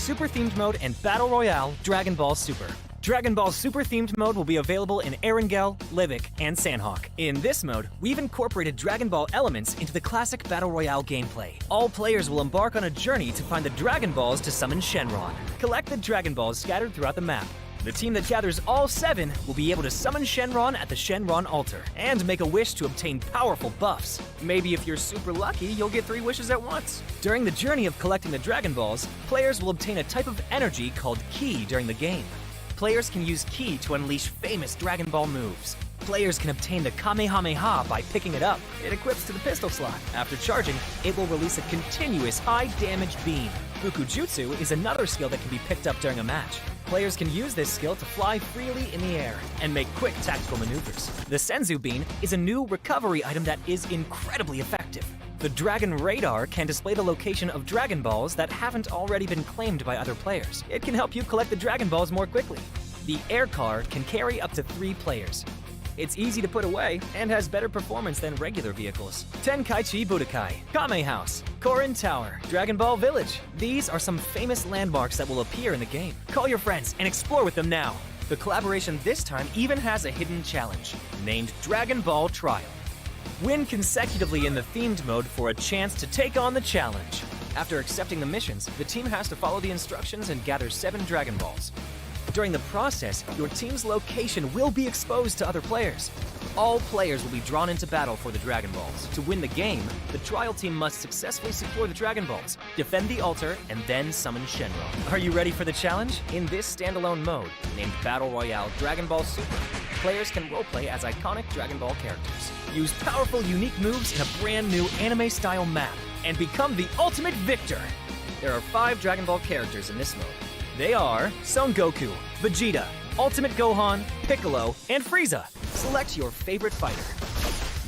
Super Themed Mode and Battle Royale Dragon Ball Super. Dragon Ball Super Themed Mode will be available in Erangel, Livic, and Sanhok. In this mode, we've incorporated Dragon Ball elements into the classic Battle Royale gameplay. All players will embark on a journey to find the Dragon Balls to summon Shenron. Collect the Dragon Balls scattered throughout the map. The team that gathers all 7 will be able to summon Shenron at the Shenron altar and make a wish to obtain powerful buffs. Maybe if you're super lucky, you'll get 3 wishes at once. During the journey of collecting the Dragon Balls, players will obtain a type of energy called Ki during the game. Players can use Ki to unleash famous Dragon Ball moves. Players can obtain the Kamehameha by picking it up. It equips to the pistol slot. After charging, it will release a continuous high-damage beam. Fukujutsu is another skill that can be picked up during a match. Players can use this skill to fly freely in the air and make quick tactical maneuvers. The Senzu Bean is a new recovery item that is incredibly effective. The Dragon Radar can display the location of Dragon Balls that haven't already been claimed by other players. It can help you collect the Dragon Balls more quickly. The Air Car can carry up to 3 players. It's easy to put away and has better performance than regular vehicles. Tenkaichi Budokai, Kame House, Korin Tower, Dragon Ball Village. These are some famous landmarks that will appear in the game. Call your friends and explore with them now. The collaboration this time even has a hidden challenge, named Dragon Ball Trial. Win consecutively in the themed mode for a chance to take on the challenge. After accepting the missions, the team has to follow the instructions and gather 7 Dragon Balls. During the process, your team's location will be exposed to other players. All players will be drawn into battle for the Dragon Balls. To win the game, the trial team must successfully secure the Dragon Balls, defend the altar, and then summon Shenron. Are you ready for the challenge? In this standalone mode, named Battle Royale Dragon Ball Super, players can roleplay as iconic Dragon Ball characters. Use powerful, unique moves in a brand new anime-style map, and become the ultimate victor! There are 5 Dragon Ball characters in this mode. They are Son Goku, Vegeta, Ultimate Gohan, Piccolo, and Frieza. Select your favorite fighter.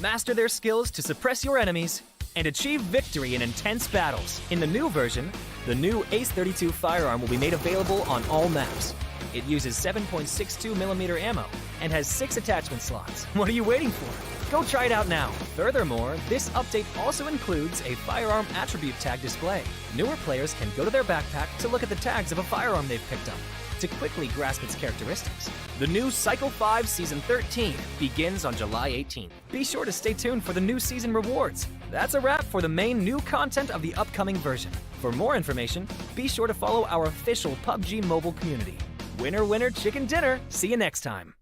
Master their skills to suppress your enemies, and achieve victory in intense battles. In the new version, the new Ace 32 firearm will be made available on all maps. It uses 7.62mm ammo and has 6 attachment slots. What are you waiting for? Go try it out now. Furthermore, this update also includes a firearm attribute tag display. Newer players can go to their backpack to look at the tags of a firearm they've picked up to quickly grasp its characteristics. The new Cycle 5 Season 13 begins on July 18th. Be sure to stay tuned for the new season rewards. That's a wrap for the main new content of the upcoming version. For more information, be sure to follow our official PUBG Mobile community. Winner, winner, chicken dinner. See you next time.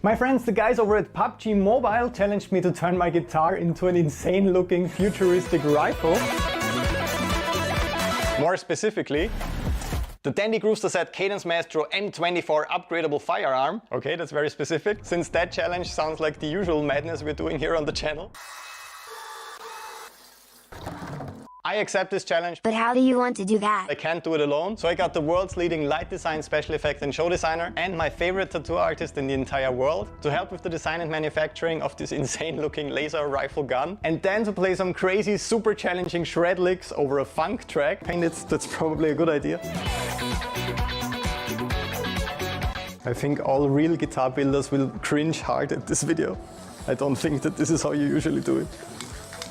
My friends, the guys over at PUBG Mobile challenged me to turn my guitar into an insane looking futuristic rifle. More specifically, the Dandy Grooster Set Cadence Maestro M24 upgradable firearm. Okay, that's very specific, since that challenge sounds like the usual madness we're doing here on the channel. I accept this challenge. But how do you want to do that? I can't do it alone, so I got the world's leading light design, special effect and show designer and my favorite tattoo artist in the entire world to help with the design and manufacturing of this insane looking laser rifle gun, and then to play some crazy super challenging shred licks over a funk track. And that's probably a good idea. I think all real guitar builders will cringe hard at this video. I don't think that this is how you usually do it.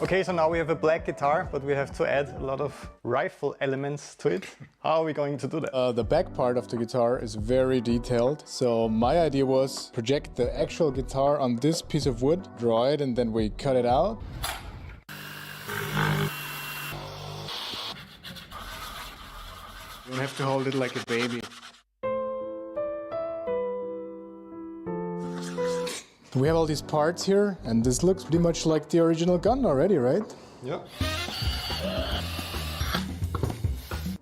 Okay, so now we have a black guitar, but we have to add a lot of rifle elements to it. How are we going to do that? The back part of the guitar is very detailed. So my idea was project the actual guitar on this piece of wood, draw it, and then we cut it out. You don't have to hold it like a baby. We have all these parts here, and this looks pretty much like the original gun already, right? Yeah.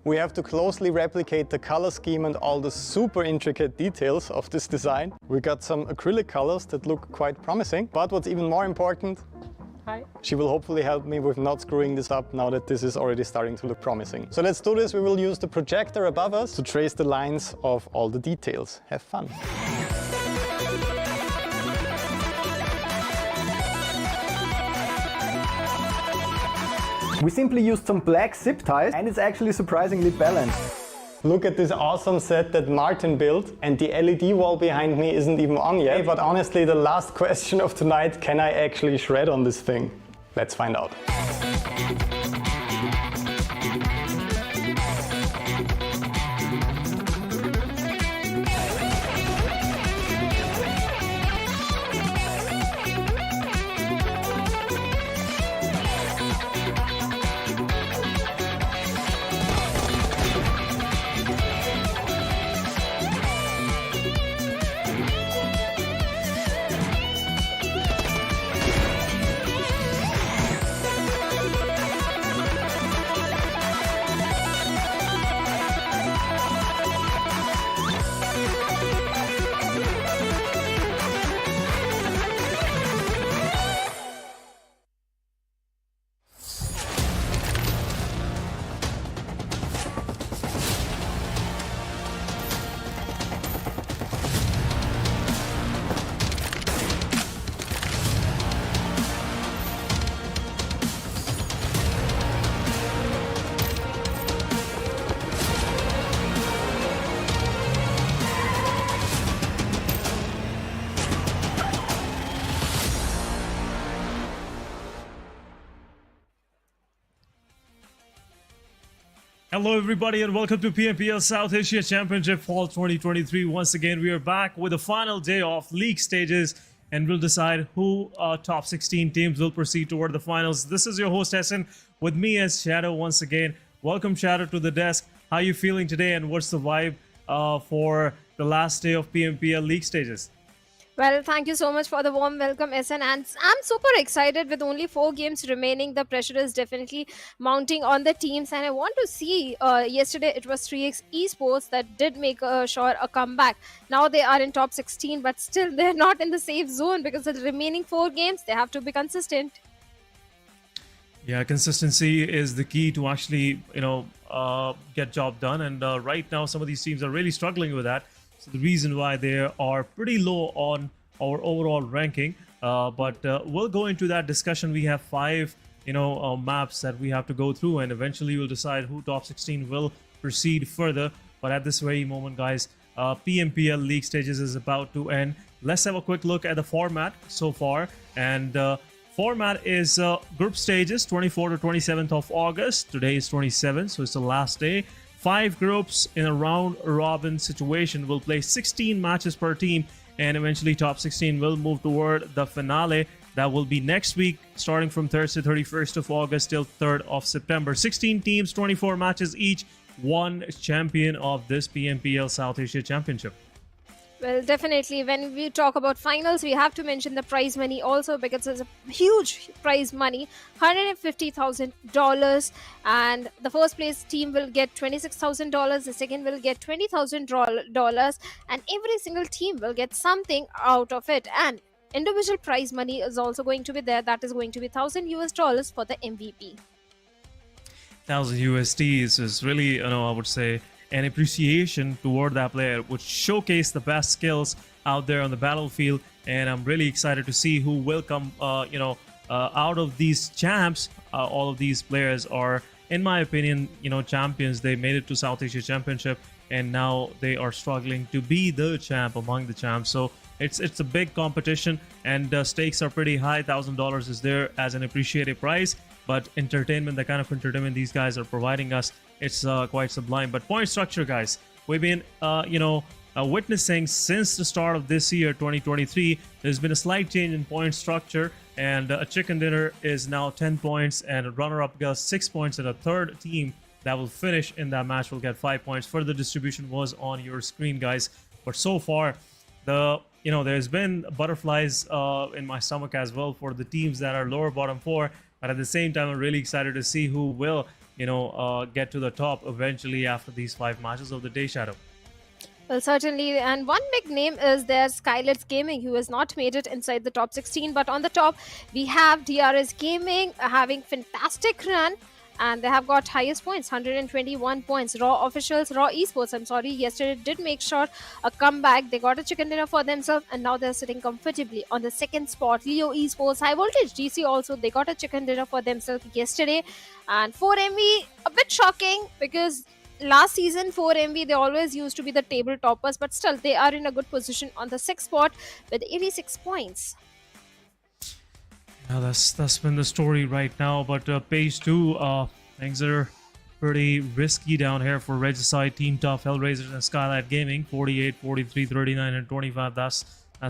We have to closely replicate the color scheme and all the super intricate details of this design. We got some acrylic colors that look quite promising, but what's even more important, she will hopefully help me with not screwing this up now that this is already starting to look promising. So let's do this. We will use the projector above us to trace the lines of all the details. Have fun. We simply used some black zip ties and it's actually surprisingly balanced. Look at this awesome set that Martin built, and the LED wall behind me isn't even on yet. But honestly, the last question of tonight, can I actually shred on this thing? Let's find out. Hello everybody and welcome to PMPL South Asia Championship Fall 2023. Once again we are back with the final day of league stages and we'll decide who top 16 teams will proceed toward the finals. This is your host Essen with me as Shadow once again. Welcome Shadow to the desk. How are you feeling today and what's the vibe for the last day of PMPL league stages? Well, thank you so much for the warm welcome, SN. And I'm super excited with only 4 games remaining. The pressure is definitely mounting on the teams. And I want to see, yesterday it was 3x Esports that did make a comeback. Now they are in top 16, but still they're not in the safe zone because of the remaining 4 games. They have to be consistent. Yeah, consistency is the key to actually, get job done. And right now, some of these teams are really struggling with that. So the reason why they are pretty low on our overall ranking, but we'll go into that discussion. We have 5 maps that we have to go through, and eventually we'll decide who top 16 will proceed further. But at this very moment, guys, PMPL league stages is about to end. Let's have a quick look at the format so far. And format is group stages 24 to 27th of August. Today is 27th, so it's the last day. 5 groups in a round-robin situation will play 16 matches per team, and eventually top 16 will move toward the finale. That will be next week, starting from Thursday, 31st of August till 3rd of September. 16 teams, 24 matches each, 1 champion of this PMPL South Asia Championship. Well, definitely. When we talk about finals, we have to mention the prize money also because it's a huge prize money, $150,000. And the first place team will get $26,000. The second will get $20,000. And every single team will get something out of it. And individual prize money is also going to be there. That is going to be $1,000 for the MVP. 1,000 USD is really, I would say, an appreciation toward that player, which showcase the best skills out there on the battlefield. And I'm really excited to see who will come out of these champs. All of these players are, in my opinion, champions. They made it to South Asia Championship and now they are struggling to be the champ among the champs. So it's a big competition and stakes are pretty high. $1,000 is there as an appreciated prize, but entertainment, the kind of entertainment these guys are providing us, it's quite sublime. But point structure, guys, we've been witnessing since the start of this year 2023, there's been a slight change in point structure, and a chicken dinner is now 10 points and a runner-up gets 6 points, and a third team that will finish in that match will get 5 points. Further distribution was on your screen, guys, but so far the you know, there's been butterflies in my stomach as well for the teams that are lower bottom four. But at the same time, I'm really excited to see who will, you know, get to the top eventually after these 5 matches of the Day Shadow. Well, certainly, and one big name is there SKYLIGHTZ Gaming, who has not made it inside the top 16. But on the top, we have DRS Gaming having fantastic run, and they have got highest points, 121 points. Raw Esports, I'm sorry, yesterday did make sure a comeback. They got a chicken dinner for themselves, and now they're sitting comfortably on the second spot. Leo Esports, High Voltage DC also, they got a chicken dinner for themselves yesterday. And 4MV, a bit shocking because last season 4MV, they always used to be the table toppers, but still they are in a good position on the 6th spot with 86 points. Yeah, that's been the story right now. But page 2, things are pretty risky down here for Regicide, Team Tough, HellRaisers, and SKYLIGHTZ Gaming. 48, 43, 39, and 25. That's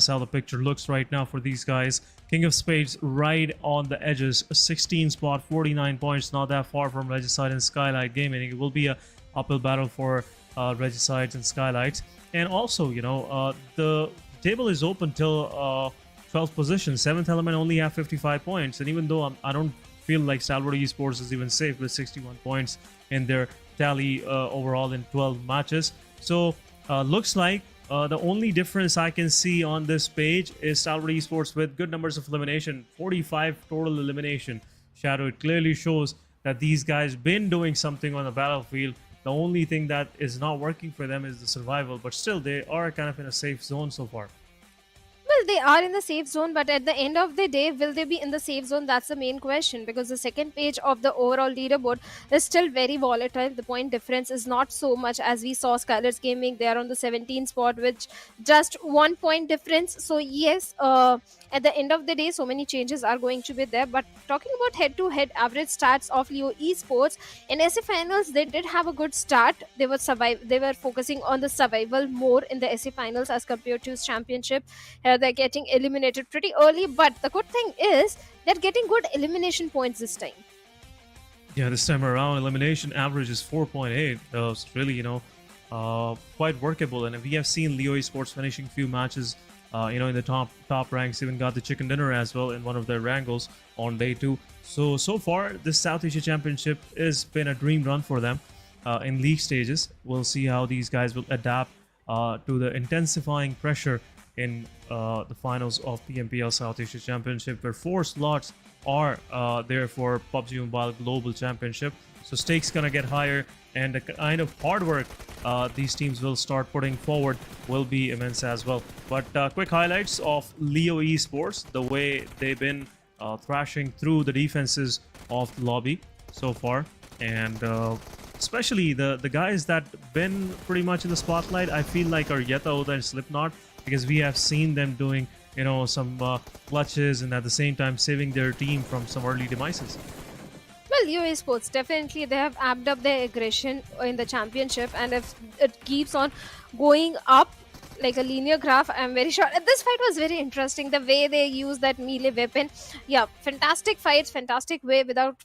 how the picture looks right now for these guys. King of Spades right on the edges, 16 spot, 49 points, not that far from Regicide and SKYLIGHTZ Gaming. It will be a uphill battle for Regicides and SKYLIGHTZ. And also, you know, the table is open till 12th position. 7th Element only have 55 points. And even though I don't feel like Stalwart Esports is even safe with 61 points in their tally overall in 12 matches. So looks like the only difference I can see on this page is Stalwart Esports with good numbers of elimination, 45 total elimination. Shadow, it clearly shows that these guys been doing something on the battlefield. The only thing that is not working for them is the survival, but still they are kind of in a safe zone so far. Well, they are in the safe zone, but at the end of the day, will they be in the safe zone? That's the main question, because the second page of the overall leaderboard is still very volatile. The point difference is not so much as we saw SKYLIGHTZ Gaming. They are on the 17th spot with just 1 point difference. So yes, at the end of the day, so many changes are going to be there. But talking about head-to-head average stats of Leo Esports, in SA Finals, they did have a good start. They were focusing on the survival more in the SA Finals as compared to Championship. They're getting eliminated pretty early, but the good thing is they're getting good elimination points this time. Yeah, this time around, elimination average is 4.8. So it's really, you know, quite workable. And we have seen Leo Esports finishing few matches, you know, in the top ranks. Even got the chicken dinner as well in one of their Erangels on day 2. So far, this South Asia Championship has been a dream run for them in league stages. We'll see how these guys will adapt to the intensifying pressure in the finals of PMPL South Asia Championship, where 4 slots are there for PUBG Mobile Global Championship. So stakes gonna get higher, and the kind of hard work these teams will start putting forward will be immense as well. But quick highlights of Leo Esports, the way they've been thrashing through the defenses of the lobby so far, and especially the guys that been pretty much in the spotlight, I feel like, are Yeta, Oda, and Slipknot, because we have seen them doing, you know, some clutches and at the same time saving their team from some early demises. Well, Leo Esports, definitely they have amped up their aggression in the championship, and if it keeps on going up like a linear graph, I'm very sure. This fight was very interesting, the way they use that melee weapon. Yeah, fantastic fights, fantastic way without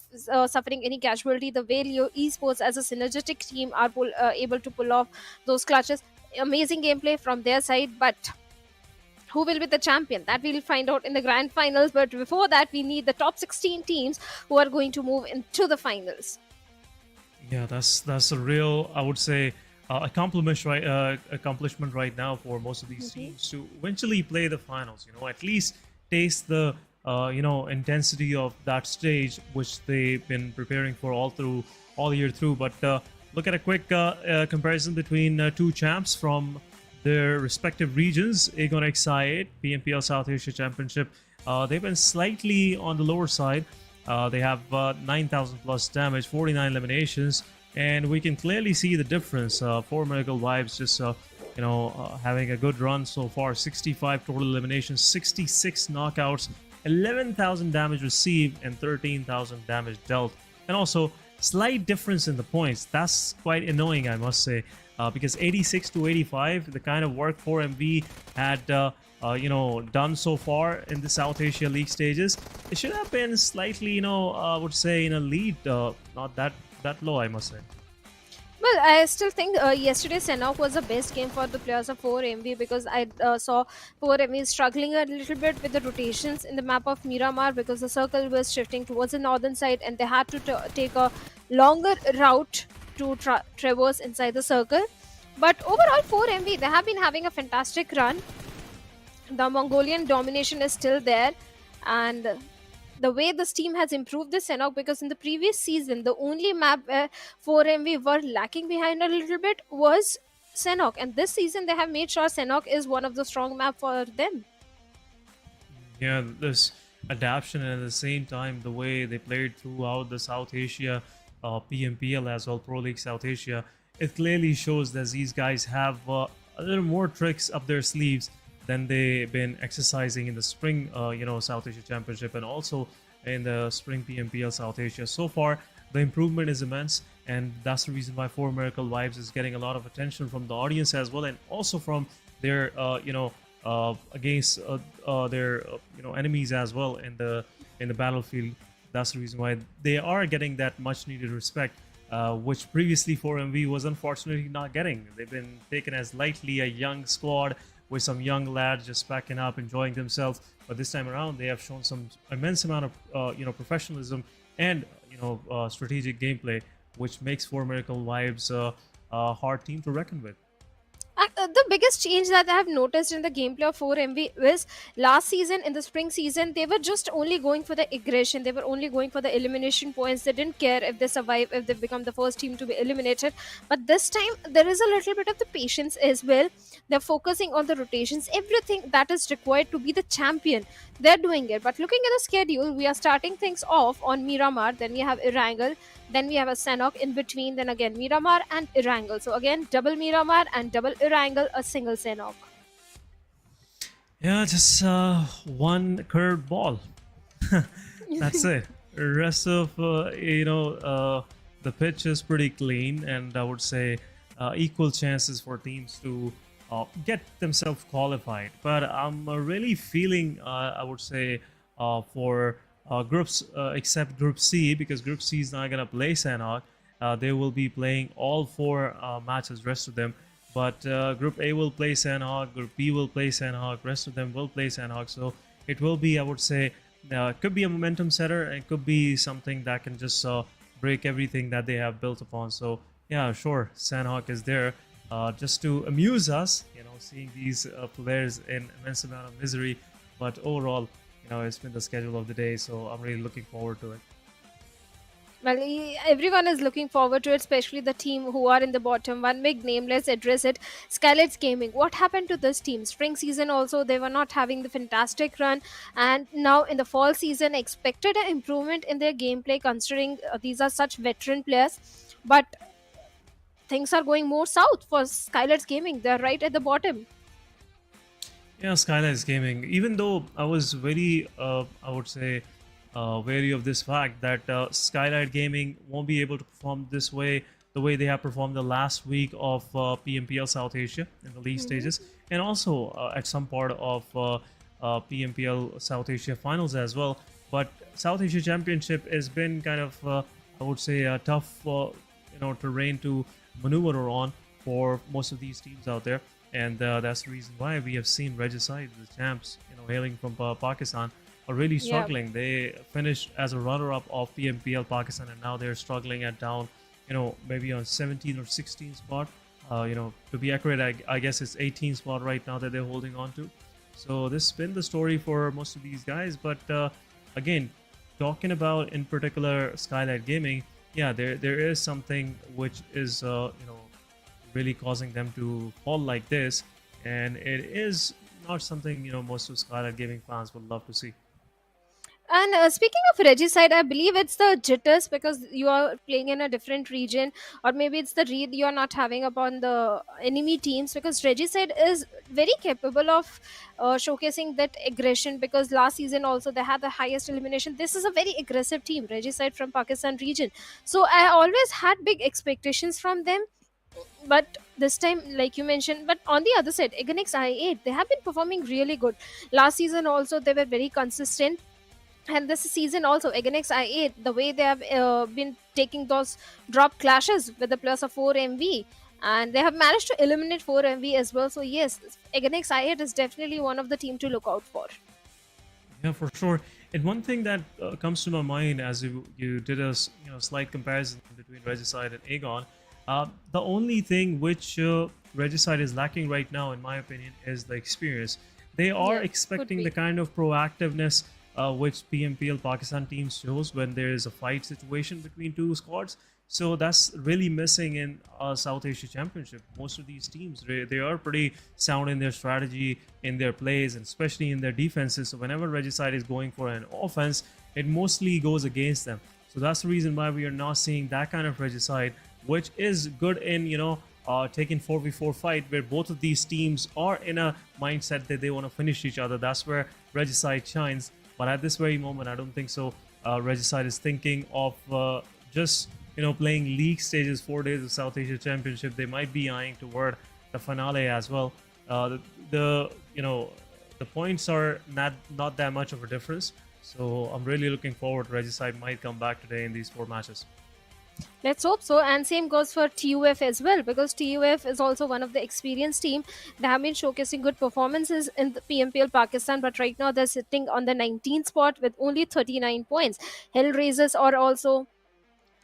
suffering any casualty. The way Leo Esports as a synergetic team are able to pull off those clutches. Amazing gameplay from their side, but who will be the champion? That we'll find out in the grand finals. But before that, we need the top 16 teams who are going to move into the finals. Yeah, that's a real, I would say, accomplishment right now for most of these teams to eventually play the finals. You know, at least taste the you know, intensity of that stage, which they've been preparing for all year through. But look at a quick comparison between 2 champs from their respective regions. Aegon X8, PMPL South Asia Championship. They've been slightly on the lower side. They have 9,000 plus damage, 49 eliminations, and we can clearly see the difference. 4 Miracle Vibes just you know, having a good run so far. 65 total eliminations, 66 knockouts, 11,000 damage received, and 13,000 damage dealt. And also, slight difference in the points. That's quite annoying, I must say, because 86 to 85, the kind of work 4MV had you know, done so far in the South Asia League stages, it should have been slightly, you know, I would say in a lead, not that low, I must say. Well, I still think yesterday Sanhok was the best game for the players of 4MV because I saw 4MV struggling a little bit with the rotations in the map of Miramar because the circle was shifting towards the northern side and they had to take a longer route to traverse inside the circle. But overall, 4MV, they have been having a fantastic run. The Mongolian domination is still there, and the way this team has improved this Sanhok, because in the previous season the only map where 4MV were lacking behind a little bit was Sanhok, and this season they have made sure Sanhok is one of the strong map for them. Yeah, this adaptation and at the same time the way they played throughout the South Asia PMPL as well, Pro League South Asia, it clearly shows that these guys have a little more tricks up their sleeves than they've been exercising in the spring South Asia Championship and also in the spring PMPL South Asia. So far the improvement is immense, and that's the reason why 4 Miracle Vibes is getting a lot of attention from the audience as well, and also from their against their enemies as well in the battlefield. That's the reason why they are getting that much needed respect, which previously 4MV was unfortunately not getting. They've been taken as lightly a young squad with some young lads just packing up, enjoying themselves. But this time around, they have shown some immense amount of professionalism and strategic gameplay, which makes 4 Miracle Vibes a hard team to reckon with. The biggest change that I have noticed in the gameplay of 4MV was last season, in the spring season, they were just only going for the aggression. They were only going for the elimination points. They didn't care if they survive, if they become the first team to be eliminated. But this time, there is a little bit of the patience as well. They're focusing on the rotations, everything that is required to be the champion. They're doing it. But looking at the schedule, we are starting things off on Miramar. Then we have Erangel. Then we have a Sanhok in between. Then again Miramar and Erangel. So again, double Miramar and double Erangel, a single Sanhok. Yeah, just one curved ball. That's it. The rest of the pitch is pretty clean, and I would say equal chances for teams to get themselves qualified. But I'm really feeling, I would say, for groups except Group C, because Group C is not gonna play Sanhok. They will be playing all 4 matches, rest of them. But Group A will play Sanhok, Group B will play Sanhok, rest of them will play Sanhok. So it will be, I would say, it could be a momentum setter, and it could be something that can just break everything that they have built upon. So yeah, sure, Sanhok is there just to amuse us, seeing these players in immense amount of misery. But overall, it's been the schedule of the day, so I'm really looking forward to it. Well, everyone is looking forward to it, especially the team who are in the bottom. One big name, let's address it, SKYLIGHTZ Gaming. What happened to this team? Spring season also, they were not having the fantastic run. And now in the fall season, expected an improvement in their gameplay, considering these are such veteran players. But things are going more south for SKYLIGHTZ Gaming. They're right at the bottom. Yeah, SKYLIGHTZ Gaming. Even though I was very, I would say, wary of this fact that SKYLIGHTZ Gaming won't be able to perform this way, the way they have performed the last week of PMPL South Asia in the league stages, and also at some part of PMPL South Asia finals as well. But South Asia Championship has been kind of, I would say, a tough, terrain to maneuver on for most of these teams out there. And that's the reason why we have seen Regicide, the champs, hailing from Pakistan, are really struggling. Yep. They finished as a runner-up of PMPL Pakistan, and now they're struggling at down, maybe on 17th or 16th spot. To be accurate, I guess it's 18th spot right now that they're holding on to. So this has been the story for most of these guys. But again, talking about in particular SKYLIGHTZ Gaming, yeah, there is something which is really causing them to fall like this, and it is not something most of SKYLIGHTZ Gaming fans would love to see. And speaking of Regicide, I believe it's the jitters because you are playing in a different region, or maybe it's the read you are not having upon the enemy teams, because Regicide is very capable of showcasing that aggression, because last season also they had the highest elimination. This is a very aggressive team, Regicide from Pakistan region. So I always had big expectations from them. But this time, like you mentioned, but on the other side, Ignix I8, they have been performing really good. Last season also, they were very consistent. And this season also against I8, the way they have been taking those drop clashes with a plus of 4 MV, and they have managed to eliminate 4 MV as well. So yes, against I8 is definitely one of the team to look out for. Yeah, for sure. And one thing that comes to my mind as you did a slight comparison between Regicide and Aegon, the only thing which Regicide is lacking right now, in my opinion, is the experience. They are Yeah, could expecting be. the kind of proactiveness which PMPL Pakistan teams shows when there is a fight situation between two squads. So that's really missing in South Asia Championship. Most of these teams, they are pretty sound in their strategy, in their plays, and especially in their defenses. So whenever Regicide is going for an offense, it mostly goes against them. So that's the reason why we are not seeing that kind of Regicide, which is good in, taking 4v4 fight, where both of these teams are in a mindset that they want to finish each other. That's where Regicide shines. But at this very moment, I don't think so. Regicide is thinking of just playing league stages, 4 days of South Asia Championship. They might be eyeing toward the finale as well. The points are not that much of a difference. So I'm really looking forward. Regicide might come back today in these 4 matches. Let's hope so. And same goes for TUF as well, because TUF is also one of the experienced team. They have been showcasing good performances in the PMPL Pakistan, but right now they're sitting on the 19th spot with only 39 points. HellRaisers are also.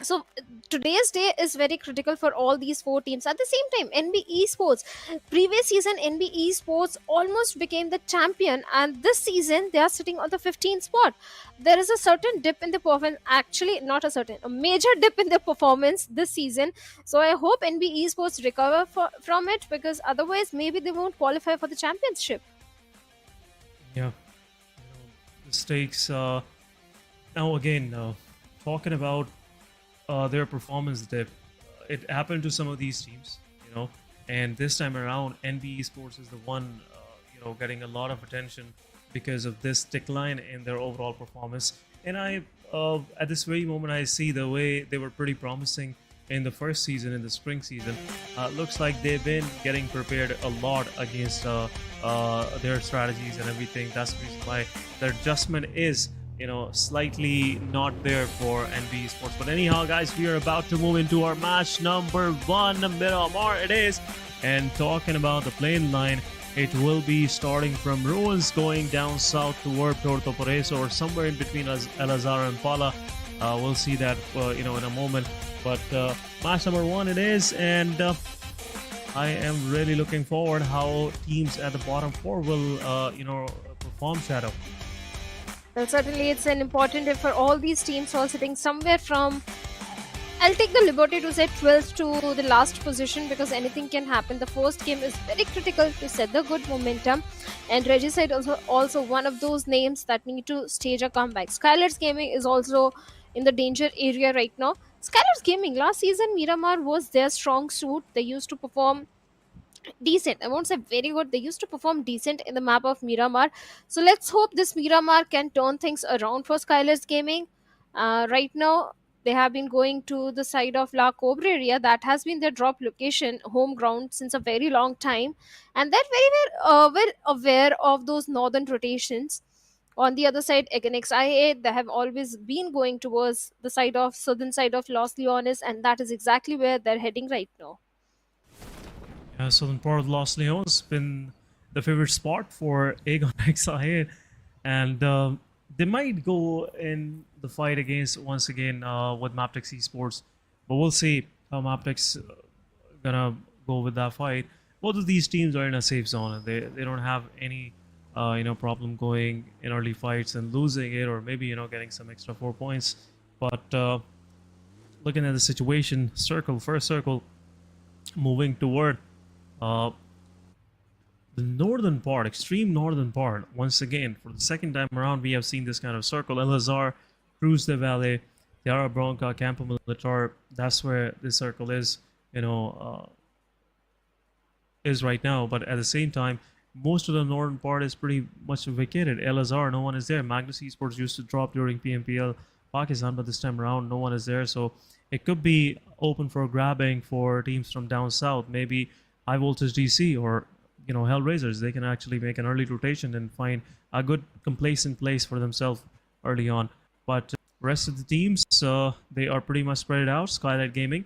So today's day is very critical for all these 4 teams. At the same time, NBeSports, previous season NBeSports almost became the champion, and this season they are sitting on the 15th spot. There is a certain dip in the performance, actually not a certain, a major dip in the performance this season. So I hope NBeSports recover from it, because otherwise maybe they won't qualify for the championship. Yeah, the stakes. Now again, talking about their performance dip, it happened to some of these teams, and this time around NBeSports is the one getting a lot of attention because of this decline in their overall performance. And I at this very moment, I see the way they were pretty promising in the first season, in the spring season. Looks like they've been getting prepared a lot against their strategies and everything. That's the reason why their adjustment is slightly not there for NBeSports. But anyhow, guys, we are about to move into our match number 1, Miramar it is. And talking about the plane line, it will be starting from Ruins, going down south toward Puerto Pareso, or somewhere in between El Azhar and Pala. We'll see that in a moment. But match number 1 it is, and I am really looking forward how teams at the bottom 4 will perform, Shadow. Well, certainly it's an important day for all these teams who are sitting somewhere from, I'll take the liberty to say 12th to the last position, because anything can happen. The first game is very critical to set the good momentum, and Regicide also one of those names that need to stage a comeback. SKYLIGHTZ Gaming is also in the danger area right now. SKYLIGHTZ Gaming, last season Miramar was their strong suit. They used to perform decent. I won't say very good. They used to perform decent in the map of Miramar. So let's hope this Miramar can turn things around for SKYLIGHTZ Gaming. Right now, they have been going to the side of La Cobre area. That has been their drop location, home ground, since a very long time. And they're very aware of those northern rotations. On the other side, against IA, they have always been going towards the southern side of Los Leones, and that is exactly where they're heading right now. Yeah, southern part of Los Leones been the favorite spot for Aegon XIA, and they might go in the fight against once again with Mabetex Esports, but we'll see how Mabetex gonna go with that fight. Both of these teams are in a safe zone. They don't have any problem going in early fights and losing it, or maybe getting some extra 4 points. But looking at the situation, first circle, moving toward the northern part, extreme northern part. Once again, for the second time around, we have seen this kind of circle. El Azhar, Cruz de Valle, Tiara Bronca, Campo Militar. That's where this circle is, is right now. But at the same time, most of the northern part is pretty much vacated. El Azhar, no one is there. Magnus Esports used to drop during PMPL Pakistan, but this time around, no one is there. So it could be open for grabbing for teams from down south. Maybe HIGHVOLTAGE DC or HellRaisers. They can actually make an early rotation and find a good complacent place for themselves early on. But rest of the teams, they are pretty much spread out. SKYLIGHTZ Gaming,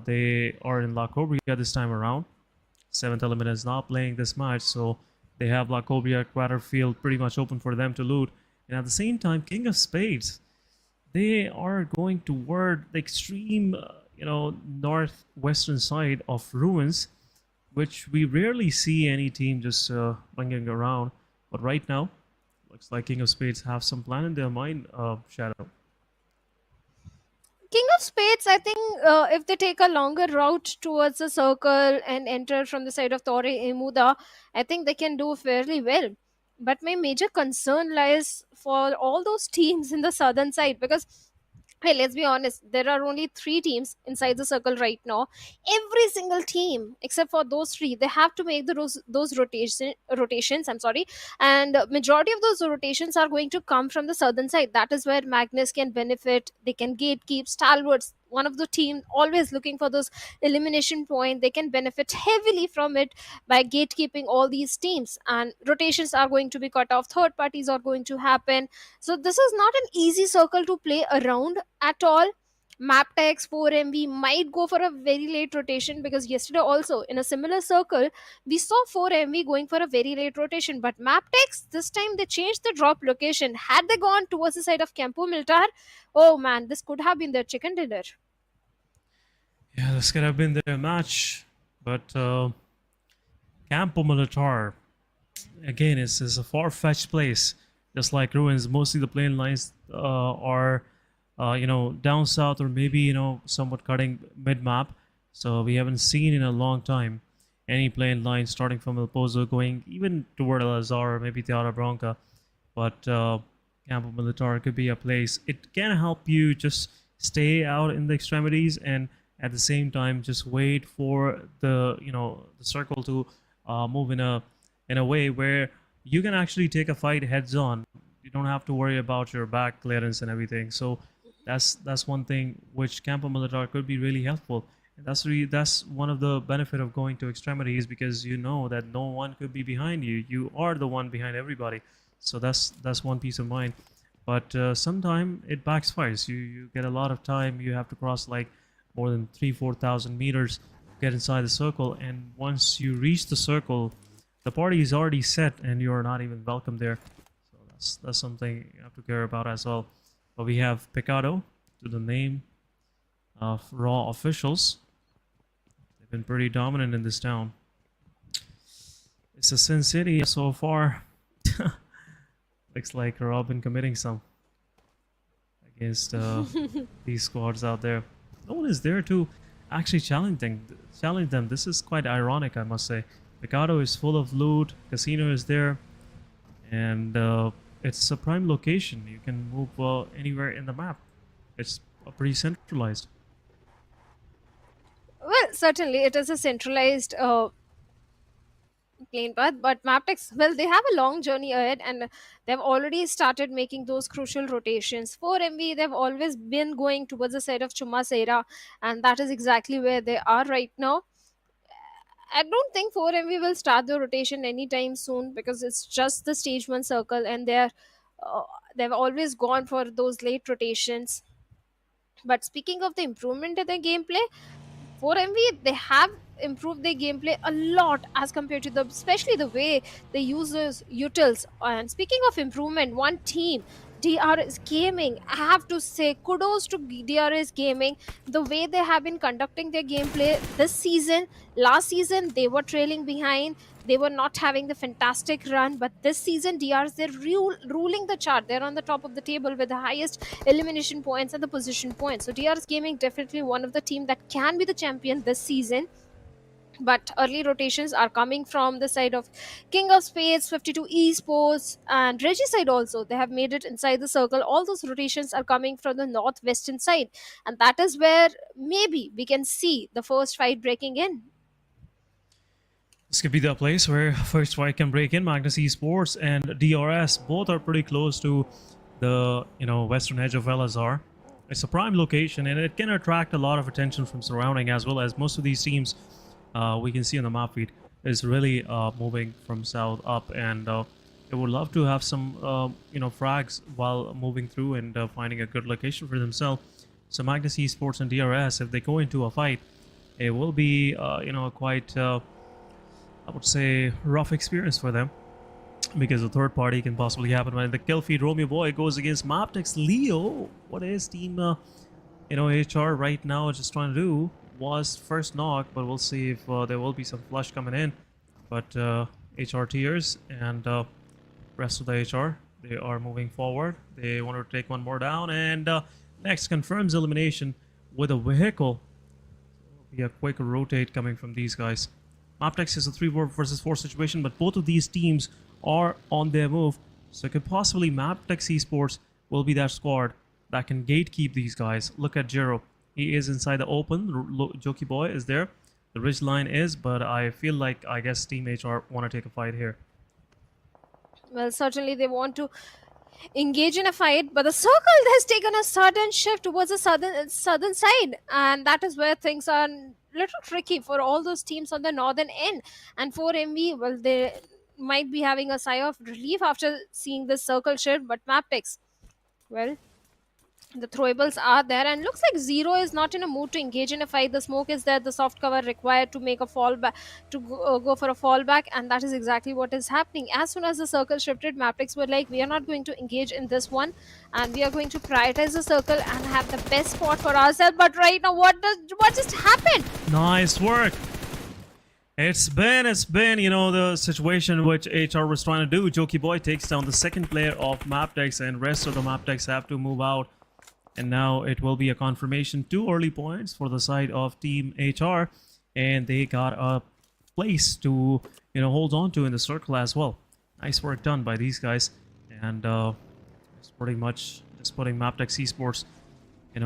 they are in La Cobria this time around. 7th Element is not playing this match, so they have La Cobria Quarterfield pretty much open for them to loot. And at the same time, King of Spades, they are going toward the extreme, northwestern side of Ruins, which we rarely see any team just bringing around. But right now, looks like King of Spades have some plan in their mind, Shadow. King of Spades, I think if they take a longer route towards the circle and enter from the side of Torre Emuda, I think they can do fairly well. But my major concern lies for all those teams in the southern side, because hey, let's be honest, there are only 3 teams inside the circle right now. Every single team except for those 3, they have to make those rotations, I'm sorry, and majority of those rotations are going to come from the southern side. That is where Magnus can benefit. They can gatekeep. Stalwarts, one of the team always looking for those elimination point, they can benefit heavily from it by gatekeeping all these teams, and rotations are going to be cut off, third parties are going to happen. So this is not an easy circle to play around at all. Mabetex 4MV might go for a very late rotation, because yesterday also in a similar circle we saw 4MV going for a very late rotation, but Mabetex this time they changed the drop location. Had they gone towards the side of Campo Militar, oh man, this could have been their chicken dinner. Yeah, this could have been their match, but Campo Militar, again, is a far-fetched place. Just like Ruins, mostly the plane lines are, down south, or maybe, somewhat cutting mid-map. So we haven't seen in a long time any plane line starting from El Pozo going even toward El Azar or maybe Tierra Bronca. But Campo Militar could be a place. It can help you just stay out in the extremities, and at the same time just wait for the the circle to move in a way where you can actually take a fight heads on. You don't have to worry about your back clearance and everything. So that's one thing which Campo Militar could be really helpful. And that's one of the benefit of going to extremities, because you know that no one could be behind you. You are the one behind everybody. So that's one peace of mind. But sometimes it backfires. You get a lot of time. You have to cross like more than 3,000-4,000 meters to get inside the circle, and once you reach the circle, the party is already set and you're not even welcome there. So that's something you have to care about as well. But we have Picado to the name of Raw officials. They've been pretty dominant in this town. It's a Sin City so far. Looks like Raw been committing some against these squads out there. No one is there to actually challenge them. This is quite ironic, I must say. Picado is full of loot, Casino is there, and it's a prime location. You can move anywhere in the map. It's pretty centralized. Well, certainly it is a centralized plane path, but Mabetex, well, they have a long journey ahead, and they've already started making those crucial rotations. 4MV, they've always been going towards the side of Chumaceira, and that is exactly where they are right now. I don't think 4MV will start the rotation anytime soon, because it's just the stage 1 circle, and they've always gone for those late rotations. But speaking of the improvement in their gameplay, 4MV, they have improved their gameplay a lot as compared to especially the way they use those utils. And speaking of improvement, one team, DRS Gaming, I have to say kudos to DRS Gaming, the way they have been conducting their gameplay this season. Last season they were trailing behind, they were not having the fantastic run, but this season DRS, they're ruling the chart. They're on the top of the table with the highest elimination points and the position points. So DRS Gaming definitely one of the team that can be the champion this season. But early rotations are coming from the side of King of Spades, 52 Esports, and Regicide also. They have made it inside the circle. All those rotations are coming from the northwestern side, and that is where maybe we can see the first fight breaking in. This could be the place where first fight can break in. Magnus Esports and DRS both are pretty close to the western edge of El Azar. It's a prime location, and it can attract a lot of attention from surrounding, as well as most of these teams we can see on the map feed is really moving from south up, and They would love to have some, frags while moving through and finding a good location for themselves. So Magnus Esports and DRS, if they go into a fight, it will be, quite, I would say, rough experience for them. Because the third party can possibly happen. When the kill feed Romeo Boy goes against Mabetex Leo, what is team, HR right now just trying to do was first knock, but we'll see if there will be some flush coming in. But HR tiers and rest of the HR, they are moving forward. They want to take one more down, and next confirms elimination with a vehicle. Be a quick rotate coming from these guys. Mabetex is a 3 versus 4 situation, but both of these teams are on their move, so it could possibly Mabetex Esports will be that squad that can gatekeep these guys. Look at Jero. He is inside the open. Jokey Boy is there. The ridge line is, but I feel like, I guess Team HR want to take a fight here. Well, certainly they want to engage in a fight, but the circle has taken a sudden shift towards the southern side, and that is where things are a little tricky for all those teams on the northern end. And for MV, well, they might be having a sigh of relief after seeing this circle shift, but Mabetex, well, the throwables are there, and looks like Zero is not in a mood to engage in a fight. The smoke is there, the soft cover required to make a fallback, to go for a fallback, and that is exactly what is happening. As soon as the circle shifted, Mabetex were like, we are not going to engage in this one, and we are going to prioritize the circle and have the best spot for ourselves. But right now, what just happened? Nice work. It's been, the situation which HR was trying to do. Jokey Boy takes down the second player of Mabetex, and rest of the Mabetex have to move out. And now it will be a confirmation. 2 early points for the side of Team HR, and they got a place to, hold on to in the circle as well. Nice work done by these guys, and it's pretty much just putting Mabetex Esports, in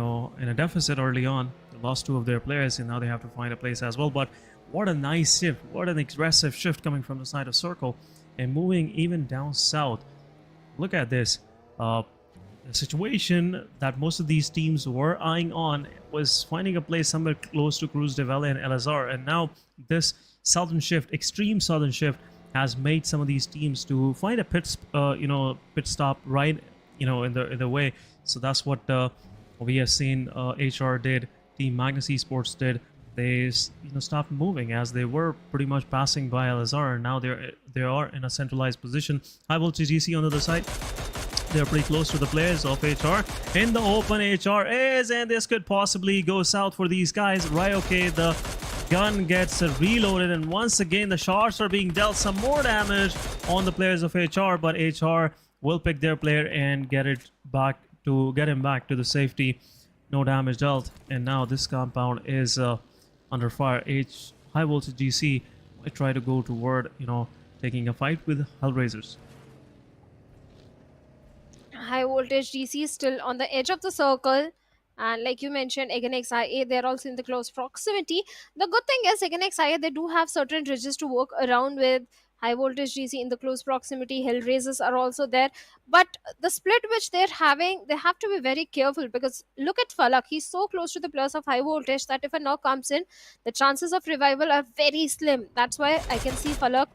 a deficit early on. They lost 2 of their players, and now they have to find a place as well. But what a nice shift! What an aggressive shift coming from the side of circle, and moving even down south. Look at this. The situation that most of these teams were eyeing on was finding a place somewhere close to Cruz de Valle and LSR, and now this southern shift, extreme southern shift, has made some of these teams to find a pit stop right, in the way. So that's what we have seen. HR did, Team Magnus Esports did. They stopped moving as they were pretty much passing by LSR, and now they are in a centralized position. High Voltage GC on the other side. They're pretty close to the players of HR. In the open, HR is, and this could possibly go south for these guys. Right, okay, the gun gets reloaded, and once again, the shots are being dealt some more damage on the players of HR, but HR will pick their player and get him back to the safety. No damage dealt, and now this compound is under fire. High Voltage GC might try to go toward, taking a fight with HellRaisers. High Voltage DC is still on the edge of the circle, and like you mentioned, XIA, they're also in the close proximity. The good thing is XIA, they do have certain ridges to work around with. High Voltage GC in the close proximity, HellRaisers are also there, but the split which they're having, they have to be very careful, because look at Falak. He's so close to the players of High Voltage that if a knock comes in, the chances of revival are very slim. That's why I can see Falak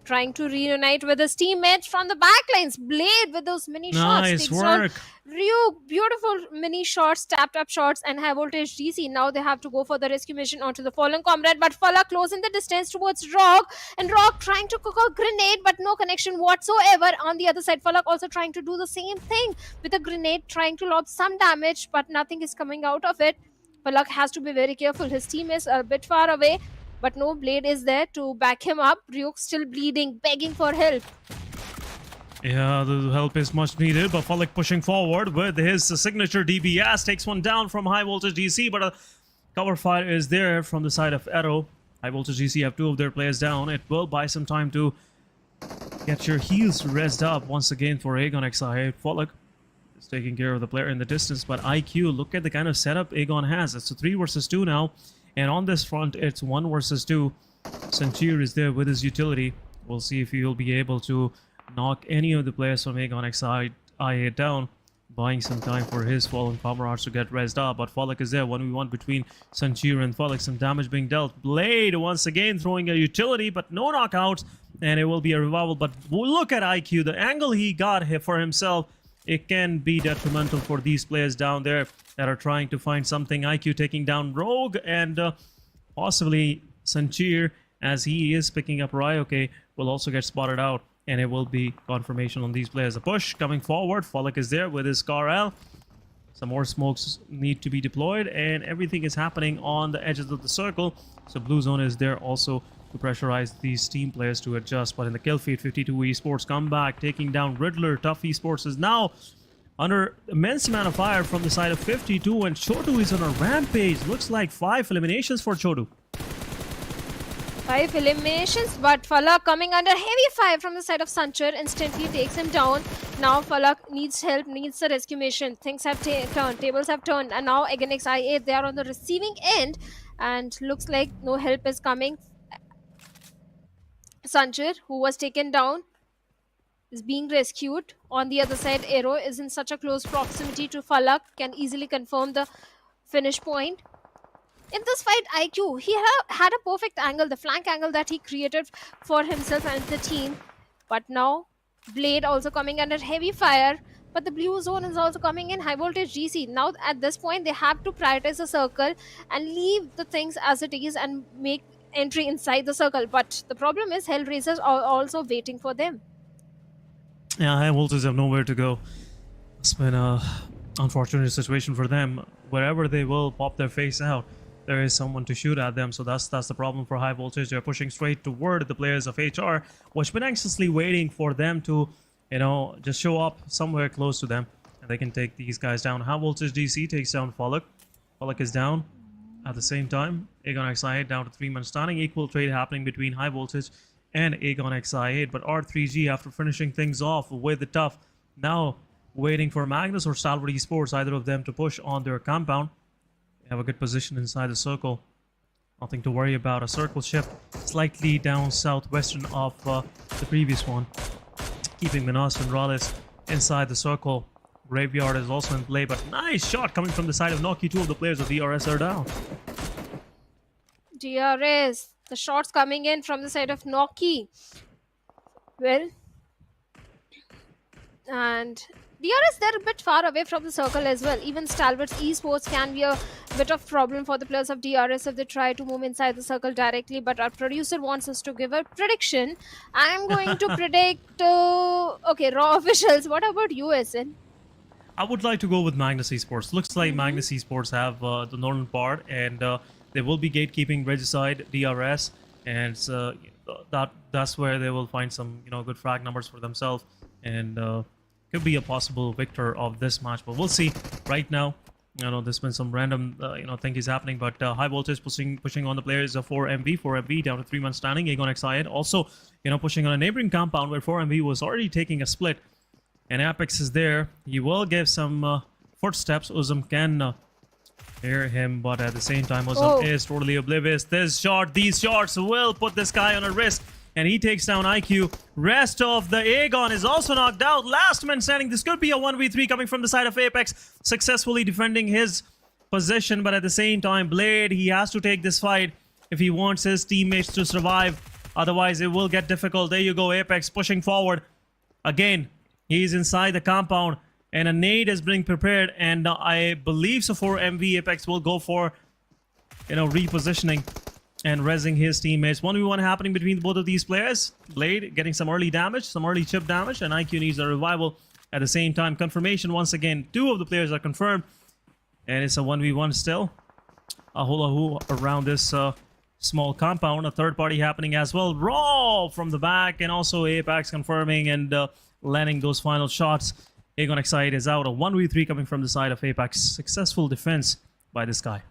trying to reunite with his teammates from the backlines. Blade with those mini shots. Nice work. Ryu, beautiful mini shots, tapped up shots, and High Voltage DC. Now they have to go for the rescue mission onto the fallen comrade, but Fala closing the distance towards Rock, and Rock trying to cook a grenade, but no connection whatsoever. On the other side, Falak also trying to do the same thing with a grenade, trying to lob some damage, but nothing is coming out of it. Falak has to be very careful. His team is a bit far away, but no Blade is there to back him up. Ryuk still bleeding, begging for help. Yeah, the help is much needed, but Falak pushing forward with his signature DBS, takes one down from High Voltage DC, but a cover fire is there from the side of Arrow. High Voltage DC have 2 of their players down. It will buy some time to get your heals rezzed up once again for Aegon XI. Falak is taking care of the player in the distance, but IQ, look at the kind of setup Aegon has. It's a 3 versus 2 now. And on this front, it's 1 versus 2. Sanchir is there with his utility. We'll see if he will be able to knock any of the players from Aegon XIA down, buying some time for his fallen comrades to get rezzed up. But Falak is there, 1v1 between Sanchir and Falak. Some damage being dealt. Blade once again throwing a utility, but no knockouts. and it will be a revival. But look at IQ, the angle he got here for himself. It can be detrimental for these players down there that are trying to find something. IQ taking down Rogue and possibly Sanchir, as he is picking up Ryoke, will also get spotted out, and it will be confirmation on these players. A push coming forward. Falak is there with his Scar. Some more smokes need to be deployed, and everything is happening on the edges of the circle. So Blue Zone is there also to pressurize these team players to adjust. But in the kill feed, 52 Esports come back, taking down Riddler. Tough Esports is now under immense amount of fire from the side of 52, and Chotu is on a rampage. Looks like 5 eliminations for Chotu. 5 eliminations, but Falak coming under heavy fire from the side of Sanchar instantly takes him down. Now Falak needs help, needs the rescue mission. Things have turned, tables have turned, and now again XI8, they are on the receiving end, and looks like no help is coming. Sanchar, who was taken down, is being rescued. On the other side, Aero is in such a close proximity to Falak, can easily confirm the finish point. In this fight, IQ, he had a perfect angle, the flank angle that he created for himself and the team. But now, Blade also coming under heavy fire. But the Blue Zone is also coming in, high voltage GC. Now, at this point, they have to prioritize the circle and leave the things as it is and make entry inside the circle. But the problem is, HellRaisers are also waiting for them. Yeah, High Voltage have nowhere to go. It's been a unfortunate situation for them. Wherever they will pop their face out, there is someone to shoot at them. So that's the problem for High Voltage. They're pushing straight toward the players of HR, which been anxiously waiting for them to, you know, just show up somewhere close to them, and they can take these guys down. High Voltage DC takes down Falak. Falak is down. At the same time, Aegon XI8 down to 3-man standing. Equal trade happening between High Voltage and Aegon XI8. But R3G, after finishing things off with the tough, now waiting for Magnus or Stalwart Esports, either of them, to push on their compound. They have a good position inside the circle. Nothing to worry about. A circle shift slightly down southwestern of the previous one, keeping Minas and Raleigh inside the circle. Graveyard is also in play, but nice shot coming from the side of Noki. 2 of the players of DRS are down. DRS, the shots coming in from the side of Noki. Well, and DRS, they're a bit far away from the circle as well. Even Stalwart Esports can be a bit of problem for the players of DRS if they try to move inside the circle directly. But our producer wants us to give a prediction. I'm going to predict... okay, Raw officials. What about you, SN? I would like to go with Magnus Esports. Looks like Magnus Esports have the northern part, and they will be gatekeeping Regicide, DRS, and that's where they will find some, you know, good frag numbers for themselves, and could be a possible victor of this match. But we'll see. Right now, you know, there's been some random thing is happening, but High Voltage pushing on the players of 4MV down to 3-man standing. Aegon XI8 also, you know, pushing on a neighboring compound where 4MV was already taking a split. And Apex is there. He will give some footsteps. Uzum can hear him, but at the same time, Uzum is totally oblivious. These shots will put this guy on a risk, and he takes down IQ. Rest of the Aegon is also knocked out. Last man standing. This could be a 1v3 coming from the side of Apex, successfully defending his position, but at the same time, Blade, he has to take this fight if he wants his teammates to survive. Otherwise, it will get difficult. There you go, Apex pushing forward again. He's inside the compound, and a nade is being prepared, and I believe so for MV. Apex will go for, you know, repositioning and rezzing his teammates. 1v1 happening between both of these players. Blade getting some early damage, some early chip damage, and IQ needs a revival at the same time. Confirmation once again. 2 of the players are confirmed, and it's a 1v1 still. A hula hoop around this small compound. A third party happening as well. Raw from the back, and also Apex confirming and landing those final shots. Aegon XI8 is out. A 1v3 coming from the side of Apex. Successful defense by this guy.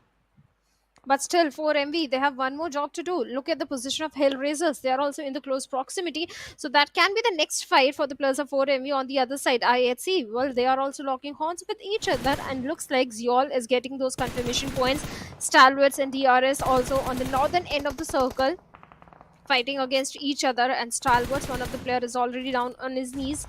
But still, 4MV, they have one more job to do. Look at the position of HellRaisers. They are also in the close proximity. So that can be the next fight for the players of 4MV on the other side. IHC, well, they are also locking horns with each other. And looks like Zeol is getting those confirmation points. Stalwarts and DRS also on the northern end of the circle, fighting against each other. And Stalwarts, one of the players, is already down on his knees.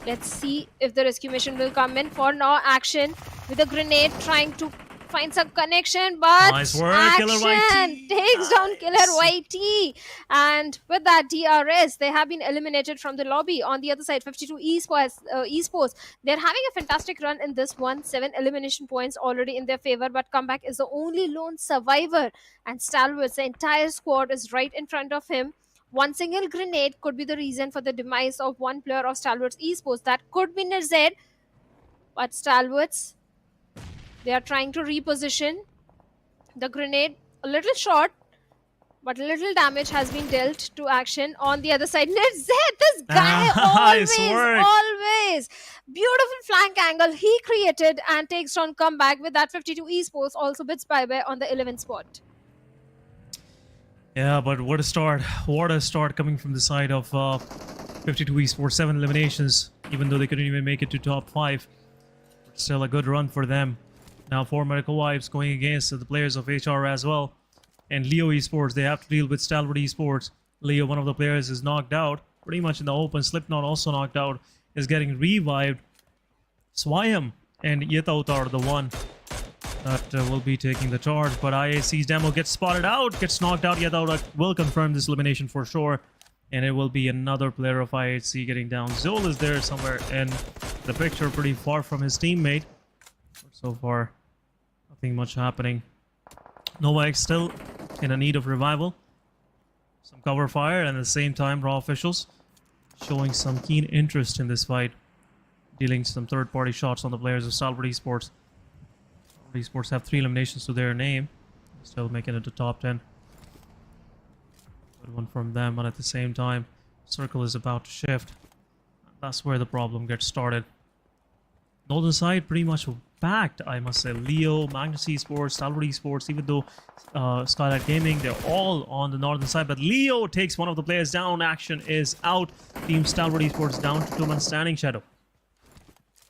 Let's see if the rescue mission will come in. For now, action with a grenade trying to finds a connection, but Nice work, action Killer YT. takes down Killer YT. And with that DRS, they have been eliminated from the lobby. On the other side, 52 Esports, they're having a fantastic run in this one. 7 elimination points already in their favor, but Comeback is the only lone survivor. And Stalwart, the entire squad is right in front of him. One single grenade could be the reason for the demise of one player of Stalwart Esports. That could be NBeSports. But Stalwarts, they are trying to reposition the grenade. A little short, but little damage has been dealt to action. On the other side, NBeSports, this guy always. Beautiful flank angle he created and takes on Comeback. With that, 52 Esports also bids bye-bye on the 11th spot. Yeah, but what a start. What a start coming from the side of 52 Esports. 7 eliminations, even though they couldn't even make it to top 5. Still a good run for them. Now 4 medical wipes going against the players of HR as well. And Leo Esports, they have to deal with Stalwart Esports. Leo, one of the players, is knocked out. Pretty much in the open. Slipknot also knocked out. Is getting revived. Swayam and Yetautar are the one that will be taking the charge. But IAC's demo gets spotted out. Gets knocked out. Yetautar will confirm this elimination for sure. And it will be another player of IHC getting down. Zol is there somewhere in the picture, pretty far from his teammate. So far, nothing much happening. Novak still in a need of revival. Some cover fire, and at the same time, Raw officials showing some keen interest in this fight. Dealing some third-party shots on the players of Stalwart Esports. Stalwart Esports have 3 eliminations to their name. Still making it to top 10. Good one from them, but at the same time, circle is about to shift. That's where the problem gets started. Northern side pretty much packed, I must say. Leo, Magnus Esports, Stalwart Esports, even though SKYLIGHTZ Gaming, they're all on the northern side. But Leo takes one of the players down. Action is out. Team Stalwart Esports down to 2-man standing. Shadow.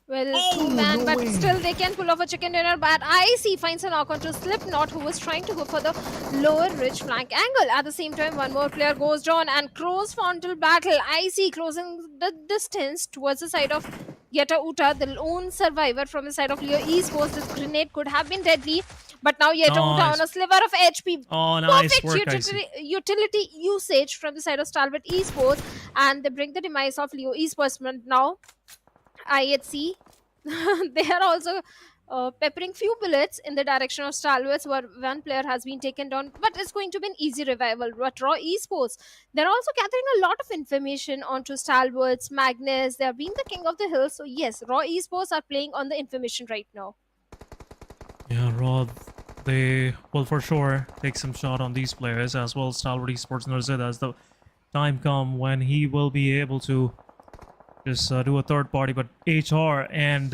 Well, 2-man, but still they can pull off a chicken dinner. But IC finds a knock onto Slipknot, who was trying to go for the lower ridge flank angle. At the same time, one more player goes down, and Crow's frontal battle. IC closing the distance towards the side of Yeta Uta, the lone survivor from the side of Leo Esports. This grenade could have been deadly, but now Yeta Uta on a sliver of HP. Oh, nice Perfect work, utility usage from the side of Stalwart Esports, and they bring the demise of Leo Esports. But now IHC, they are also peppering few bullets in the direction of Stalwarts, where one player has been taken down, but it's going to be an easy revival. But Raw Esports, they're also gathering a lot of information onto Stalwarts, Magnus. They're being the king of the hill. So yes, Raw Esports are playing on the information right now. Yeah, Raw, they will for sure take some shot on these players as well. Stalwart Esports NBeSports, as the time come when he will be able to just do a third party. But HR and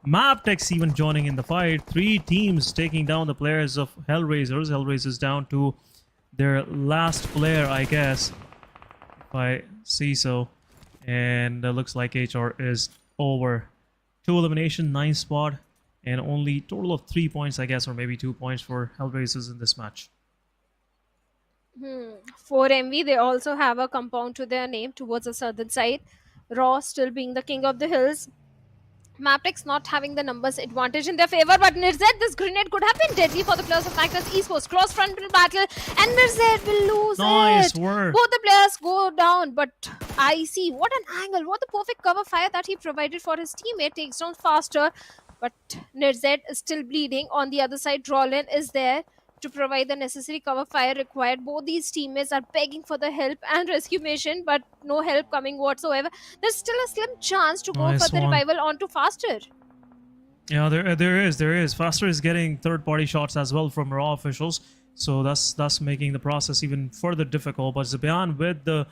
Mabetex even joining in the fight. 3 teams taking down the players of HellRaisers. HellRaisers down to their last player, I guess, if I see so. And looks like HR is over. 2 elimination, 9 spot, and only total of 3 points, I guess, or maybe 2 points for HellRaisers in this match. For MV, they also have a compound to their name towards the southern side. Raw still being the king of the hills. Mabetex not having the numbers advantage in their favor, but NBeSports, this grenade could have been deadly for the players of Magnus Esports. Close frontal battle, and NBeSports will lose Nice it. work. Both the players go down, but IC, what an angle, what the perfect cover fire that he provided for his teammate, takes down faster. But NBeSports is still bleeding. On the other side, Drawlin is there to provide the necessary cover fire required. Both these teammates are begging for the help and rescue mission, but no help coming whatsoever. There's still a slim chance to go for the revival onto Faster. Yeah, there is. Faster is getting third-party shots as well from Raw officials, so that's making the process even further difficult. But Zabian with the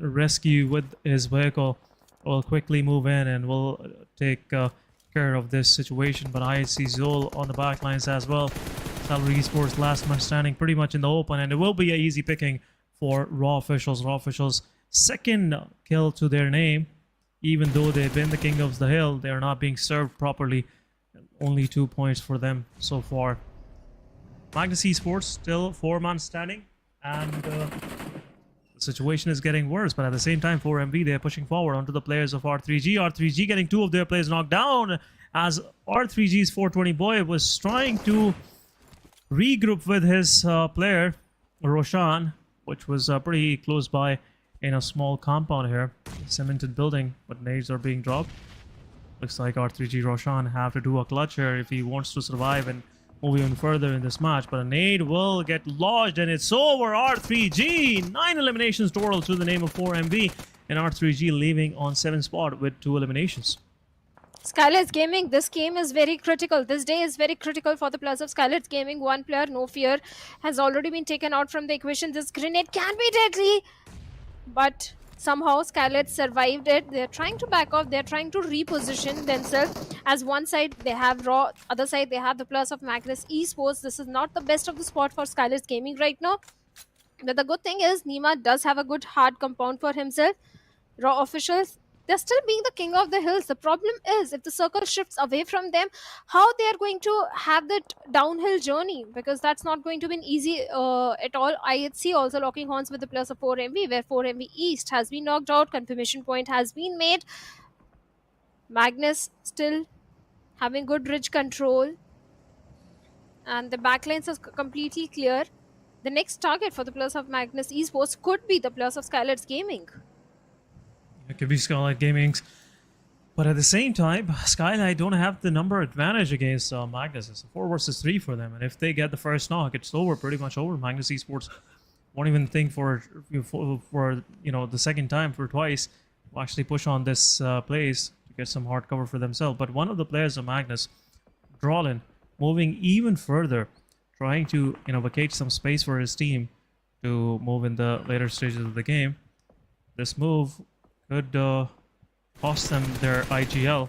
rescue with his vehicle will quickly move in and will take care of this situation. But I see Zol on the back lines as well. Stalwart Esports last man standing pretty much in the open, and it will be an easy picking for Raw officials. Raw officials' second kill to their name. Even though they've been the king of the hill, they are not being served properly. Only 2 points for them so far. Magnus Esports still 4-man standing, and the situation is getting worse. But at the same time, for MV, they're pushing forward onto the players of R3G. R3G getting 2 of their players knocked down, as R3G's 420 boy was trying to regroup with his player, Roshan, which was pretty close by in a small compound here. Cemented building, but nades are being dropped. Looks like R3G Roshan have to do a clutch here if he wants to survive and move even further in this match. But a nade will get lodged and it's over. R3G, 9 eliminations total to the name of 4MV, and R3G leaving on 7th spot with 2 eliminations. SKYLIGHTZ Gaming, this game is very critical. This day is very critical for the plus of SKYLIGHTZ Gaming. One player, No Fear, has already been taken out from the equation. This grenade can be deadly, but somehow SKYLIGHTZ survived it. They're trying to back off. They're trying to reposition themselves. As one side they have Raw, other side they have the plus of Magnus Esports. This is not the best of the spot for SKYLIGHTZ Gaming right now. But the good thing is Nima does have a good hard compound for himself. Raw officials, they're still being the king of the hills. The problem is if the circle shifts away from them, how they are going to have that downhill journey, because that's not going to be easy at all. IHC also locking horns with the plus of 4MV, where 4MV East has been knocked out. Confirmation point has been made. Magnus still having good ridge control, and the backlines is completely clear. The next target for the plus of Magnus Esports could be the plus of SKYLIGHTZ Gaming. It could be SKYLIGHTZ Gaming's, but at the same time, SKYLIGHTZ don't have the number advantage against Magnus. It's a 4 versus 3 for them, and if they get the first knock, it's over, pretty much over. Magnus Esports won't even think for the second time, for twice, to actually push on this place to get some hard cover for themselves. But one of the players of Magnus, Drolin, moving even further, trying to vacate some space for his team to move in the later stages of the game. This move could cost them their IGL,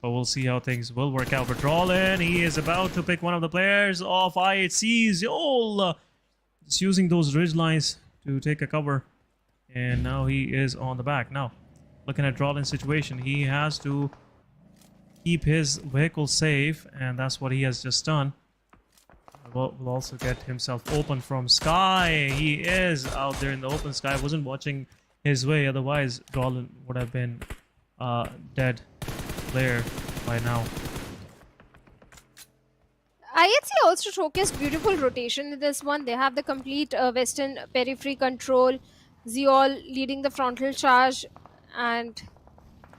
but we'll see how things will work out. But Drolin, he is about to pick one of the players of IHC's Yol, just using those ridge lines to take a cover, and now he is on the back. Now, looking at Drolin's situation, he has to keep his vehicle safe, and that's what he has just done. Will also get himself open from Sky. He is out there in the open sky, wasn't watching his way, otherwise Drolin would have been dead player by now. IHC also showcased beautiful rotation in this one. They have the complete western periphery control, Zeol leading the frontal charge and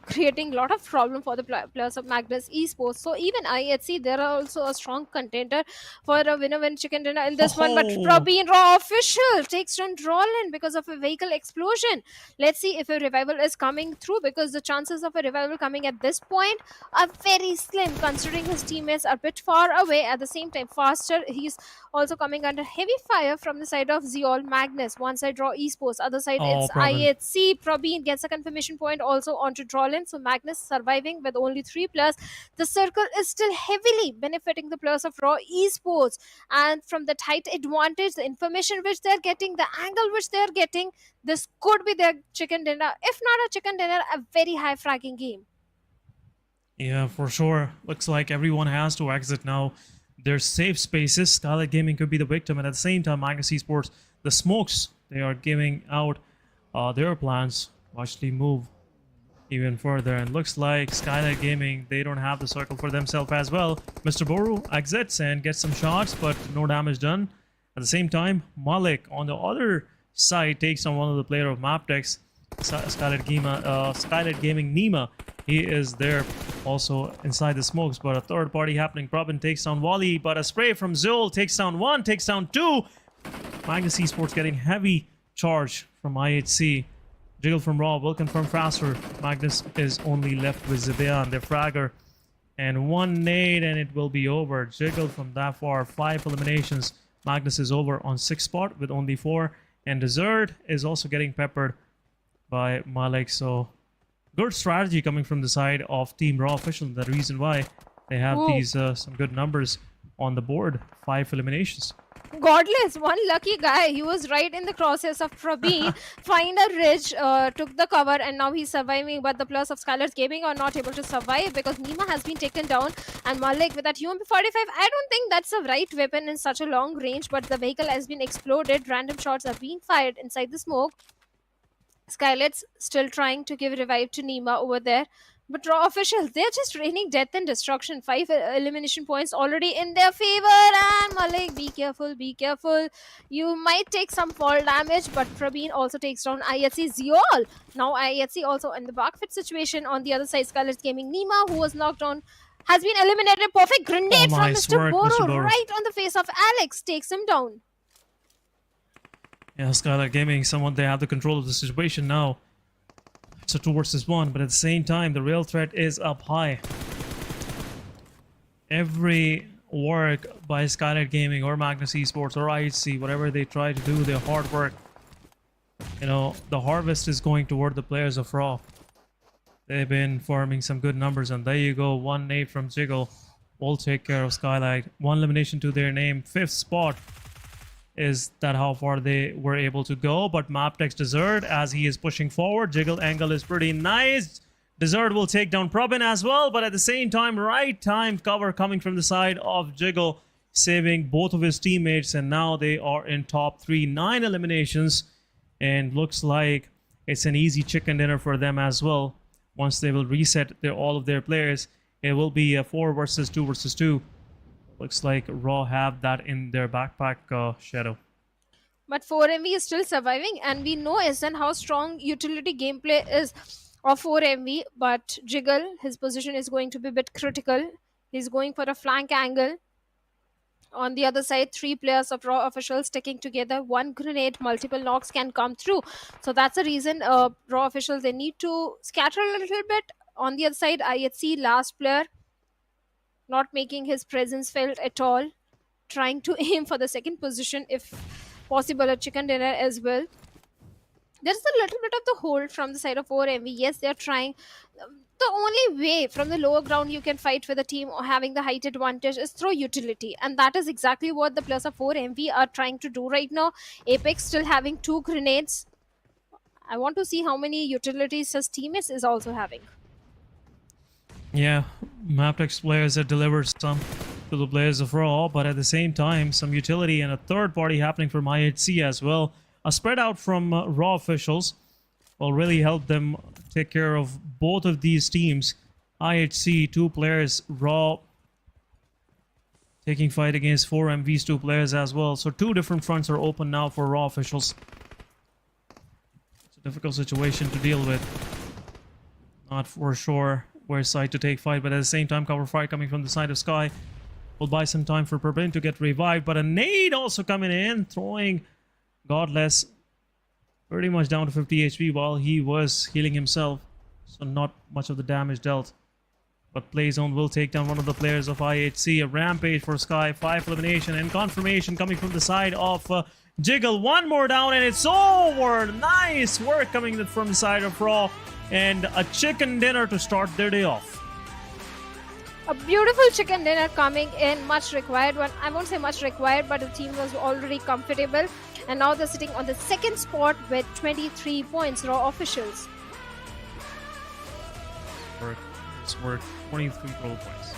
creating a lot of problem for the players of Magnus Esports. So even IHC, they're also a strong contender for a winner-win chicken dinner in this one. But Probeen Raw official takes down Drolin because of a vehicle explosion. Let's see if a revival is coming through, because the chances of a revival coming at this point are very slim, considering his teammates are a bit far away. At the same time, faster, he's also coming under heavy fire from the side of Zeol. Magnus, one side Raw Esports, other side it's Probeen. IHC. Probeen gets a confirmation point also onto Drolin. So Magnus surviving with only 3+. The circle is still heavily benefiting the players of Raw Esports, and from the height advantage, the information which they're getting, the angle which they're getting, this could be their chicken dinner. If not a chicken dinner, a very high fragging game. Yeah, for sure. Looks like everyone has to exit now. There's safe spaces. SKYLIGHTZ Gaming could be the victim, and at the same time, Magnus Esports, the smokes, they are giving out their plans to actually move even further. And looks like SKYLIGHTZ Gaming, they don't have the circle for themselves as well. Mr. Boru exits and gets some shots, but no damage done. At the same time, Malik on the other side takes on one of the player of Mabetex, SKYLIGHTZ Gaming Nima. He is there also inside the smokes, but a third party happening. Probin takes down Wally, but a spray from Zul takes down 1, takes down 2. Magnus Esports getting heavy charge from IHC. Jiggle from Raw will confirm faster. Magnus is only left with Zibian, their fragger. And 1 nade and it will be over. Jiggle from that far, 5 eliminations. Magnus is over on 6th spot with only 4. And Desert is also getting peppered by Malik. So good strategy coming from the side of Team Raw official. The reason why they have these some good numbers on the board. 5 eliminations. Godless, one lucky guy. He was right in the crosshairs of Probeen. Find a ridge, took the cover, and now he's surviving. But the plus of SKYLIGHTZ Gaming are not able to survive because Nima has been taken down. And Malik with that UMP45, I don't think that's a right weapon in such a long range. But the vehicle has been exploded. Random shots are being fired inside the smoke. SKYLIGHTZ still trying to give revive to Nima over there. But Raw officials, they're just raining death and destruction. 5 elimination points already in their favor. And Malik, be careful, be careful. You might take some fall damage, but Praveen also takes down IHC Ziol. Now IHC also in the backfit situation. On the other side, SKYLIGHTZ Gaming Nima, who was knocked on, has been eliminated. Perfect grenade from nice Mr. work, Boro, Mr. Boro. right on the face of Alex. Takes him down. Yeah, SKYLIGHTZ Gaming, someone they have the control of the situation now. It's a 2 versus 1, but at the same time, the real threat is up high. Every work by SKYLIGHTZ Gaming or Magnus Esports or IHC, whatever they try to do, their hard work, you know, the harvest is going toward the players of Raw. They've been farming some good numbers, and there you go, 1 nade from Jiggle will take care of SKYLIGHTZ. 1 elimination to their name, 5th spot. Is that how far they were able to go? But Mabetex Desert, as he is pushing forward, Jiggle angle is pretty nice. Desert will take down Probin as well, but at the same time, right timed cover coming from the side of Jiggle, saving both of his teammates, and now they are in top 3, 9 eliminations, and looks like it's an easy chicken dinner for them as well. Once they will reset all of their players, it will be a 4 versus 2 versus 2. Looks like Raw have that in their backpack, Shadow. But 4MV is still surviving, and we know SN how strong utility gameplay is of 4MV. But Jiggle, his position is going to be a bit critical. He's going for a flank angle. On the other side, 3 players of Raw officials sticking together. 1 grenade, multiple knocks can come through. So that's the reason Raw officials, they need to scatter a little bit. On the other side, IHC, last player, not making his presence felt at all, trying to aim for the second position, if possible a chicken dinner as well. There's a little bit of the hold from the side of 4MV. Yes, they're trying. The only way from the lower ground you can fight with a team or having the height advantage is through utility, and that is exactly what the players of 4MV are trying to do right now. Apex still having 2 grenades. I want to see how many utilities his teammates is also having. Yeah, Mabetex players have delivered some to the players of Raw, but at the same time, some utility and a third party happening from IHC as well. A spread out from Raw officials will really help them take care of both of these teams. IHC, 2 players, Raw taking fight against 4MV's 2 players as well. So 2 different fronts are open now for Raw officials. It's a difficult situation to deal with. Not for sure where side to take fight, but at the same time, cover fire coming from the side of Sky will buy some time for Purbin to get revived. But a nade also coming in, throwing Godless pretty much down to 50 HP while he was healing himself. So not much of the damage dealt. But Playzone will take down one of the players of IHC. A rampage for Sky, 5 elimination and confirmation coming from the side of Jiggle. 1 more down and it's over. Nice work coming from the side of Raw. And a chicken dinner to start their day off. A beautiful chicken dinner coming in, much required one. I won't say much required, but the team was already comfortable. And now they're sitting on the 2nd spot with 23 points, Raw officials. It's worth 23 total points.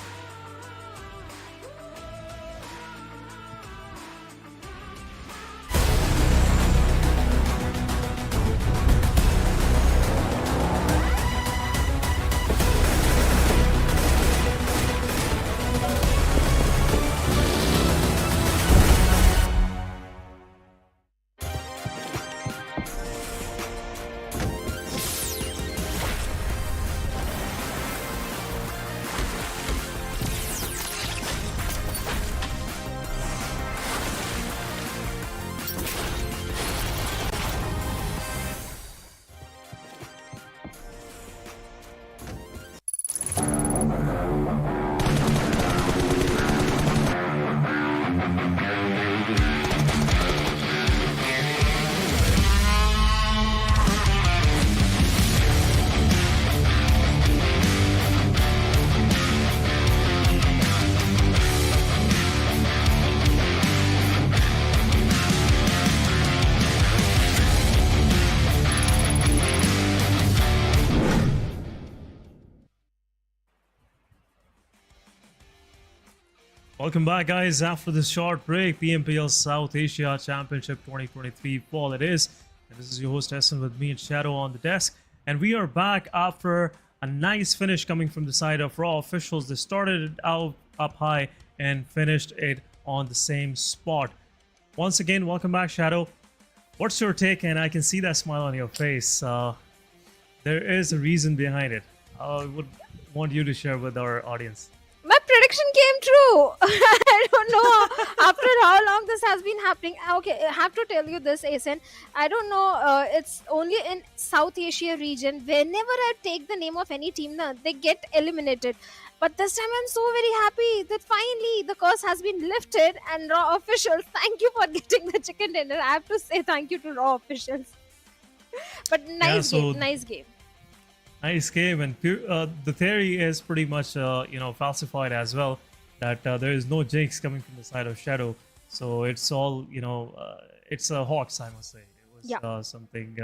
Welcome back, guys. After this short break, PMPL South Asia Championship 2023 fall it is. And this is your host Essen with me and Shadow on the desk. And we are back after A nice finish coming from the side of Raw officials. They started it out up high and finished it on the same spot. Once again, welcome back, Shadow. What's your take? And I can see that smile on your face. There is a reason behind it. I would want you to share with our audience. My prediction came true. I don't know after how long this has been happening. Okay, I have to tell you this, Asen. I don't know. It's only in South Asia region. Whenever I take the name of any team, they get eliminated. But this time I'm so very happy that finally the curse has been lifted. And Raw officials, thank you for getting the chicken dinner. I have to say thank you to Raw officials. But nice game, nice game. Nice game, and the theory is pretty much falsified as well, that there is no jinx coming from the side of Shadow. So it's all it's a hoax, I must say. It was something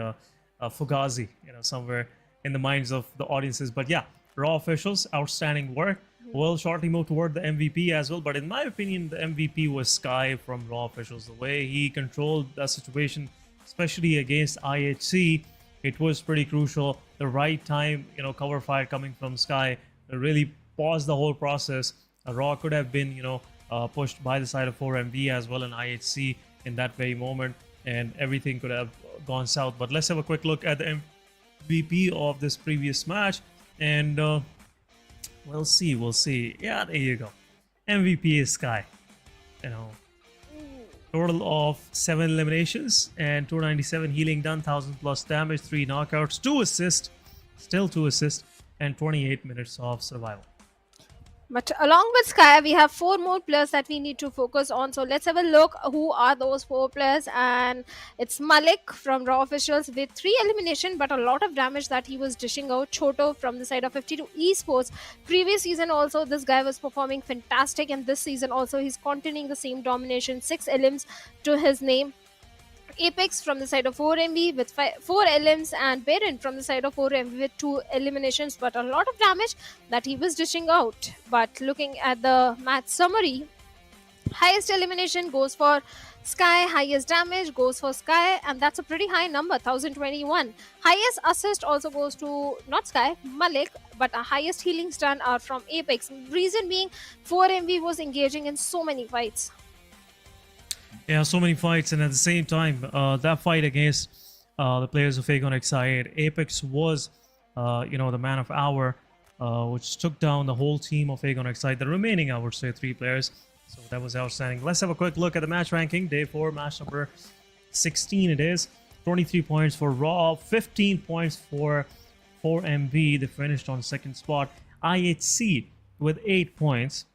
fugazi, somewhere in the minds of the audiences. But yeah, Raw officials, outstanding work. We'll shortly move toward the MVP as well. But in my opinion, the MVP was Sky from Raw officials. The way he controlled the situation, especially against IHC. It was pretty crucial. The right time, cover fire coming from Sky really paused the whole process. Raw could have been, pushed by the side of 4MV as well in IHC in that very moment, and everything could have gone south. But let's have a quick look at the MVP of this previous match, and we'll see. Yeah, there you go. MVP is Sky. Total of 7 eliminations and 297 healing done, 1000 plus damage, 3 knockouts, 2 assists, still 2 assists, and 28 minutes of survival. But along with Sky, we have 4 more players that we need to focus on. So let's have a look who are those 4 players. And it's Malik from Raw officials with 3 elimination, but a lot of damage that he was dishing out. Choto from the side of 52 Esports. Previous season also, this guy was performing fantastic. And this season also, he's continuing the same domination. 6 elims to his name. Apex from the side of 4MV with 4 elims, and Baron from the side of 4MV with 2 eliminations, but a lot of damage that he was dishing out. But looking at the match summary, highest elimination goes for Sky, highest damage goes for Sky, and that's a pretty high number, 1021. Highest assist also goes to not Sky, Malik, but our highest healing stun are from Apex. Reason being, 4MV was engaging in so many fights. Yeah, so many fights, and at the same time, that fight against the players of Agon Exide, Apex was, the man of hour, which took down the whole team of Agon Exide. The remaining, I would say, 3 players. So that was outstanding. Let's have a quick look at the match ranking. Day 4, match number 16 it is. 23 points for Raw, 15 points for 4MV. They finished on 2nd spot. IHC with 8 points.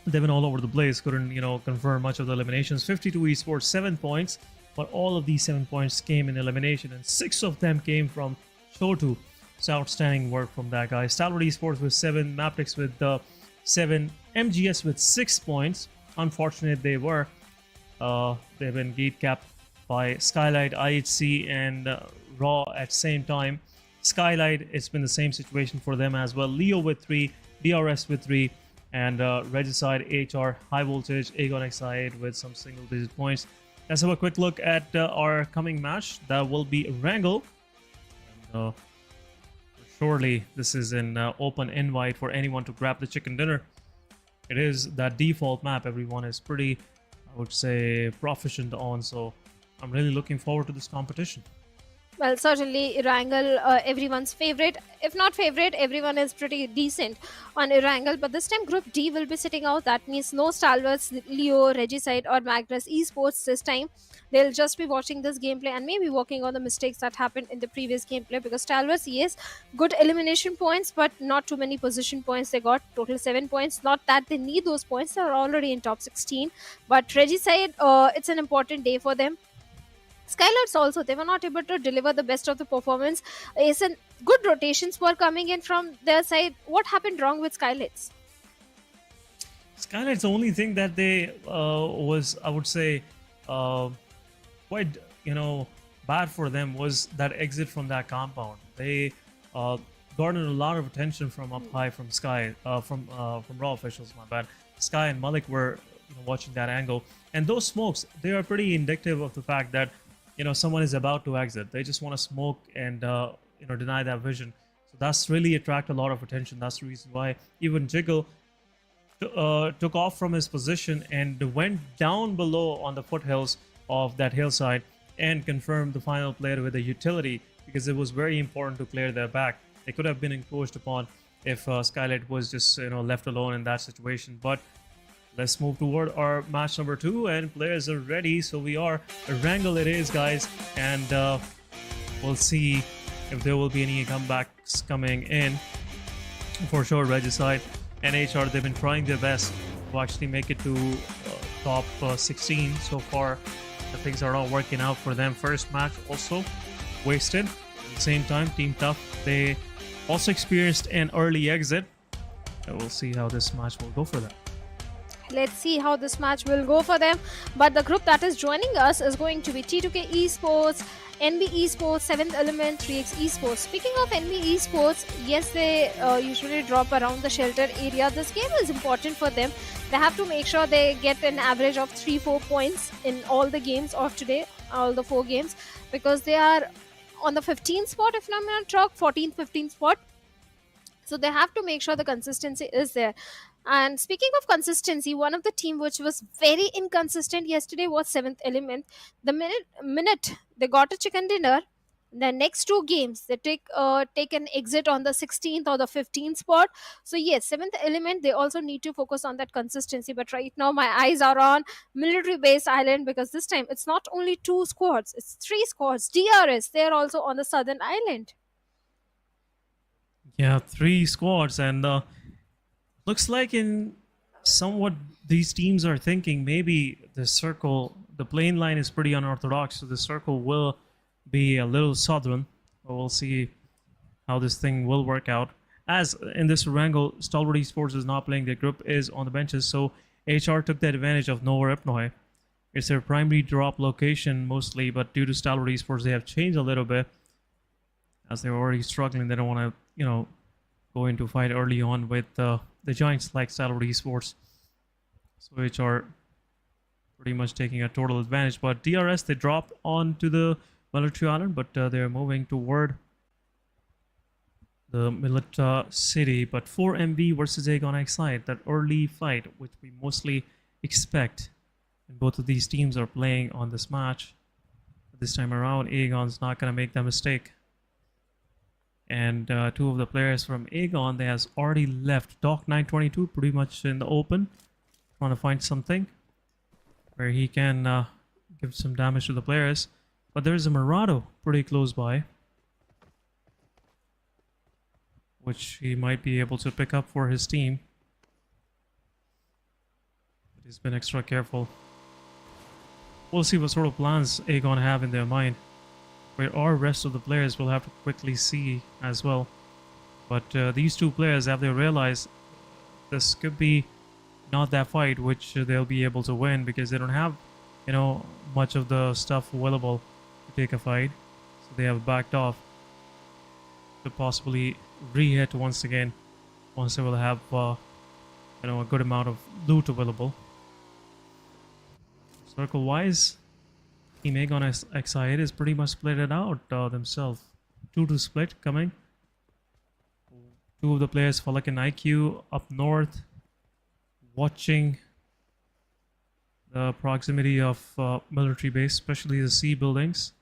They've been all over the place, couldn't, confirm much of the eliminations. 52 Esports, 7 points, but all of these 7 points came in elimination, and 6 of them came from Shotu. So outstanding work from that guy. Stalwart Esports with 7, Mabetex with 7, MGS with 6 points. Unfortunate they were. They've been gate capped by SKYLIGHTZ, IHC, and Raw at same time. SKYLIGHTZ, it's been the same situation for them as well. Leo with 3, DRS with 3, and Regicide, HR, High Voltage, Agon Exide with some single-digit points. Let's have a quick look at our coming match. That will be Erangel. Surely this is an open invite for anyone to grab the chicken dinner. It is that default map everyone is pretty, I would say, proficient on. So I'm really looking forward to this competition. Well, certainly Erangel, everyone's favorite. If not favorite, everyone is pretty decent on Erangel. But this time Group D will be sitting out. That means no Stalwarts, Leo, Regicide or Magnus Esports this time. They'll just be watching this gameplay and maybe working on the mistakes that happened in the previous gameplay. Because Stalwarts, yes, good elimination points, but not too many position points. They got total 7 points. Not that they need those points. They're already in top 16. But Regicide, it's an important day for them. SKYLIGHTZ also, they were not able to deliver the best of the performance. Good rotations were coming in from their side. What happened wrong with SKYLIGHTZ? SKYLIGHTZ, the only thing that they was, I would say, quite, bad for them was that exit from that compound. They garnered a lot of attention from up high from Sky, from Raw officials, my bad. Sky and Malik were watching that angle. And those smokes, they are pretty indicative of the fact that someone is about to exit. They just want to smoke and deny that vision. So that's really attract a lot of attention. That's the reason why even Jiggle took off from his position and went down below on the foothills of that hillside and confirmed the final player with a utility, because it was very important to clear their back. They could have been encroached upon if SKYLIGHTZ was just left alone in that situation. But let's move toward our match number 2, and players are ready. So we are Erangel it is, guys, and we'll see if there will be any comebacks coming in. For sure, Regicide and HR, they've been trying their best to actually make it to top 16 so far. The things are not working out for them. First match also wasted. At the same time, Team Tough, they also experienced an early exit. And we'll see how this match will go for them. Let's see how this match will go for them. But the group that is joining us is going to be T2K Esports, NBeSports, 7th Element, 3x Esports. Speaking of NBeSports, yes, they usually drop around the shelter area. This game is important for them. They have to make sure they get an average of 3-4 points in all the games of today, all the 4 games, because they are on the 15th spot, if I'm not wrong, 14th, 15th spot. So they have to make sure the consistency is there. And speaking of consistency, one of the team which was very inconsistent yesterday was 7th Element. The minute they got a chicken dinner, the next 2 games they take an exit on the 16th or the 15th spot. So yes, 7th Element, they also need to focus on that consistency. But right now my eyes are on military base island, because this time it's not only 2 squads, it's 3 squads. DRS, they're also on the southern island. Yeah, 3 squads, and looks like in somewhat these teams are thinking maybe the circle, the plane line is pretty unorthodox, so the circle will be a little southern. But we'll see how this thing will work out. As in this Erangel, Stalwart Esports is not playing, their group is on the benches, so HR took the advantage of Nowhere Ipnoi. It's their primary drop location mostly, but due to Stalwart Esports, they have changed a little bit. As they're already struggling, they don't want to, go into fight early on with the giants like Stalwart Esports. So HR pretty much taking a total advantage. But DRS, they dropped onto the military island, but they're moving toward the military city. But 4MV versus Aegon Excite, that early fight, which we mostly expect. And both of these teams are playing on this match. But this time around, Aegon's not going to make that mistake. And 2 of the players from Aegon, they has already left. Doc 922 pretty much in the open, trying to find something where he can give some damage to the players. But there's a Murado pretty close by, which he might be able to pick up for his team. But he's been extra careful. We'll see what sort of plans Aegon have in their mind. Where our rest of the players will have to quickly see as well. But these 2 players, have they realized this could be not that fight which they'll be able to win, because they don't have much of the stuff available to take a fight, so they have backed off to possibly re-hit once again once they will have a good amount of loot available. Circle wise, Team Aegon XI is pretty much split it out themselves. 2 to split coming. 2 of the players, Falak and IQ, up north, watching the proximity of military base, especially the C buildings.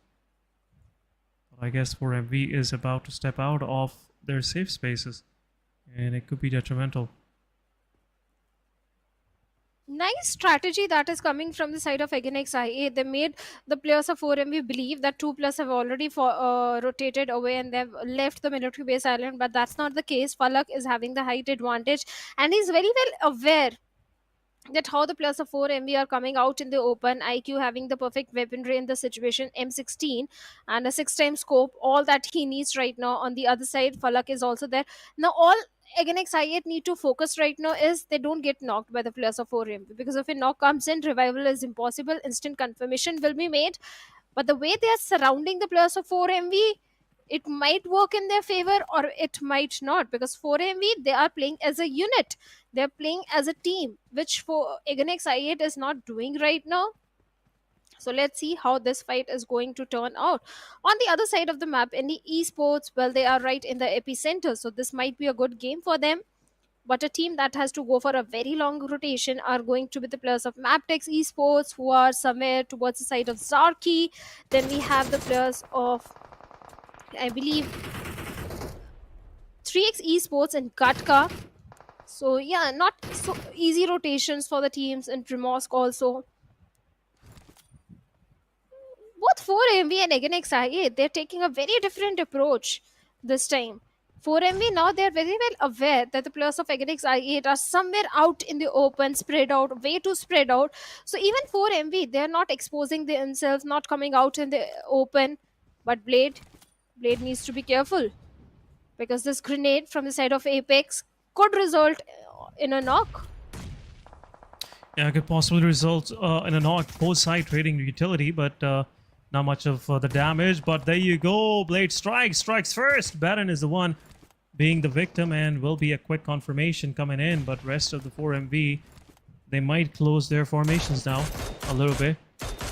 But I guess 4MV is about to step out of their safe spaces, and it could be detrimental. Nice strategy that is coming from the side of Aegon XIA. They made the players of 4MV believe that 2+ have already rotated away and they've left the military base island, but that's not the case. Falak is having the height advantage, and he's very well aware that how the players of 4MV are coming out in the open. IQ having the perfect weaponry in the situation, M16 and a 6x scope, all that he needs right now. On the other side, Falak is also there. Now all Aegon XI8 need to focus right now is they don't get knocked by the players of 4MV, because if a knock comes in, revival is impossible, instant confirmation will be made. But the way they are surrounding the players of 4MV, it might work in their favor or it might not, because 4MV, they are playing as a unit, they're playing as a team, which for Aegon XI8 is not doing right now. So let's see how this fight is going to turn out. On the other side of the map, NBeSports, well, they are right in the epicenter, so this might be a good game for them. But a team that has to go for a very long rotation are going to be the players of Mabetex Esports, who are somewhere towards the side of Zarki. Then we have the players of, I believe, 3x Esports and Gatka. So yeah, not so easy rotations for the teams in Primorsk also. Both 4MV and again XIA, they're taking a very different approach this time. 4MV now, they're very well aware that the players of again XIA are somewhere out in the open, spread out, way too spread out. So even 4MV, they're not exposing themselves, not coming out in the open. But Blade needs to be careful, because this grenade from the side of Apex could result in a knock. Yeah, could possibly result in a knock. Both side trading utility, but not much of the damage. But there you go. Blade strikes first. Baron is the one being the victim, and will be a quick confirmation coming in. But rest of the 4MV, they might close their formations now a little bit,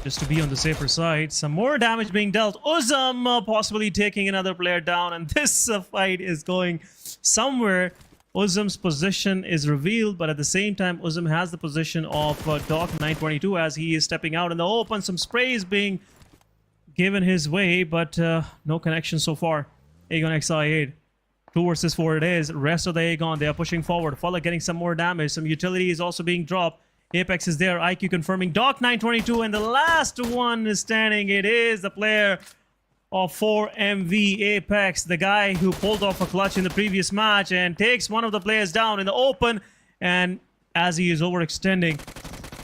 just to be on the safer side. Some more damage being dealt. Uzum possibly taking another player down, and this fight is going somewhere. Uzum's position is revealed, but at the same time, Uzum has the position of Doc 922 as he is stepping out in the open. Some sprays being given his way, but no connection so far. Aegon XI8. 2 versus 4 it is. Rest of the Aegon, they are pushing forward. Fuller getting some more damage. Some utility is also being dropped. Apex is there. IQ confirming. Doc 922, and the last one is standing. It is the player of 4MV, Apex, the guy who pulled off a clutch in the previous match and takes one of the players down in the open. And as he is overextending,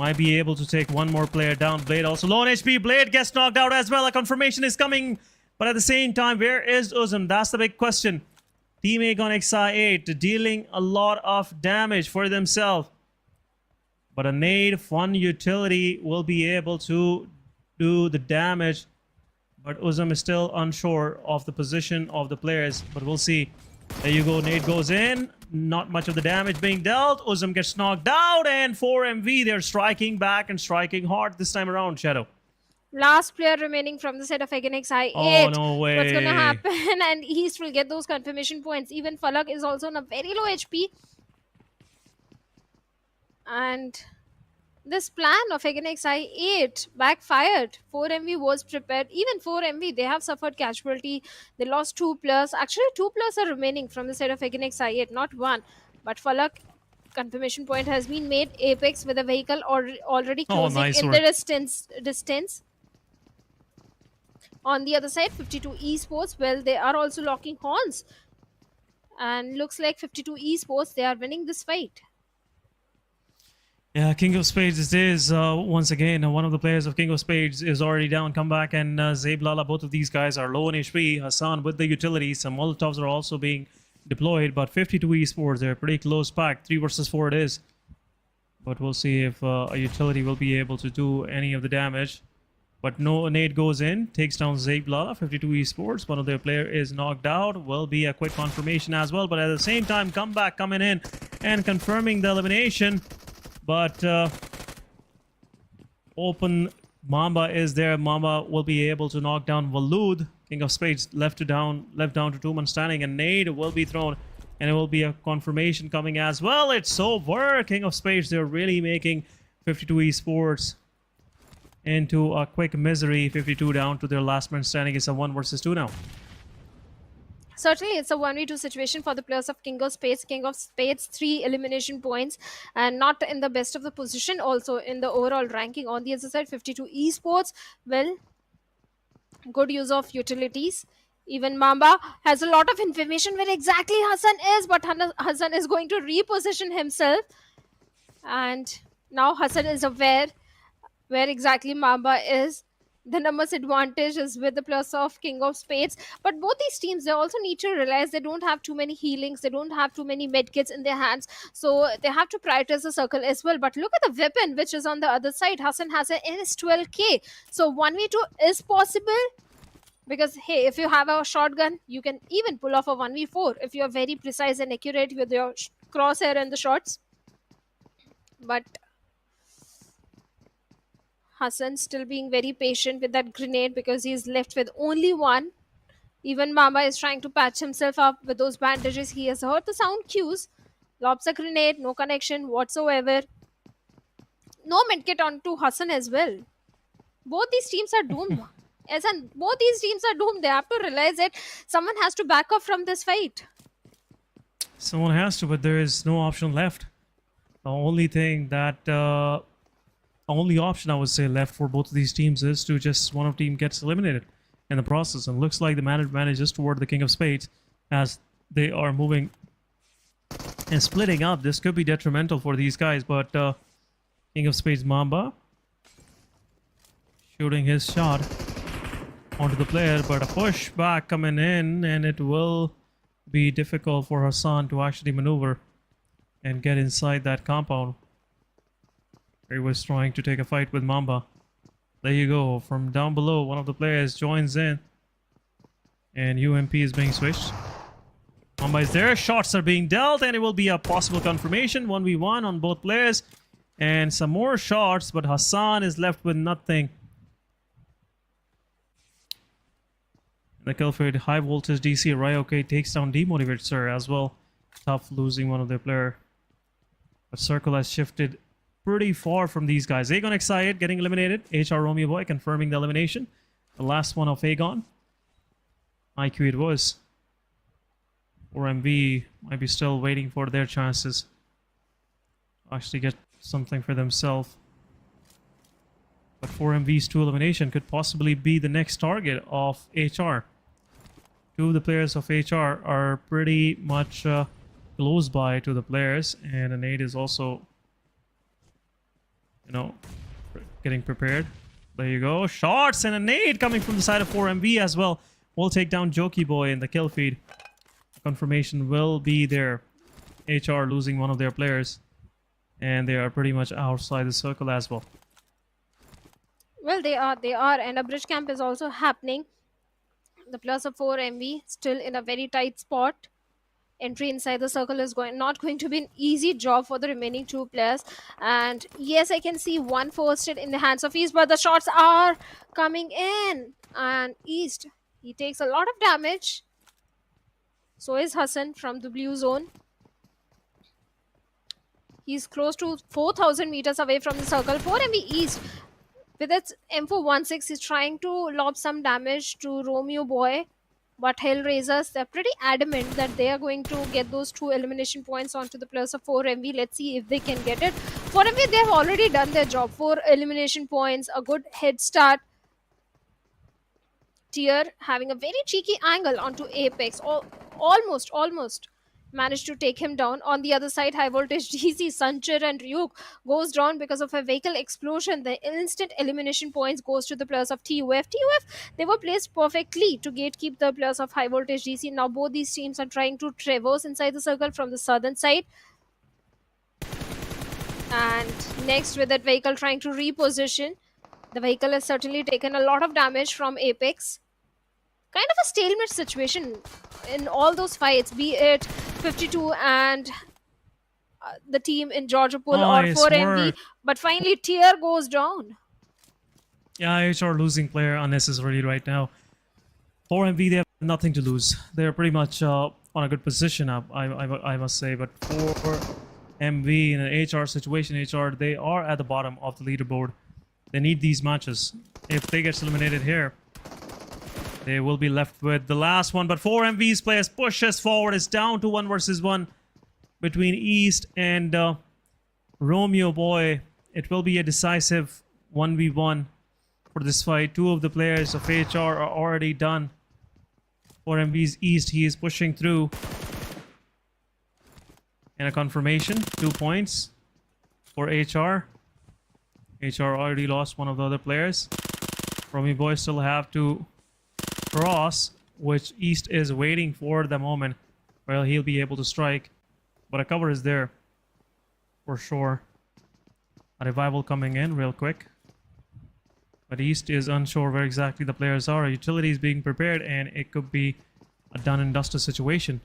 might be able to take one more player down. Blade also low on HP. Blade gets knocked out as well. A confirmation is coming. But at the same time, where is Uzum? That's the big question. Team Aegon XI8 dealing a lot of damage for themselves. But a nade, fun utility will be able to do the damage. But Uzum is still unsure of the position of the players. But we'll see. There you go. Nade goes in. Not much of the damage being dealt. Uzum gets knocked out. And 4MV, they're striking back and striking hard this time around, Shadow. Last player remaining from the set of again XI8. Oh, no way. What's gonna happen? And East will get those confirmation points. Even Falak is also on a very low HP. And this plan of again XI8 backfired. 4MV was prepared. Even 4MV, they have suffered casualty. They lost 2 players. Actually, 2 players are remaining from the set of again XI8, not 1. But Falak, confirmation point has been made. Apex with a vehicle already closing in the distance. On the other side, 52 Esports, well, they are also locking horns. And looks like 52 Esports, they are winning this fight. Yeah, King of Spades is once again, one of the players of King of Spades is already down. Comeback and Zeblala, both of these guys are low on HP. Hassan with the utility. Some Molotovs are also being deployed, but 52 Esports, they're pretty close pack. 3 versus 4 it is. But we'll see if a utility will be able to do any of the damage. But no, nade goes in, takes down Zeblala. 52 Esports, one of their player is knocked out. Will be a quick confirmation as well, but at the same time, comeback coming in and confirming the elimination. But open Mamba is there. Mamba will be able to knock down Walud. King of Spades left down to 2-man standing, and nade will be thrown, and it will be a confirmation coming as well. It's over. King of Spades, they're really making 52 Esports into a quick misery. 52 down to their last man standing. It's a 1 versus 2 now. Certainly, it's a 1v2 situation for the players of King of Spades. King of Spades, 3 elimination points, and not in the best of the position also in the overall ranking. On the other side, 52 Esports, well, good use of utilities. Even Mamba has a lot of information where exactly Hassan is, but Hassan is going to reposition himself. And now Hassan is aware where exactly Mamba is. The numbers advantage is with the plus of King of Spades. But both these teams, they also need to realize they don't have too many healings. They don't have too many medkits in their hands. So they have to prioritize the circle as well. But look at the weapon, which is on the other side. Hassan has an NS12K. So 1v2 is possible. Because, hey, if you have a shotgun, you can even pull off a 1v4 if you're very precise and accurate with your crosshair and the shots. But Hassan still being very patient with that grenade because he's left with only one. Even Mamba is trying to patch himself up with those bandages. He has heard the sound cues. Lobs a grenade, no connection whatsoever. No medkit onto Hassan as well. Both these teams are doomed. As in, both these teams are doomed. They have to realize that someone has to back up from this fight. Someone has to, but there is no option left. The only thing that, only option I would say left for both of these teams is to just one of team gets eliminated in the process. And looks like the advantage is toward the King of Spades as they are moving and splitting up. This could be detrimental for these guys, but King of Spades Mamba shooting his shot onto the player, but a push back coming in, and it will be difficult for Hassan to actually maneuver and get inside that compound. He was trying to take a fight with Mamba. There you go. From down below, one of the players joins in, and UMP is being switched. Mamba is there. Shots are being dealt, and it will be a possible confirmation. 1v1 on both players, and some more shots, but Hassan is left with nothing. The kill feed, high voltage DC Ryoke takes down Demotivate Sir as well. Tough losing one of their player. But Circle has shifted pretty far from these guys. Aegon excited, getting eliminated. HR Romeo Boy confirming the elimination. The last one of Aegon. IQ it was. 4MV might be still waiting for their chances. Actually get something for themselves. But 4MV's 2 elimination could possibly be the next target of HR. Two of the players of HR are pretty much close by to the players, and an 8 is also, you know, getting prepared. There you go. Shots and a nade coming from the side of 4MV as well. We'll take down Jokey Boy in the kill feed. Confirmation will be there. HR losing one of their players, and they are pretty much outside the circle as well. Well, they are, and a bridge camp is also happening. The plus of 4MV still in a very tight spot. Entry inside the circle is not going to be an easy job for the remaining 2 players. And yes, I can see one first hit in the hands of East, but the shots are coming in. And East, he takes a lot of damage. So is Hassan from the blue zone. He's close to 4,000 meters away from the circle. 4MV East, with its M416, is trying to lob some damage to Romeo Boy. But HellRaisers, they're pretty adamant that they are going to get those 2 elimination points onto the plus of 4MV. Let's see if they can get it. 4MV, they have already done their job. 4 elimination points, a good head start. Tier having a very cheeky angle onto Apex. Almost managed to take him down. On the other side, high voltage DC, Sanchar and Ryuk goes down because of a vehicle explosion. The instant elimination points goes to the players of TUF. They were placed perfectly to gatekeep the players of high voltage DC. Now both these teams are trying to traverse inside the circle from the southern side. And next, with that vehicle trying to reposition, the vehicle has certainly taken a lot of damage from Apex. Kind of a stalemate situation in all those fights, be it 52 and the team in Georgia Pool or 4MV. But finally, Tier goes down. Yeah, HR losing player unnecessarily right now. 4MV, they have nothing to lose. They're pretty much on a good position, I must say. But 4MV in an HR situation, HR, they are at the bottom of the leaderboard. They need these matches. If they get eliminated here, they will be left with the last one. But 4MV's players pushes forward. It's down to 1 versus 1 between East and Romeo Boy. It will be a decisive 1v1 for this fight. 2 of the players of HR are already done. 4MV's East, he is pushing through. And a confirmation, 2 points for HR. HR already lost one of the other players. Romeo Boy still have to cross, which East is waiting for the moment where he'll be able to strike. But a cover is there for sure. A revival coming in real quick. But East is unsure where exactly the players are. A utility is being prepared, and it could be a done and dusted situation.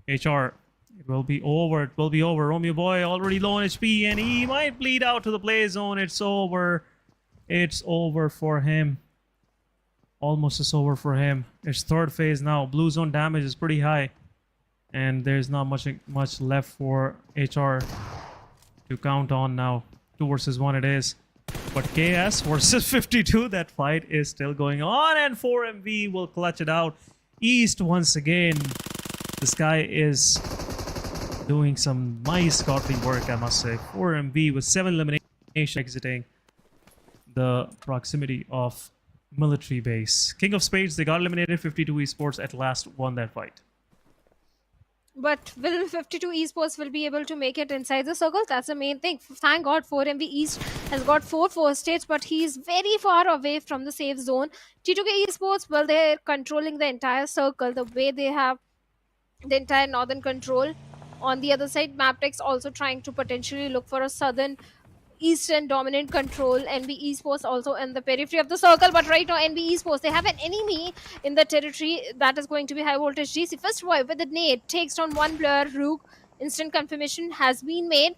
HR, it will be over. It will be over. Romeo Boy already low on HP, and he might bleed out to the play zone. It's over It's over for him. Almost is over for him. It's third phase now. Blue zone damage is pretty high. And there's not much left for HR to count on now. 2 versus 1 it is. But KS versus 52, that fight is still going on. And 4MV will clutch it out. East once again. This guy is doing some nice godly work, I must say. 4MV with 7 eliminations exiting the proximity of military base. King of Spades, they got eliminated. 52 Esports at last won that fight. But will 52 Esports will be able to make it inside the circle? That's the main thing. Thank God 4MV East has got 4 first states, but he's very far away from the safe zone. T2K Esports, well, they're controlling the entire circle the way they have the entire northern control. On the other side, Mabetex also trying to potentially look for a southern eastern dominant control. NBeSports also in the periphery of the circle, but right now NBeSports, they have an enemy in the territory. That is going to be high voltage GC. First boy with the nade takes down one player. Rook, instant confirmation has been made.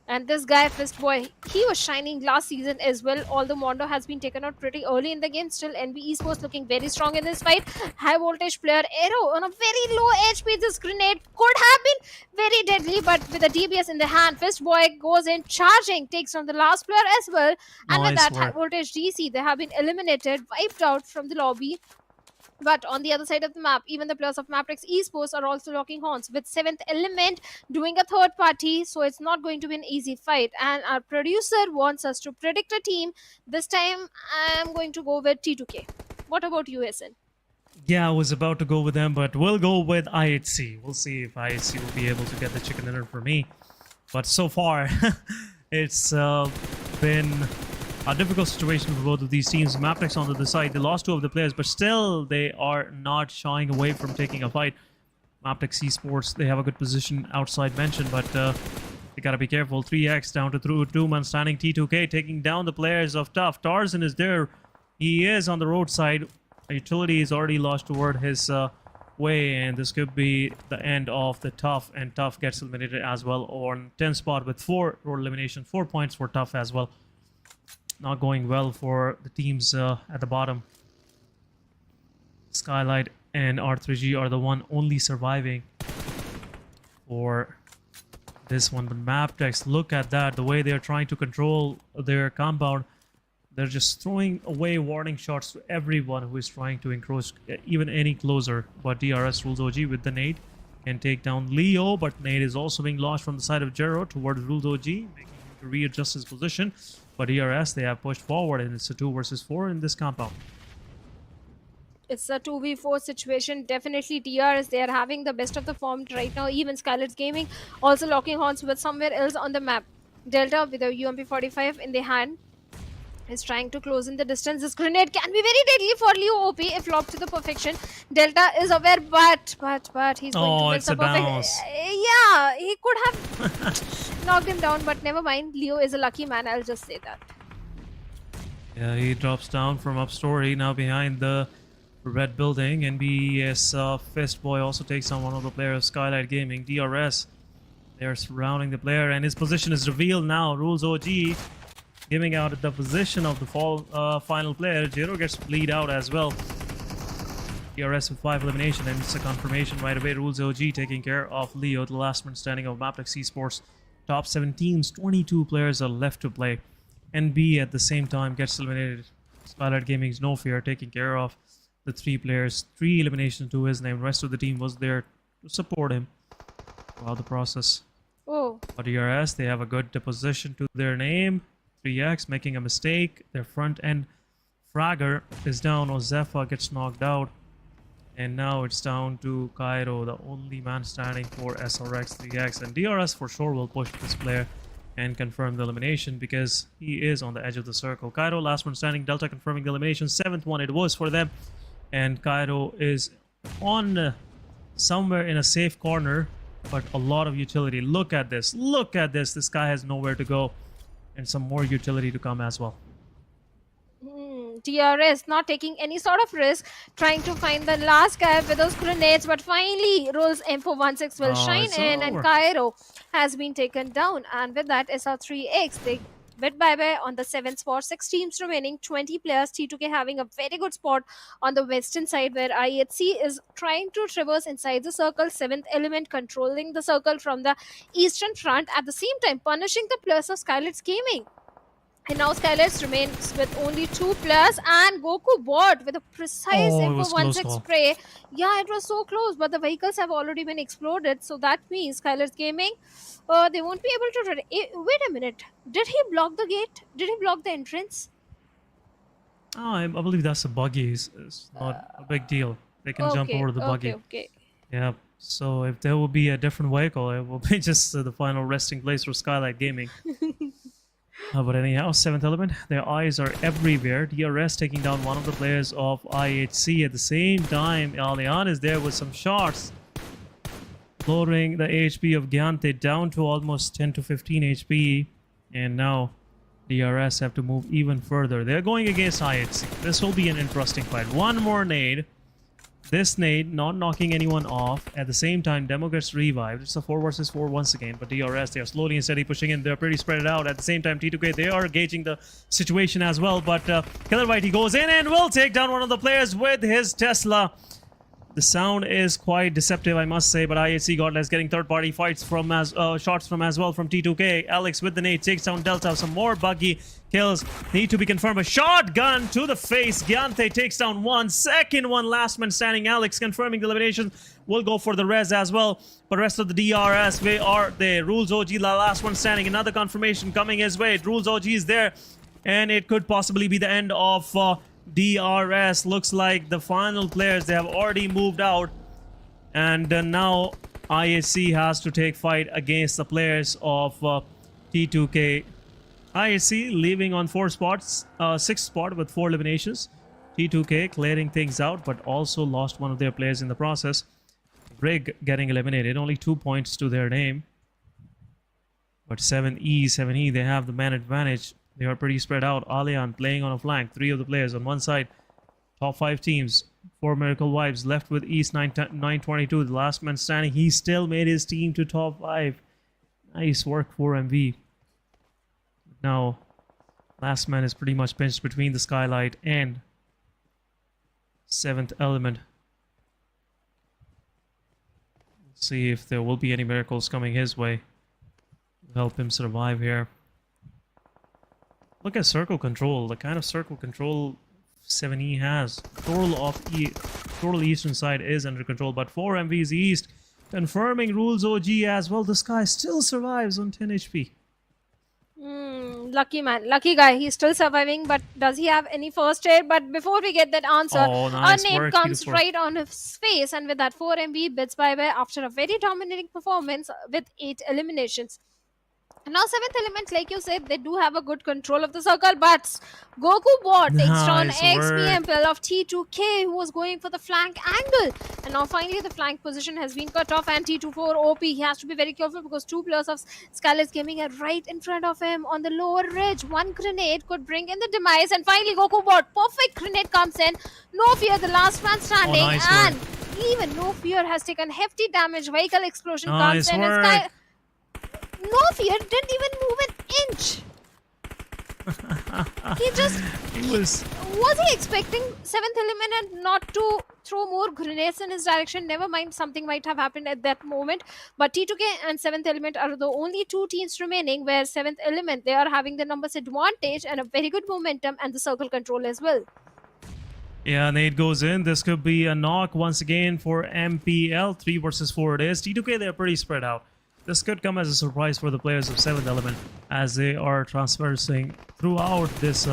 And this guy, Fist Boy, he was shining last season as well. Although Mondo has been taken out pretty early in the game, still NBeSports looking very strong in this fight. High voltage player Arrow on a very low HP. This grenade could have been very deadly, but with the DBS in the hand, Fist Boy goes in charging, takes on the last player as well. And with that, high voltage DC, they have been eliminated, wiped out from the lobby. But on the other side of the map, even the players of Mabetex Esports are also locking horns with 7th Element doing a third party. So it's not going to be an easy fight. And our producer wants us to predict a team. This time, I'm going to go with T2K. What about you, SN? Yeah, I was about to go with them, but we'll go with IHC. We'll see if IHC will be able to get the chicken dinner for me. But so far, it's been a difficult situation for both of these teams. Mabetex on the other side, they lost 2 of the players, but still they are not shying away from taking a fight. Mabetex Esports, they have a good position outside mention, but they gotta be careful. 3x down to 2-man standing. T2K taking down the players of Tough. Tarzan is there. He is on the roadside. Utility is already lost toward his way, and this could be the end of the Tough, and Tough gets eliminated as well on 10th spot with 4 road elimination, 4 points for Tough as well. Not going well for the teams at the bottom. SKYLIGHTZ and R3G are the one only surviving for this one. But Mabetex, look at that. The way they're trying to control their compound. They're just throwing away warning shots to everyone who is trying to encroach even any closer. But DRS Rules OG with the nade can take down Leo. But nade is also being launched from the side of Jero towards Rules OG, making him to readjust his position. But DRS, they have pushed forward, and it's a 2 versus 4 in this compound. It's a 2v4 situation. Definitely DRS, they are having the best of the form right now. Even SKYLIGHTZ Gaming also locking horns with somewhere else on the map. Delta with a UMP45 in the hand is trying to close in the distance. This grenade can be very deadly for Leo OP if locked to the perfection. Delta is aware, but he's going to miss the perfect. Yeah, he could have knocked him down, but never mind. Leo is a lucky man, I'll just say that. Yeah, he drops down from up story, now behind the red building. NBS Fist Boy also takes on one of the players, SKYLIGHTZ Gaming. DRS, they're surrounding the player, and his position is revealed now. Rules OG giving out the position of the final player. Jero gets bleed out as well. DRS with 5 elimination, and it's a confirmation right away. Rules OG taking care of Leo, the last man standing of Mabetex Esports. Top 7 teams, 22 players are left to play. NB at the same time gets eliminated. SKYLIGHTZ Gaming's No Fear taking care of the 3 players. 3 eliminations to his name. The rest of the team was there to support him throughout the process. Oh. But DRS, they have a good position to their name. 3x making a mistake. Their front end fragger is down. Ozefa gets knocked out. And now it's down to Cairo, the only man standing for SRX 3x. And DRS for sure will push this player and confirm the elimination because he is on the edge of the circle. Cairo, last one standing. Delta confirming the elimination. 7th one it was for them. And Cairo is on somewhere in a safe corner, but a lot of utility. Look at this. Look at this. This guy has nowhere to go. And some more utility to come as well. DRS not taking any sort of risk, trying to find the last guy with those grenades, but finally Rolls M416 will shine in, and Cairo has been taken down. And with that, SR3X, they bit by bit on the 7th spot. 6 teams remaining, 20 players. T2K having a very good spot on the western side where IHC is trying to traverse inside the circle. 7th element controlling the circle from the eastern front, at the same time punishing the players of SKYLIGHTZ Gaming. And now SKYLIGHTZ remains with only 2 players, and Goku bot with a precise info 1-6 spray. Yeah, it was so close, but the vehicles have already been exploded. So that means SKYLIGHTZ Gaming, they won't be able to... Wait a minute. Did he block the gate? Did he block the entrance? Oh, I believe that's a buggy. It's not a big deal. They can jump over the buggy. Okay. Yeah. So if there will be a different vehicle, it will be just the final resting place for SKYLIGHTZ Gaming. But anyhow, 7th element, their eyes are everywhere. DRS taking down one of the players of IHC. At the same time, Alian is there with some shots, lowering the HP of Gyante down to almost 10 to 15 HP. And now DRS have to move even further. They're going against IHC. This will be an interesting fight. One more nade. This nade not knocking anyone off. At the same time, Demo gets revived. It's a 4 versus 4 once again. But DRS, they are slowly and steady pushing in. They're pretty spread out. At the same time, T2K, they are gauging the situation as well. But HIGHVOLTAGE, he goes in and will take down one of the players with his Tesla. The sound is quite deceptive, I must say, but IHC Godless getting third-party fights from shots from as well from T2K. Alex with the nade takes down Delta. Some more buggy kills need to be confirmed. A shotgun to the face. Gyante takes down one. Second one, last man standing. Alex confirming the elimination. Will go for the res as well. But rest of the DRS, where are they? Rules OG, the last one standing. Another confirmation coming his way. Rules OG is there, and it could possibly be the end of DRS. Looks like the final players, they have already moved out, and now IHC has to take fight against the players of T2K. IHC leaving on 4 spots, 6th spot with 4 eliminations. T2K clearing things out, but also lost one of their players in the process. Brig getting eliminated, only 2 points to their name. But 7E, they have the man advantage. They are pretty spread out. Alian playing on a flank. 3 of the players on one side. Top 5 teams. 4 Miracle Wives left with East 922. The last man standing. He still made his team to top 5. Nice work for MV. Now, last man is pretty much pinched between the SKYLIGHTZ and 7th element. Let's see if there will be any miracles coming his way to help him survive here. Look at circle control, the kind of circle control 7E has. Total eastern side is under control, but 4 MVs east, confirming Rules OG as well. This guy still survives on 10 HP. Lucky man, lucky guy. He's still surviving, but does he have any first aid? But before we get that answer, nice a name work, comes beautiful. right on his face, and with that 4 MV bits by after a very dominating performance with 8 eliminations. Now 7th element, like you said, they do have a good control of the circle, but Goku bot takes down ex-PMPL of T2K, who was going for the flank angle. And now finally the flank position has been cut off, and T24 OP, he has to be very careful because 2 players of SKYLIGHTZ Gaming are right in front of him on the lower ridge. One grenade could bring in the demise, and finally Goku bot, perfect grenade comes in. No fear, the last man standing, and even No Fear has taken hefty damage. Vehicle explosion comes in, and No Fear didn't even move an inch. Was he expecting 7th element and not to throw more grenades in his direction? Never mind, something might have happened at that moment. But T2K and 7th element are the only 2 teams remaining, where 7th element, they are having the numbers advantage and a very good momentum and the circle control as well. Yeah, nade goes in. This could be a knock once again for MPL. 3 versus 4 it is. T2K, they're pretty spread out. This could come as a surprise for the players of 7th element as they are traversing throughout this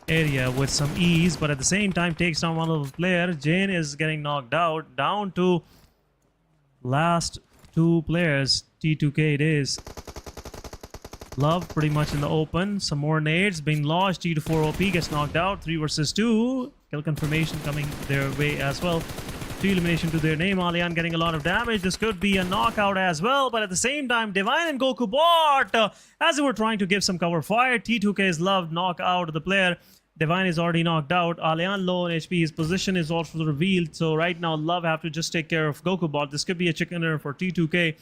area with some ease, but at the same time takes down one of the players. Jane is getting knocked out, down to last 2 players. T2K it is. Love pretty much in the open. Some more nades being launched. T24 OP gets knocked out. 3 versus 2. Kill confirmation coming their way as well. 3 elimination to their name. Alian getting a lot of damage. This could be a knockout as well, but at the same time, Divine and Goku bot, as they were trying to give some cover fire, T2K's Love knock out the player. Divine is already knocked out. Alian low on HP. His position is also revealed. So right now, Love have to just take care of Goku bot. This could be a chicken dinner for T2K.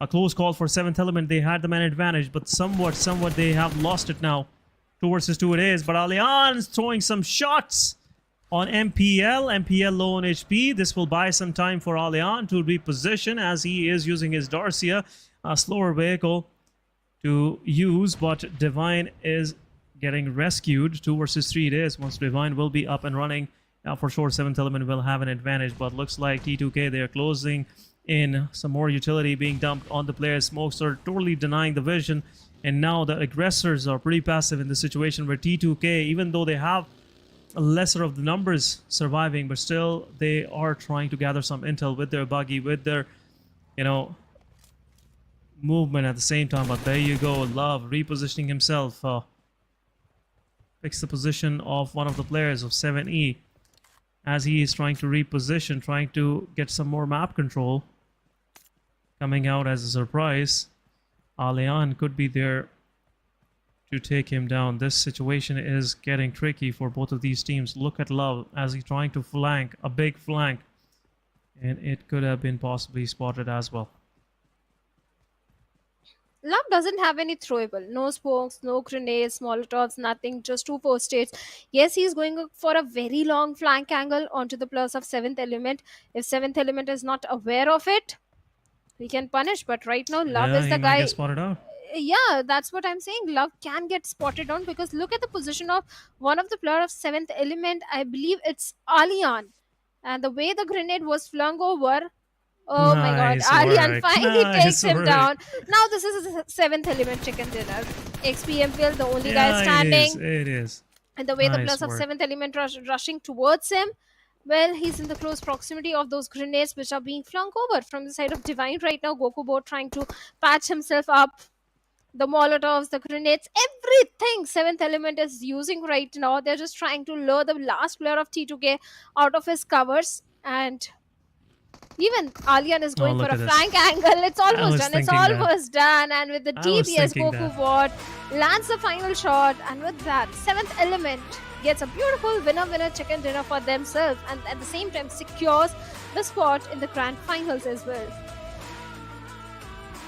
A close call for 7th Element. They had the man advantage, but somewhat they have lost it now. 2 versus 2 it is, but Allianz throwing some shots on MPL. MPL low on HP. This will buy some time for Allianz to reposition as he is using his Darcia, a slower vehicle to use, but Divine is getting rescued. 2 versus 3 it is. Once Divine will be up and running, now for sure 7th Element will have an advantage, but looks like T2K, they are closing in. Some more utility being dumped on the players. Smokes are totally denying the vision, and now the aggressors are pretty passive in the situation where T2K, even though they have a lesser of the numbers surviving, but still they are trying to gather some intel with their buggy, with their, you know, movement at the same time. But there you go, Love repositioning himself, fix the position of one of the players of 7E as he is trying to reposition, trying to get some more map control. Coming out as a surprise, Allianz could be there to take him down. This situation is getting tricky for both of these teams. Look at Love as he's trying to flank, a big flank, and it could have been possibly spotted as well. Love doesn't have any throwable. No spokes, no grenades, molotovs, nothing. Just 2 post states. Yes, he's going for a very long flank angle onto the plus of 7th Element. If 7th Element is not aware of it, we can punish. But right now, Love is the he might guy. get spotted out. Yeah, that's what I'm saying. Love can get spotted on because look at the position of one of the player of 7th Element. I believe it's Allianz. And the way the grenade was flung over, oh my god, Nice Allianz work. finally Nice takes him work. down. Now this is a 7th Element chicken dinner. XPMPL, the only guy Yeah, standing. it is. And the way the Nice plus of work. 7th Element rushing towards him, well, he's in the close proximity of those grenades which are being flung over from the side of Divine right now. Goku Bot trying to patch himself up. The molotovs, the grenades, everything 7th Element is using right now. They're just trying to lure the last player of T2K out of his covers. And even Allianz is going for look a at this. flank angle. It's almost was done. It's thinking that. almost done. And with the I was DPS, thinking Goku that. Bot lands the final shot. And with that, 7th Element gets a beautiful winner-winner chicken dinner for themselves. And at the same time, secures the spot in the grand finals as well.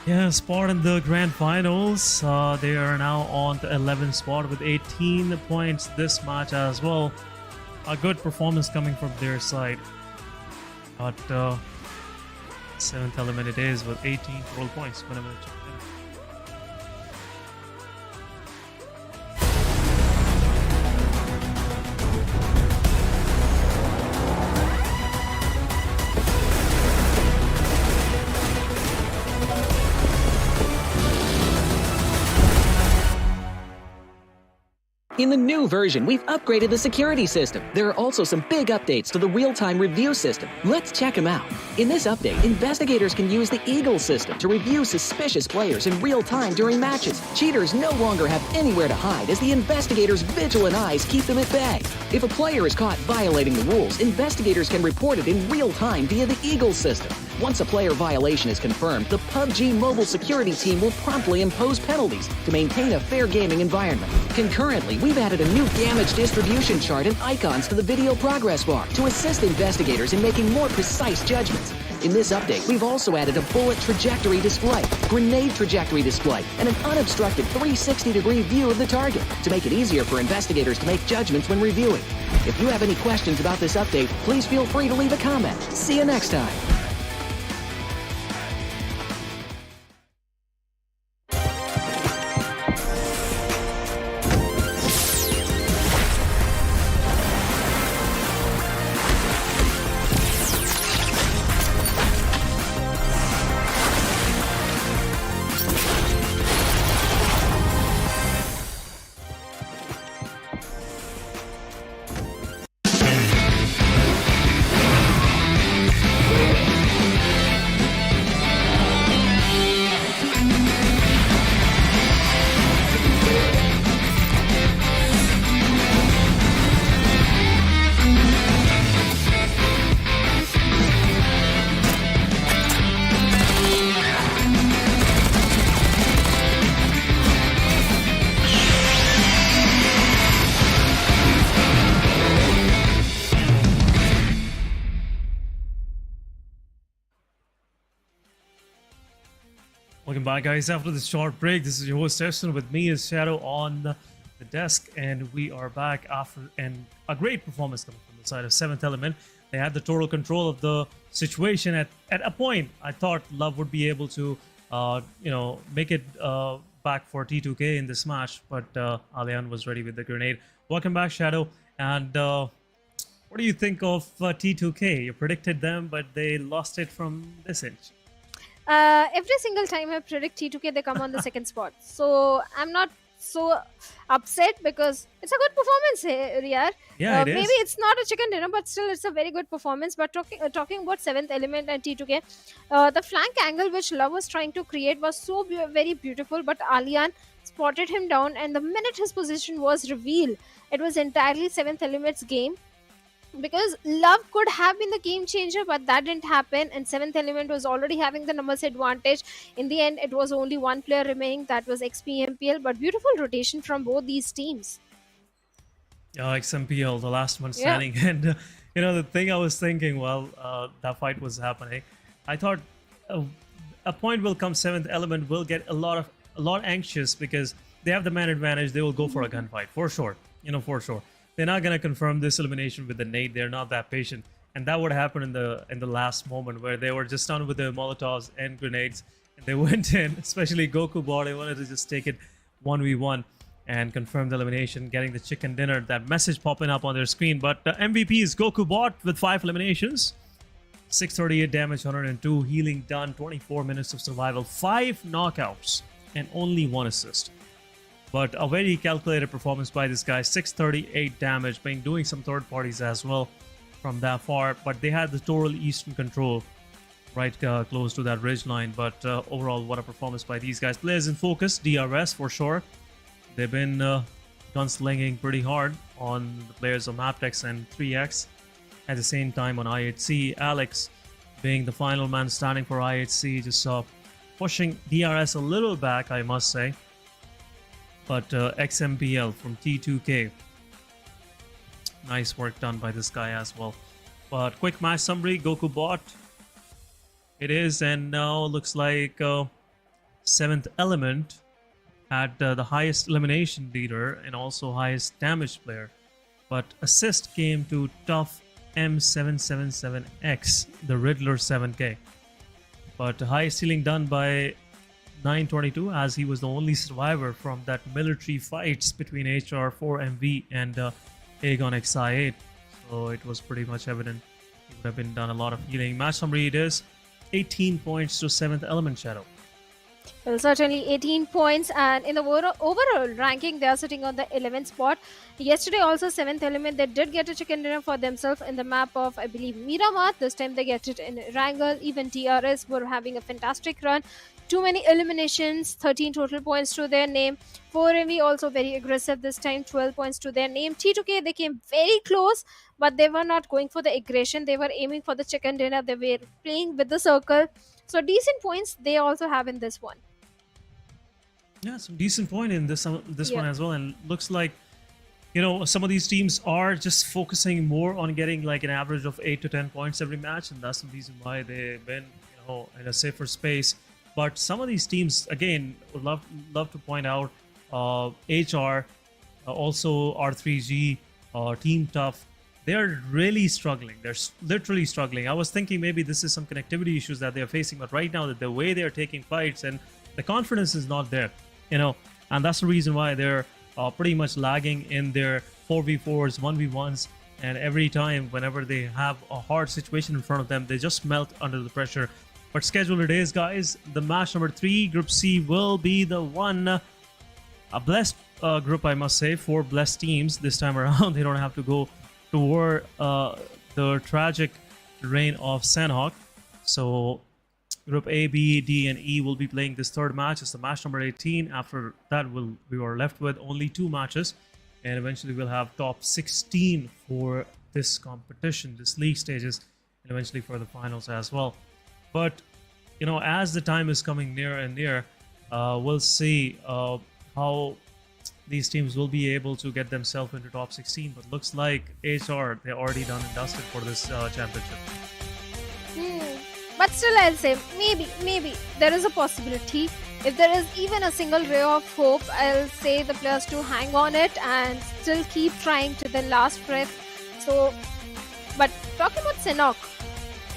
Yeah, spot in the grand finals. They are now on the 11th spot with 18 points this match as well. A good performance coming from their side. But 7th Element it is with 18 total points. Whenever they check it in. In the new version, we've upgraded the security system. There are also some big updates to the real-time review system. Let's check them out. In this update, investigators can use the Eagle system to review suspicious players in real time during matches. Cheaters no longer have anywhere to hide as the investigators' vigilant eyes keep them at bay. If a player is caught violating the rules, investigators can report it in real time via the Eagle system. Once a player violation is confirmed, the PUBG Mobile security team will promptly impose penalties to maintain a fair gaming environment. Concurrently, we've added a new damage distribution chart and icons to the video progress bar to assist investigators in making more precise judgments. In this update, we've also added a bullet trajectory display, grenade trajectory display, and an unobstructed 360-degree view of the target to make it easier for investigators to make judgments when reviewing. If you have any questions about this update, please feel free to leave a comment. See you next time. Welcome back, guys. After this short break, this is your host Erson. With me is Shadow on the desk, and we are back after a great performance coming from the side of Seventh Element. They had the total control of the situation at a point. I thought Love would be able to, make it back for T2K in this match, but Alian was ready with the grenade. Welcome back, Shadow. And what do you think of T2K? You predicted them, but they lost it from this inch. Every single time I predict T2K, they come on the second spot. So I'm not so upset because it's a good performance here. Yeah, it is. Maybe it's not a chicken dinner, but still it's a very good performance. But talking about 7th Element and T2K, the flank angle which Love was trying to create was so very beautiful, but Alian spotted him down, and the minute his position was revealed, it was entirely 7th Element's game. Because Love could have been the game changer, but that didn't happen, and 7th Element was already having the numbers advantage. In the end, it was only one player remaining, that was PMPL, but beautiful rotation from both these teams. Yeah, XMPL, the last one standing. And the thing I was thinking while that fight was happening, I thought a point will come. 7th Element will get a lot anxious because they have the man advantage. They will go for a gunfight for sure. For sure. They're not gonna confirm this elimination with the nade. They're not that patient, and that would happen in the last moment where they were just done with the Molotovs and grenades, and they went in. Especially Goku Bot, they wanted to just take it 1v1 and confirm the elimination, getting the chicken dinner. That message popping up on their screen. But MVP is Goku Bot with 5 eliminations, 638 damage, 102 healing done, 24 minutes of survival, 5 knockouts, and only 1 assist. But a very calculated performance by this guy. 638 damage, doing some third parties as well from that far. But they had the total eastern control right close to that ridge line. But overall, what a performance by these guys. Players in focus, DRS for sure. They've been gunslinging pretty hard on the players of Mabetex and 3X. At the same time on IHC, Alex being the final man standing for IHC, just pushing DRS a little back, I must say. But XMPL from T2K, nice work done by this guy as well. But quick match summary, Goku Bot it is, and now looks like 7th Element had the highest elimination leader and also highest damage player. But assist came to Tough M777X, the Riddler 7K. But highest healing done by 922, as he was the only survivor from that military fights between HR4MV and Aegon XI8. So it was pretty much evident he would have been done a lot of healing. Match summary, it is 18 points to 7th Element, Shadow. Well, certainly 18 points, and in the overall ranking, they are sitting on the 11th spot. Yesterday also 7th Element, they did get a chicken dinner for themselves in the map of, I believe, Miramar. This time they get it in Erangel. Even DRS were having a fantastic run. Too many eliminations, 13 total points to their name. 4MV also very aggressive this time, 12 points to their name. T2K, they came very close, but they were not going for the aggression. They were aiming for the chicken dinner. They were playing with the circle. So decent points they also have in this one. Yeah, some decent point in this one as well. And looks like, some of these teams are just focusing more on getting like an average of 8 to 10 points every match. And that's the reason why they've been, in a safer space. But some of these teams, again, would love to point out HR, also R3G, Team Tough. They're really struggling. They're literally struggling. I was thinking maybe this is some connectivity issues that they're facing, but right now, the way they're taking fights and the confidence is not there, and that's the reason why they're pretty much lagging in their 4v4s, 1v1s, and every time, whenever they have a hard situation in front of them, they just melt under the pressure. But schedule it is, guys. The match number 3, Group C, will be the one. A blessed group, I must say. 4 blessed teams this time around. They don't have to go toward the tragic reign of Sanhok. So Group A, B, D, and E will be playing this third match. It's the match number 18. After that, we are left with only 2 matches. And eventually we'll have top 16 for this competition, this league stages, and eventually for the finals as well. But, as the time is coming near and near, we'll see how these teams will be able to get themselves into top 16. But looks like HR, they're already done and dusted for this championship. But still, I'll say maybe there is a possibility if there is even a single ray of hope, I'll say the players to hang on it and still keep trying to the last breath. So, but talking about Sanhok,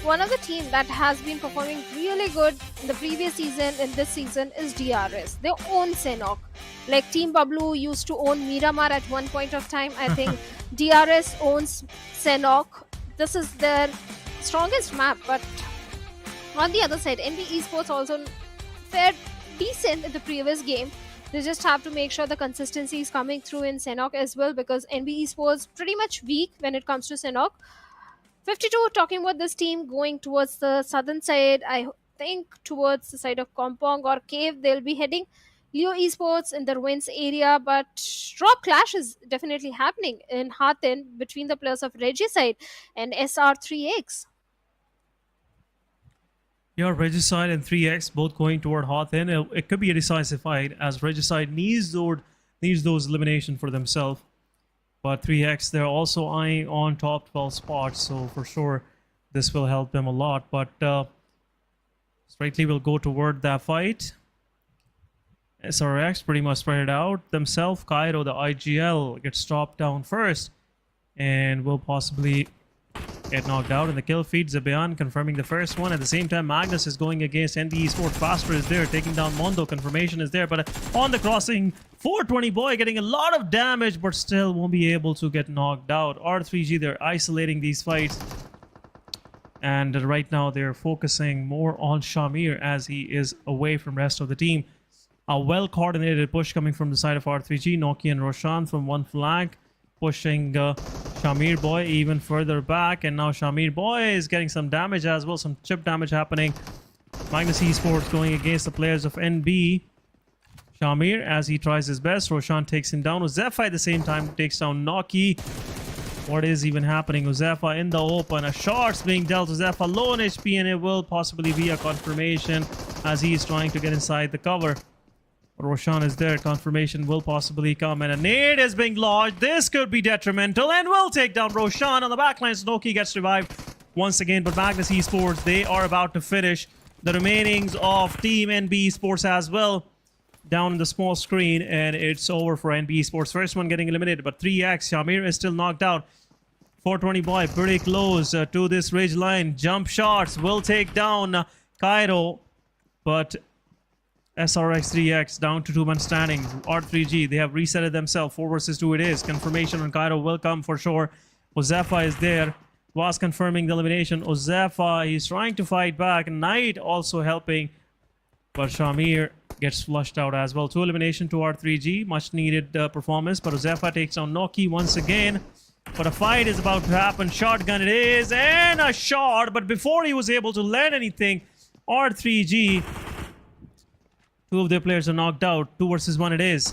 one of the team that has been performing really good in the previous season and this season is DRS. They own Sanhok. Like Team Bablu used to own Miramar at one point of time. I think DRS owns Sanhok. This is their strongest map. But on the other side, NBeSports also fared decent in the previous game. They just have to make sure the consistency is coming through in Sanhok as well, because NBeSports pretty much weak when it comes to Sanhok. 52 talking about this team going towards the southern side. I think towards the side of Kompong or Cave they'll be heading. Leo Esports in the ruins area, but drop clash is definitely happening in Hathin between the players of Regicide and SR3X. Yeah, Regicide and 3X both going toward Hathin. It could be a decisive fight as Regicide needs those elimination for themselves. But 3X, they're also eyeing on top 12 spots, so for sure this will help them a lot. But straightly will go toward that fight. SRX pretty much spread it out themselves. Cairo, the IGL, gets dropped down first and will possibly get knocked out in the kill feed. Zabian confirming the first one. At the same time, Magnus is going against NBeSports. Faster is there, taking down Mondo. Confirmation is there, but on the crossing, 420 boy getting a lot of damage, but still won't be able to get knocked out. R3G, they're isolating these fights. And right now, they're focusing more on Shamir as he is away from rest of the team. A well-coordinated push coming from the side of R3G. Noki and Roshan from one flank, pushing Shamir boy even further back, and now Shamir boy is getting some damage as well, some chip damage happening. Magnus Esports going against the players of NB. Shamir as he tries his best. Roshan takes him down. Defy at the same time takes down Noki. What is even happening? Uzefa in the open. A shot's being dealt to Uzefa, low on HP, and it will possibly be a confirmation as he is trying to get inside the cover. Roshan is there. Confirmation will possibly come, and a nade is being lodged. This could be detrimental and will take down Roshan on the backline. Snowkey gets revived once again, but Magnus Esports, they are about to finish the remainings of Team NBeSports as well. Down in the small screen, and it's over for NBeSports. First one getting eliminated, but 3X, Shamir is still knocked out. 420 boy pretty close to this ridge line. Jump shots will take down Cairo, but SRX 3X down to 2-man standing. R3G, they have resetted themselves. 4 versus 2 it is. Confirmation on Cairo will come for sure. Ozefa is there. Was confirming the elimination. Ozefa, he's trying to fight back. Knight also helping. But Shamir gets flushed out as well. 2 elimination to R3G. Much needed performance. But Ozefa takes down Noki once again. But a fight is about to happen. Shotgun it is. And a shot. But before he was able to land anything, R3G... 2 of their players are knocked out. 2 versus 1 it is.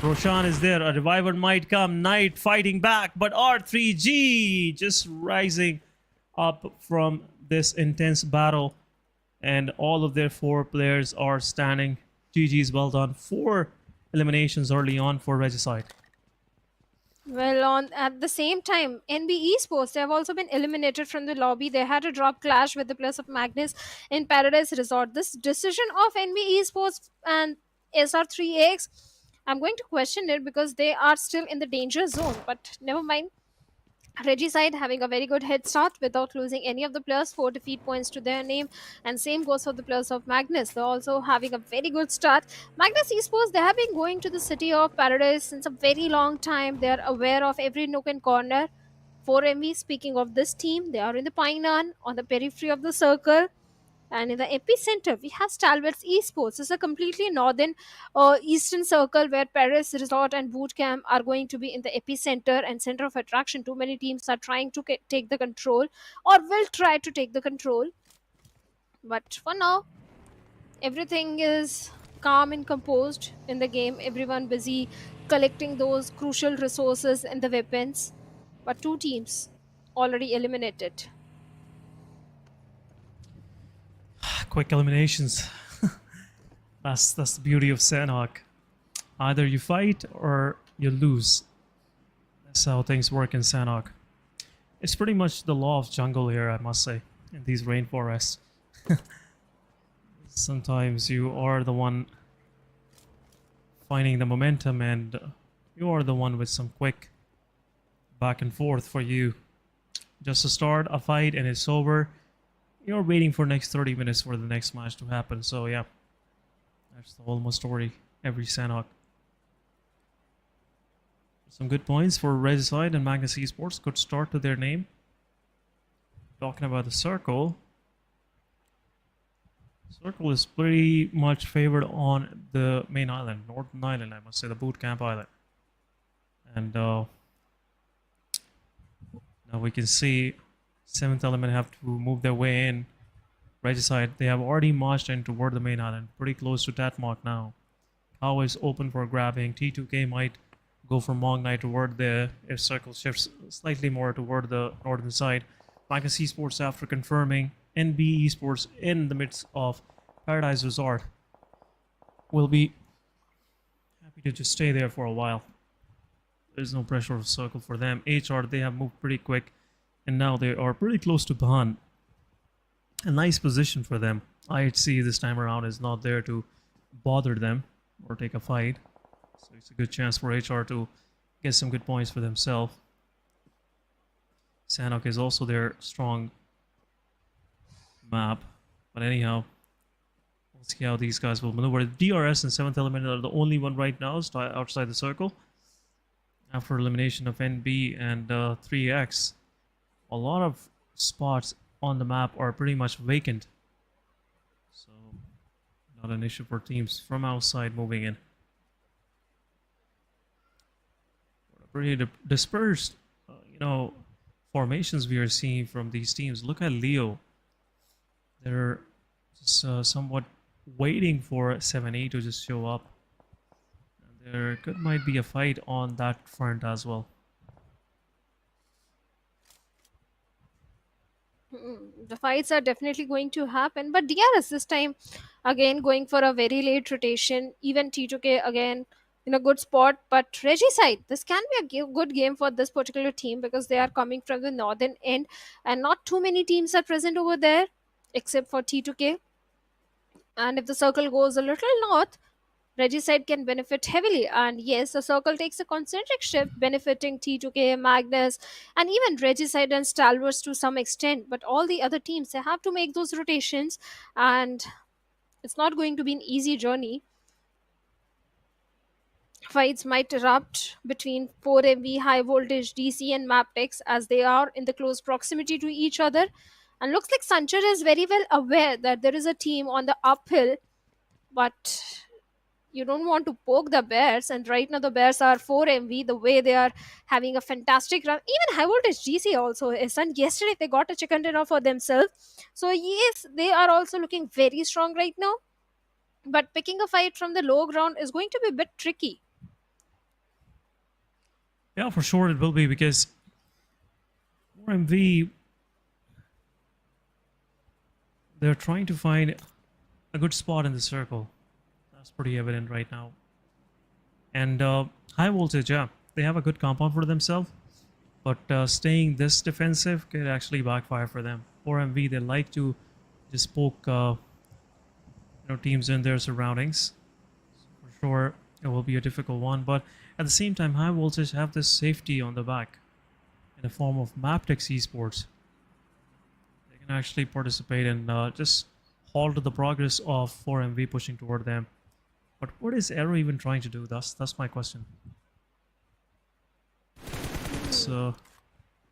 Roshan is there. A reviver might come. Knight fighting back. But R3G just rising up from this intense battle. And all of their 4 players are standing. GG's well done. 4 eliminations early on for Regicide. Well, at the same time, NBeSports, they have also been eliminated from the lobby. They had a drop clash with the players of Magnus in Paradise Resort. This decision of NBeSports and SR3X, I'm going to question it because they are still in the danger zone. But never mind. Regicide having a very good head start without losing any of the players, 4 defeat points to their name, and same goes for the players of Magnus. They're also having a very good start. Magnus Esports, they have been going to the city of Paradise since a very long time. They are aware of every nook and corner. 4MV, speaking of this team, they are in the Painan, on the periphery of the circle. And in the epicenter, we have Stalwart Esports. It's a completely northern eastern circle where Paris Resort and Bootcamp are going to be in the epicenter and center of attraction. Too many teams are trying to take the control or will try to take the control. But for now, everything is calm and composed in the game. Everyone busy collecting those crucial resources and the weapons. But 2 teams already eliminated. Quick eliminations. That's the beauty of Sanhok. Either you fight or you lose. That's how things work in Sanhok. It's pretty much the law of jungle here, I must say, in these rainforests. Sometimes you are the one finding the momentum, and you are the one with some quick back and forth for you. Just to start a fight and it's over, you're waiting for next 30 minutes for the next match to happen. So yeah, that's the almost story every Sanhok. Some good points for Regicide and Magnus Esports. Good start to their name. Talking about the circle. Circle is pretty much favored on the main island, Northern Island, I must say, the boot camp island. And now we can see 7th Element have to move their way in. Regicide, they have already marched in toward the main island, pretty close to Tatmok now. Cow is open for grabbing. T2K might go for Mong Knight toward the, if Circle shifts slightly more toward the northern side. Magnus Esports, after confirming NBeSports in the midst of Paradise Resort, will be happy to just stay there for a while. There's no pressure of Circle for them. HR, they have moved pretty quick, and now they are pretty close to Bahan. A nice position for them. IHC this time around is not there to bother them or take a fight, so it's a good chance for HR to get some good points for themselves. Sanhok is also their strong map, but anyhow, we'll see how these guys will maneuver. DRS and 7th Element are the only one right now outside the circle. After elimination of NB and 3X, a lot of spots on the map are pretty much vacant, so not an issue for teams from outside moving in. Pretty dispersed, formations we are seeing from these teams. Look at Leo. They're just somewhat waiting for 7A to just show up. And there might be a fight on that front as well. The fights are definitely going to happen, but DRS this time again going for a very late rotation. Even T2K again in a good spot, but Regicide, this can be a good game for this particular team because they are coming from the northern end and not too many teams are present over there except for T2K. And if the circle goes a little north, Regicide can benefit heavily. And yes, the circle takes a concentric shift, benefiting T2K, Magnus, and even Regicide and Stalwart to some extent. But all the other teams, they have to make those rotations, and it's not going to be an easy journey. Fights might erupt between 4MV, High Voltage, DC, and Mabetex as they are in the close proximity to each other. And looks like Sanchar is very well aware that there is a team on the uphill, but you don't want to poke the Bears, and right now the Bears are 4MV, the way they are having a fantastic run. Even High Voltage GC also is, and yesterday they got a chicken dinner for themselves. So yes, they are also looking very strong right now, but picking a fight from the low ground is going to be a bit tricky. Yeah, for sure it will be, because 4MV, they're trying to find a good spot in the circle. That's pretty evident right now. And High Voltage, yeah, they have a good compound for themselves, but staying this defensive could actually backfire for them. 4MV, they like to just poke teams in their surroundings. So for sure, it will be a difficult one, but at the same time, High Voltage have this safety on the back in the form of Mabetex Esports. They can actually participate and just halt the progress of 4MV pushing toward them. But what is Arrow even trying to do? That's my question. So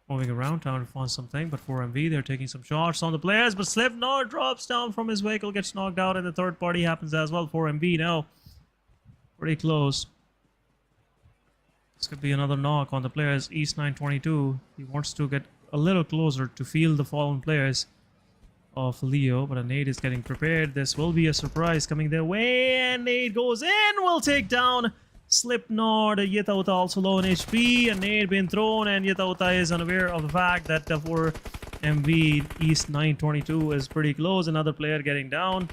moving around, trying to find something, but 4MV, they're taking some shots on the players, but Slipknot drops down from his vehicle, gets knocked out, and the third party happens as well. 4MV now pretty close. This could be another knock on the players. East 922, he wants to get a little closer to feel the fallen players of Leo, but a nade is getting prepared. This will be a surprise coming their way, and nade goes in, will take down Slipknot. Yetauta also low on HP, a nade being thrown, and Yetauta is unaware of the fact that for MV East 922 is pretty close. Another player getting down.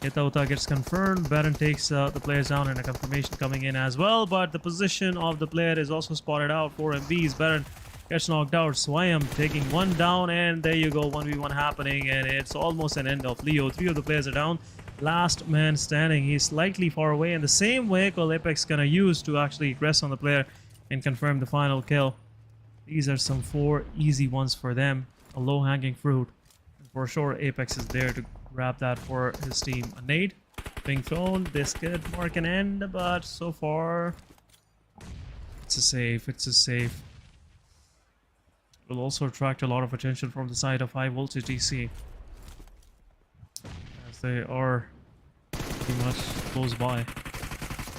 Yetauta gets confirmed. Baron takes the players down, and a confirmation coming in as well, but the position of the player is also spotted out for MV's. Baron gets knocked out. Swayam taking one down, and there you go, 1v1 happening, and it's almost an end of Leo. 3 of the players are down. Last man standing. He's slightly far away, and the same vehicle Apex gonna use to actually rest on the player and confirm the final kill. These are some 4 easy ones for them. A low-hanging fruit. And for sure, Apex is there to grab that for his team. A nade being thrown. This could mark an end, but so far, it's a save. It's a save. Will also attract a lot of attention from the side of High Voltage DC, as they are pretty much close by.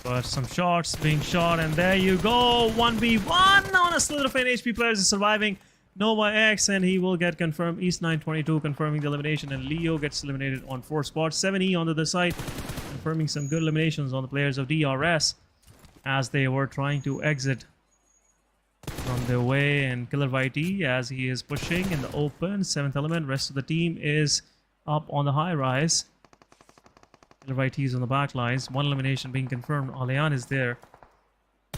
But some shots being shot, and there you go, 1v1 on a slither of HP players is surviving. Nova X, and he will get confirmed. East 922 confirming the elimination, and Leo gets eliminated on 4 spots. 7E on the other side, confirming some good eliminations on the players of DRS as they were trying to exit from their way, and KillerYT as he is pushing in the open. 7th element, rest of the team is up on the high rise. KillerYT is on the back lines. 1 elimination being confirmed. Alian is there,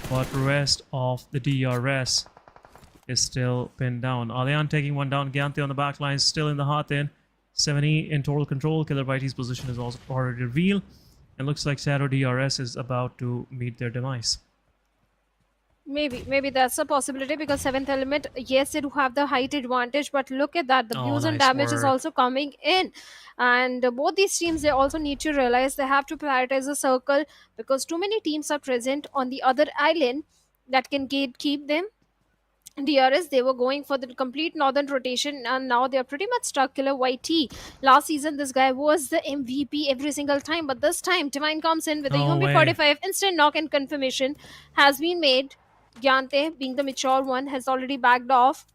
but the rest of the DRS is still pinned down. Alian taking one down. Gyante on the back lines, still in the hot in. 7E in total control. KillerYT's position is also already revealed. And looks like Shadow DRS is about to meet their demise. Maybe that's a possibility, because 7th element, yes, they do have the height advantage, but look at that, the views and nice damage is work. also coming in. And both these teams, they also need to realize they have to prioritize the circle, because too many teams are present on the other island that can keep them. DRS, they were going for the complete northern rotation, and now they are pretty much stuck. KillerYT, last season this guy was the MVP every single time, but this time Divine comes in with a No way. UMP45 instant knock, and confirmation has been made. Gyante, being the mature one, has already backed off,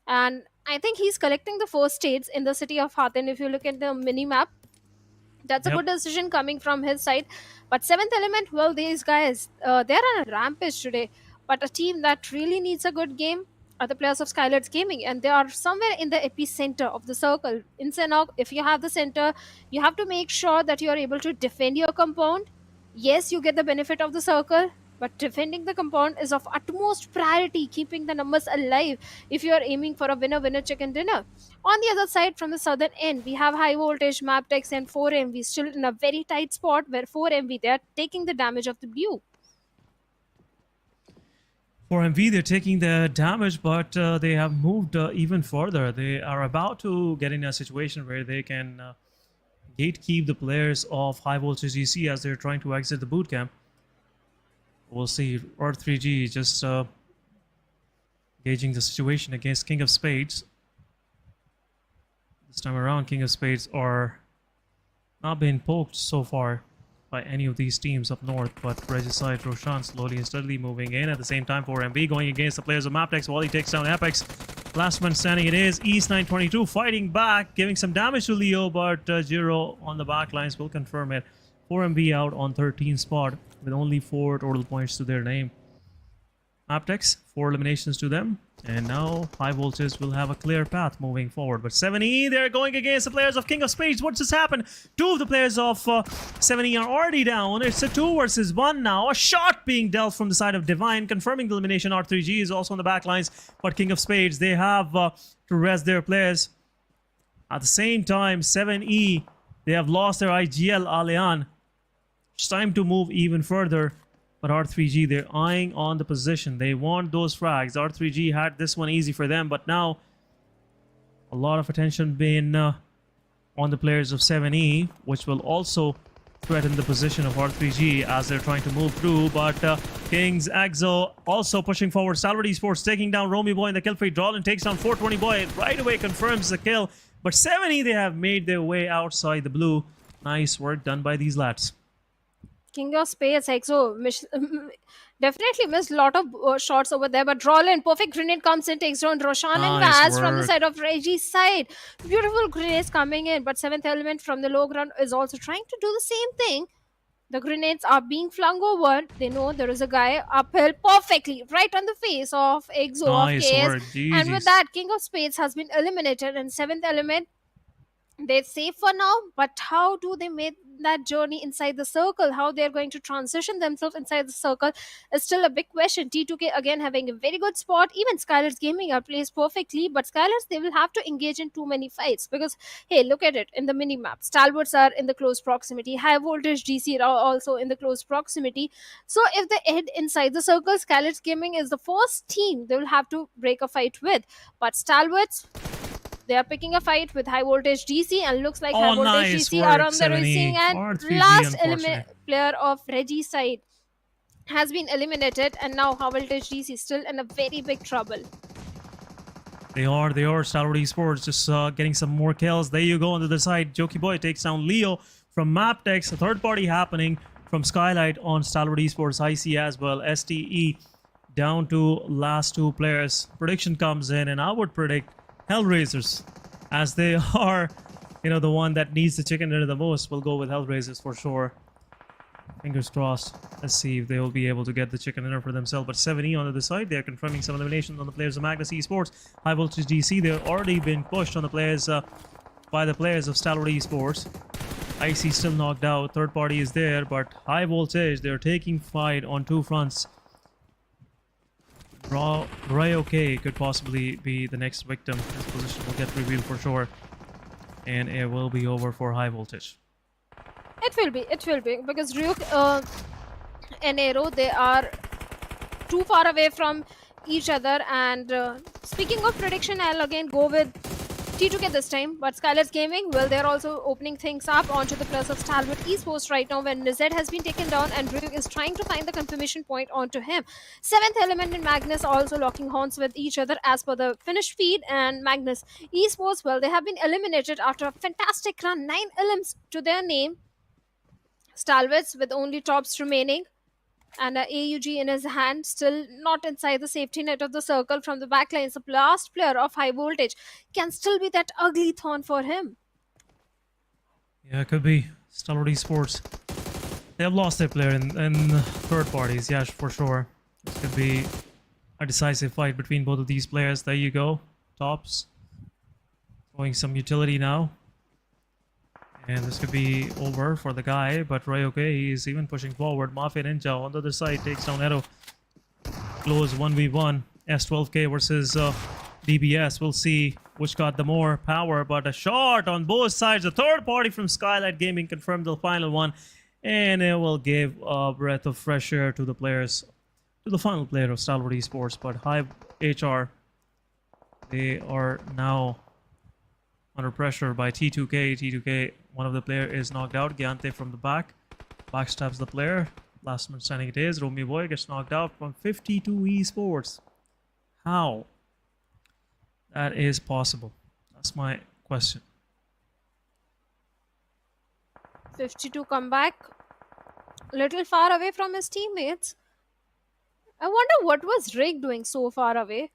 and I think he's collecting the first states in the city of Hathin. If you look at the mini map, that's a Yep. good decision coming from his side. But 7th element, well, these guys, they're on a rampage today. But a team that really needs a good game are the players of SKYLIGHTZ Gaming, and they are somewhere in the epicenter of the circle. In Sanhok, if you have the center, you have to make sure that you are able to defend your compound. Yes, you get the benefit of the circle, but defending the compound is of utmost priority, keeping the numbers alive if you are aiming for a winner chicken dinner. On the other side, from the southern end, we have High Voltage, Mabetex, and 4MV still in a very tight spot, where 4MV, they are taking the damage of the blue. For MV, they're taking the damage, but they have moved even further. They are about to get in a situation where they can gatekeep the players of High Voltage DC as they're trying to exit the boot camp. We'll see. R3G just gauging the situation against King of Spades. This time around, King of Spades are not being poked so far by any of these teams up north, but Regicide Roshan slowly and steadily moving in. At the same time, 4MV going against the players of Mabetex while he takes down Apex. Last man standing it is. East 922 fighting back, giving some damage to Leo, but Jiro on the back lines will confirm it. 4MV out on 13th spot with only 4 total points to their name. Mabetex, 4 eliminations to them, and now High Voltage will have a clear path moving forward. But 7E, they're going against the players of King of Spades. What just happened? 2 of the players of 7E are already down. It's a 2 versus 1 now. A shot being dealt from the side of Divine, confirming the elimination. R3G is also on the back lines, but King of Spades, they have to rest their players. At the same time, 7E, they have lost their IGL Alian. It's time to move even further. But R3G, they're eyeing on the position. They want those frags. R3G had this one easy for them, but now a lot of attention being on the players of 7E, which will also threaten the position of R3G as they're trying to move through. But Kings Exo also pushing forward. Stalwart Esports taking down Romy Boy in the kill feed. Drawlin takes down 420 Boy. Right away confirms the kill. But 7E, they have made their way outside the blue. Nice work done by these lads. King of Spades, Exo definitely missed a lot of shots over there, but Drawlin, perfect grenade comes in, takes down Roshan and Nice Vaz from the work. side of Reggie's side. Beautiful grenades coming in, but 7th element from the low ground is also trying to do the same thing. The grenades are being flung over. They know there is a guy uphill perfectly right on the face of Exo Nice of KS. work. And with Jesus. that, King of Spades has been eliminated, and 7th element, they're safe for now, but how do they make that journey inside the circle? How they're going to transition themselves inside the circle is still a big question. T2K again having a very good spot. Even SKYLIGHTZ Gaming are placed perfectly, but SKYLIGHTZ, they will have to engage in too many fights because hey, look at it in the mini map. Stalwarts are in the close proximity. High voltage DC are also in the close proximity. So if they head inside the circle, SKYLIGHTZ Gaming is the first team they will have to break a fight with. But Stalwarts, they are picking a fight with high voltage DC, and looks like high voltage nice DC work, are on the 70. receiving end. Hard 3G, Last unfortunate. player of Reggie's side has been eliminated, and now high voltage DC is still in a very big trouble. They are. Stalwart Esports just getting some more kills. There you go on the other side. Jokey Boy takes down Leo from Mabetex. A third party happening from SKYLIGHTZ on Stalwart Esports. IC as well. STE down to last two players. Prediction comes in, and I would predict HellRaisers, as they are, the one that needs the chicken dinner the most. We'll go with HellRaisers for sure. Fingers crossed. Let's see if they will be able to get the chicken dinner for themselves. But 7E on the other side, they're confirming some eliminations on the players of Magnus Esports. High voltage DC, they've already been pushed on the players by the players of Stalwart Esports. IC still knocked out. Third party is there, but high voltage, they're taking fight on two fronts. Ryok could possibly be the next victim. His position will get revealed for sure, and it will be over for high voltage. It will be because Ryuk and Aero, they are too far away from each other. And speaking of prediction, I'll again go with T2K this time, but SKYLIGHTZ Gaming, well, they're also opening things up onto the plus of Stalwart Esports right now when Nizet has been taken down and Ryuk is trying to find the confirmation point onto him. 7th Element and Magnus also locking horns with each other as per the finished feed, and Magnus Esports, well, they have been eliminated after a fantastic run, 9 elims to their name. Stalwarts with only tops remaining, and AUG in his hand, still not inside the safety net of the circle from the backline. So last player of high voltage can still be that ugly thorn for him. Yeah, it could be. Stalwart Esports, they have lost their player in third parties, yeah, for sure. This could be a decisive fight between both of these players. There you go. Tops throwing some utility now. And this could be over for the guy, but Ryok, he's even pushing forward. Mafia Ninja on the other side takes down Arrow. Close 1v1. S12K versus DBS. We'll see which got the more power, but a shot on both sides. The third party from SKYLIGHTZ Gaming confirmed the final one, and it will give a breath of fresh air to the players, to the final player of Stalwart Esports. But High HR, they are now under pressure by T2K. T2K, one of the player is knocked out. Gyante from the back backstabs the player. Last man standing it is. Romeo Boy gets knocked out from 52 Esports. How? That is possible. That's my question. 52 comeback. Little far away from his teammates. I wonder what was Rig doing so far away.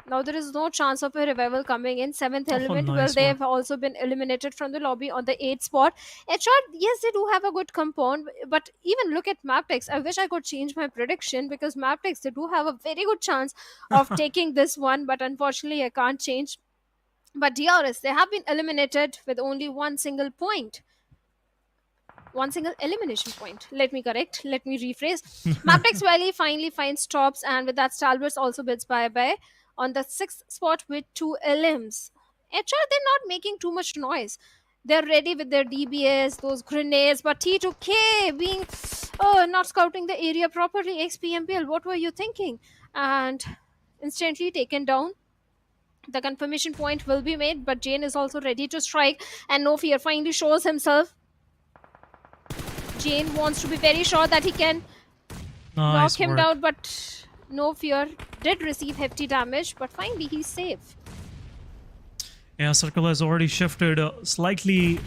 Now there is no chance of a revival coming in. 7th Element, well, they have also been eliminated from the lobby on the 8th spot. HR, yes, they do have a good compound, but even look at Mabetex. I wish I could change my prediction because Mabetex, they do have a very good chance of taking this one, but unfortunately I can't change. But DRS, they have been eliminated with only one single point. One single elimination point. Let me rephrase. Mabetex Valley finally finds tops, and with that Stalwarts also bids bye-bye on the 6th spot with 2 LMs. HR, they're not making too much noise. They're ready with their DBS, those grenades, but T2K being not scouting the area properly. XPMPL, what were you thinking? And instantly taken down. The confirmation point will be made, but Jane is also ready to strike, and No Fear finally shows himself. Jane wants to be very sure that he can knock him down, but No Fear did receive hefty damage, but finally he's safe. Yeah, Circle has already shifted slightly,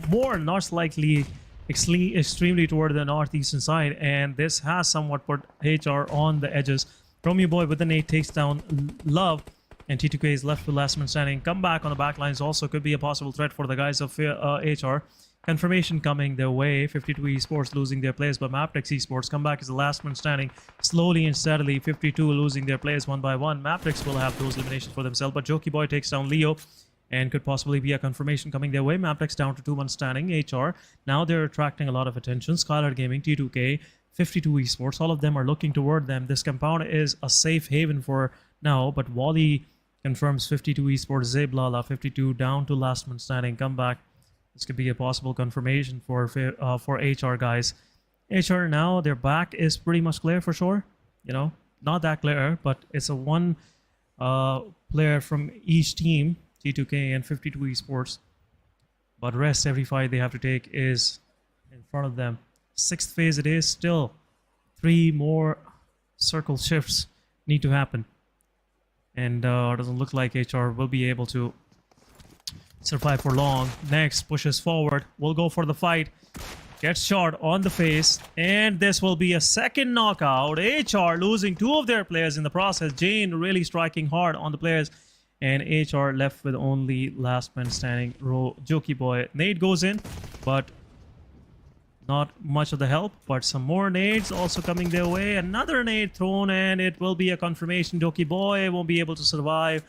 more, not slightly, extremely toward the northeastern side, and this has somewhat put HR on the edges. Romeo Boy with an 8 takes down Love, and T2K is left with last man standing. Comeback on the back lines also could be a possible threat for the guys of HR. Confirmation coming their way. 52 Esports losing their players, but Mabetex Esports comeback is the last man standing. Slowly and steadily, 52 losing their players one by one. Mabetex will have those eliminations for themselves, but Jokey Boy takes down Leo, and could possibly be a confirmation coming their way. Mabetex down to 2-1 standing. HR, now they're attracting a lot of attention. SKYLIGHTZ Gaming, T2K, 52 Esports, all of them are looking toward them. This compound is a safe haven for now, but Wally confirms 52 Esports. Zeblala, 52, down to last man standing. Comeback. This could be a possible confirmation for HR guys. HR now, their back is pretty much clear for sure. You know, not that clear, but it's a one player from each team, T2K and 52 Esports. But rest, every fight they have to take is in front of them. 6th phase it is, still 3 more circle shifts need to happen. And it doesn't look like HR will be able to survive for long. Next, pushes forward, will go for the fight. Gets shot on the face, and this will be a second knockout. HR losing 2 of their players in the process. Jane really striking hard on the players, and HR left with only last man standing. Jokey boy. Nade goes in, but not much of the help. But some more nades also coming their way. Another nade thrown, and it will be a confirmation. Jokey boy won't be able to survive.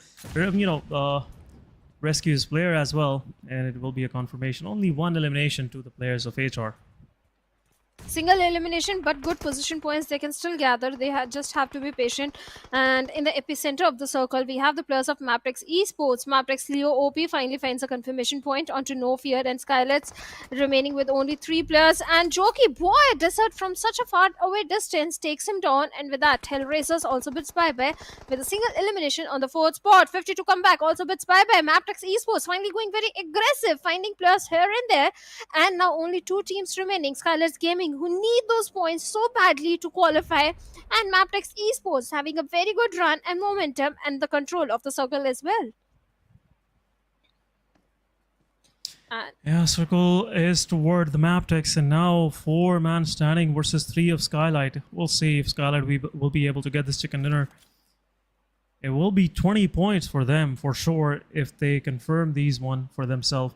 Rescue his player as well, and it will be a confirmation. Only 1 elimination to the players of HR. Single elimination, but good position points they can still gather. They just have to be patient. And in the epicenter of the circle, we have the players of Mabetex Esports. Mabetex Leo OP finally finds a confirmation point onto No Fear, and SKYLIGHTZ remaining with only 3 players. And Jokey boy, Desert from such a far away distance takes him down. And with that, HellRaisers also bids bye-bye with a single elimination on the 4th spot. 50 to come back, also bids bye-bye. Mabetex Esports finally going very aggressive, finding players here and there. And now only 2 teams remaining. SKYLIGHTZ Gaming, who need those points so badly to qualify, and Mabetex Esports having a very good run and momentum and the control of the circle as well. Yeah, circle is toward the Mabetex, and now 4 man standing versus 3 of SKYLIGHTZ. We'll see if SKYLIGHTZ will be able to get this chicken dinner. It will be 20 points for them for sure if they confirm these one for themselves.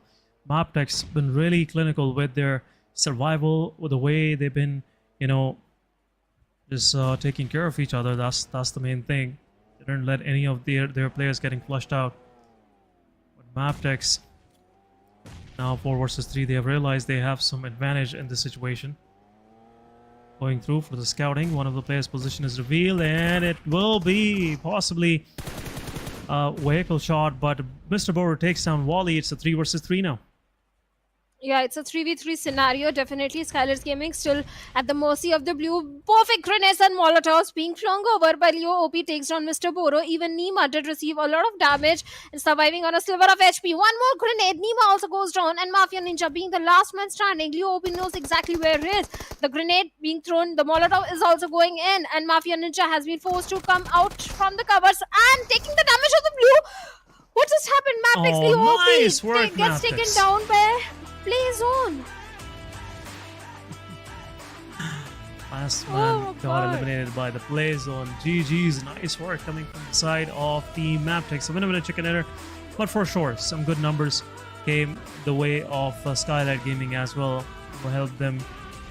Mabetex been really clinical with their survival, with the way they've been, just taking care of each other. That's the main thing. They didn't let any of their players getting flushed out. But Mabetex, now 4 versus 3, they have realized they have some advantage in this situation. Going through for the scouting, one of the players' position is revealed, and it will be possibly a vehicle shot, but Mr. Borer takes down Wally. It's a 3 versus 3 now. Yeah, it's a 3v3 scenario. Definitely SKYLIGHTZ Gaming still at the mercy of the blue. Perfect grenades and molotovs being flung over by Leo OP takes down Mr. Boro. Even Nima did receive a lot of damage and surviving on a sliver of HP. One more grenade. Nima also goes down, and Mafia Ninja being the last man standing. Leo OP knows exactly where it is. The grenade being thrown, the molotov is also going in, and Mafia Ninja has been forced to come out from the covers and taking the damage of the blue. What just happened? Mabetex Leo nice OP work, gets Mabetex. taken down by Play Zone. Last man got God. eliminated by the Play Zone. GG's, nice work coming from the side of the Mabetex. A winner chicken dinner, but for sure, some good numbers came the way of SKYLIGHTZ Gaming as well. Will help them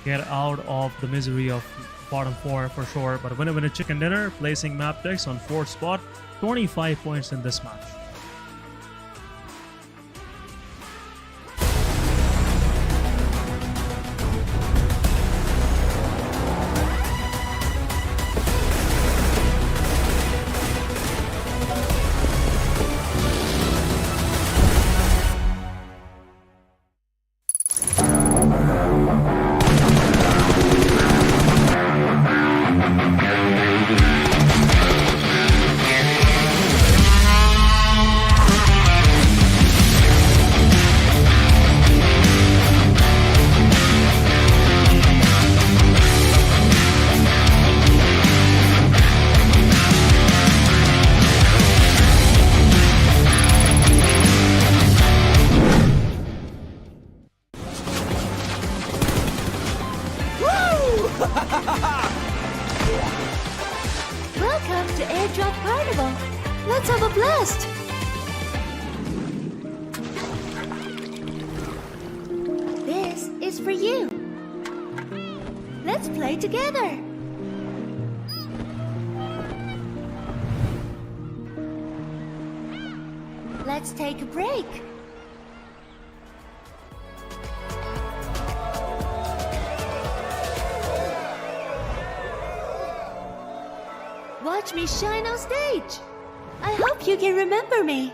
get out of the misery of bottom 4 for sure. But a winner chicken dinner, placing Mabetex on 4th spot, 25 points in this match. Welcome to Airdrop Carnival. Let's have a blast. This is for you. Let's play together. Let's take a break. Watch me shine on stage. I hope you can remember me.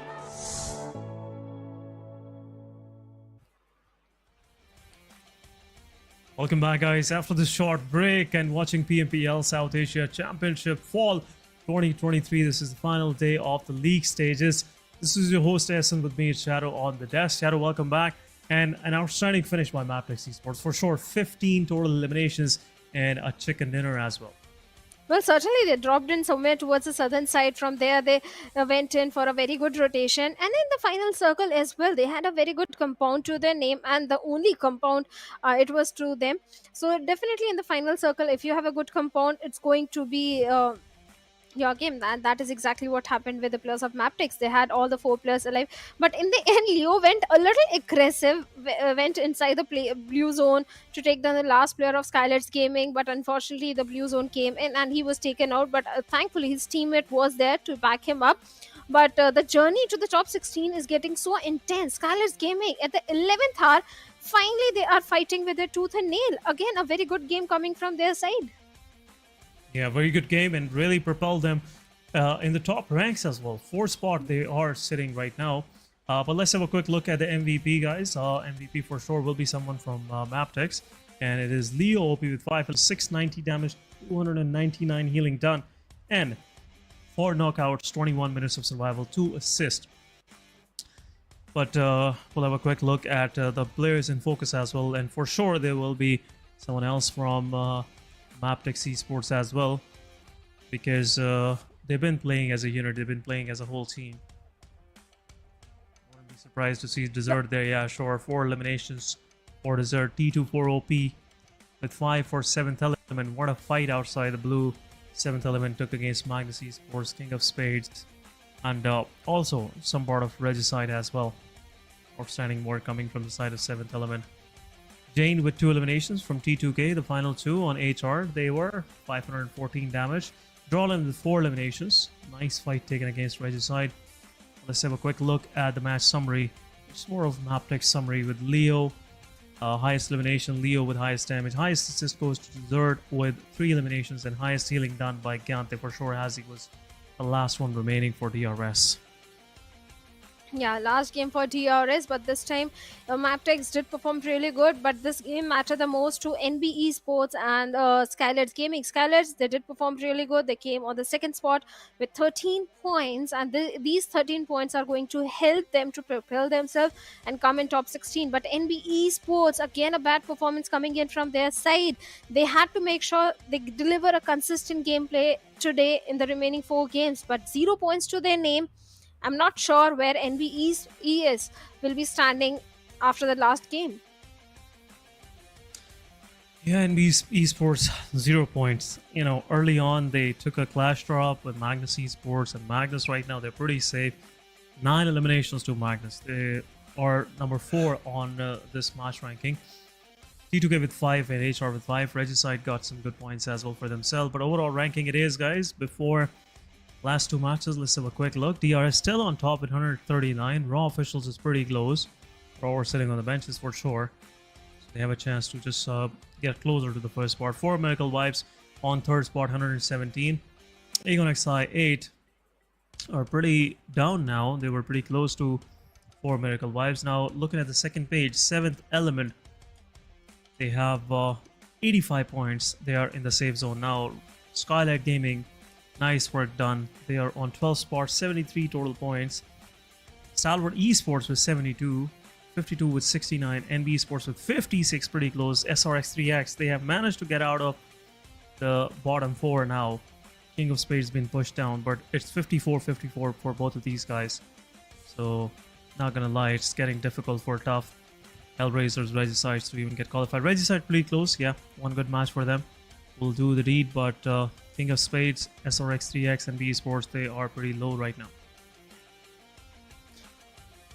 Welcome back, guys. After this short break and watching PMPL South Asia Championship Fall 2023, this is the final day of the league stages. This is your host Essen, with me Shadow on the desk. Shadow, welcome back. And an outstanding finish by Mabetex Esports for sure. 15 total eliminations and a chicken dinner as well. Well, certainly they dropped in somewhere towards the southern side. From there, they went in for a very good rotation. And in the final circle as well, they had a very good compound to their name, and the only compound it was to them. So definitely in the final circle, if you have a good compound, it's going to be your game. That is exactly what happened with the players of Mabetex. They had all the 4 players alive, but in the end Leo went a little aggressive, went inside the blue zone to take down the last player of SKYLIGHTZ Gaming, but unfortunately the blue zone came in and he was taken out. But thankfully his teammate was there to back him up. But the journey to the top 16 is getting so intense. SKYLIGHTZ Gaming at the 11th hour, finally they are fighting with their tooth and nail. Again, a very good game coming from their side. Yeah, very good game, and really propelled them in the top ranks as well. 4th spot they are sitting right now. But let's have a quick look at the MVP, guys. MVP for sure will be someone from Mabetex, and it is Leo OP with 690 damage, 299 healing done, and 4 knockouts, 21 minutes of survival, 2 assists. But we'll have a quick look at the players in focus as well, and for sure there will be someone else from Mabetex Esports as well, because they've been playing as a unit, they've been playing as a whole team. I wouldn't be surprised to see Desert there. Yeah, sure. 4 eliminations for Desert. T2 for OP with 5 for 7th element. What a fight outside the blue 7th element took against Magnus Esports, King of Spades, and also some part of Regicide as well. Outstanding work coming from the side of 7th element. Jane with 2 eliminations from T2K, the final 2 on HR. They were 514 damage. Drawlin with 4 eliminations. Nice fight taken against Regicide. Let's have a quick look at the match summary. It's more of Mabetex summary with Leo. Highest elimination, Leo with highest damage. Highest assist goes to Desert with 3 eliminations, and highest healing done by Gante for sure, as he was the last one remaining for DRS. Yeah, last game for DRS, but this time Mabetex did perform really good. But this game mattered the most to NBeSports and SKYLIGHTZ Gaming. SKYLIGHTZ, they did perform really good. They came on the 2nd spot with 13 points, and these 13 points are going to help them to propel themselves and come in top 16. But NBeSports, again a bad performance coming in from their side. They had to make sure they deliver a consistent gameplay today in the remaining 4 games, but 0 points to their name. I'm not sure where NBeSports will be standing after the last game. Yeah, NBeSports 0 points. You know, early on they took a clash drop with Magnus Esports, and Magnus right now they're pretty safe. 9 eliminations to Magnus. They are number 4 on this match ranking. T2K with 5 and HR with 5. Regicide got some good points as well for themselves. But overall ranking it is, guys, before last 2 matches, let's have a quick look. DRS still on top at 139. Raw officials is pretty close. Raw are sitting on the benches for sure. So they have a chance to just get closer to the 1st spot. 4 Miracle Vibes on 3rd spot, 117. Aegon XI 8 are pretty down now. They were pretty close to 4 Miracle Vibes. Now looking at the 2nd page, 7th element, they have 85 points. They are in the safe zone now. SKYLIGHTZ Gaming, nice work done. They are on 12th spot, 73 total points. Stalwart Esports with 72, 52 with 69, NBeSports with 56, pretty close. SRX3X, they have managed to get out of the bottom 4 now. King of Spades been pushed down, but it's 54-54 for both of these guys. So, not gonna lie, it's getting difficult for tough HellRaisers, Regicides to even get qualified. Regicide pretty close, yeah, one good match for them. Will do the deed, but King of Spades, SRX3X, and NBeSports, they are pretty low right now.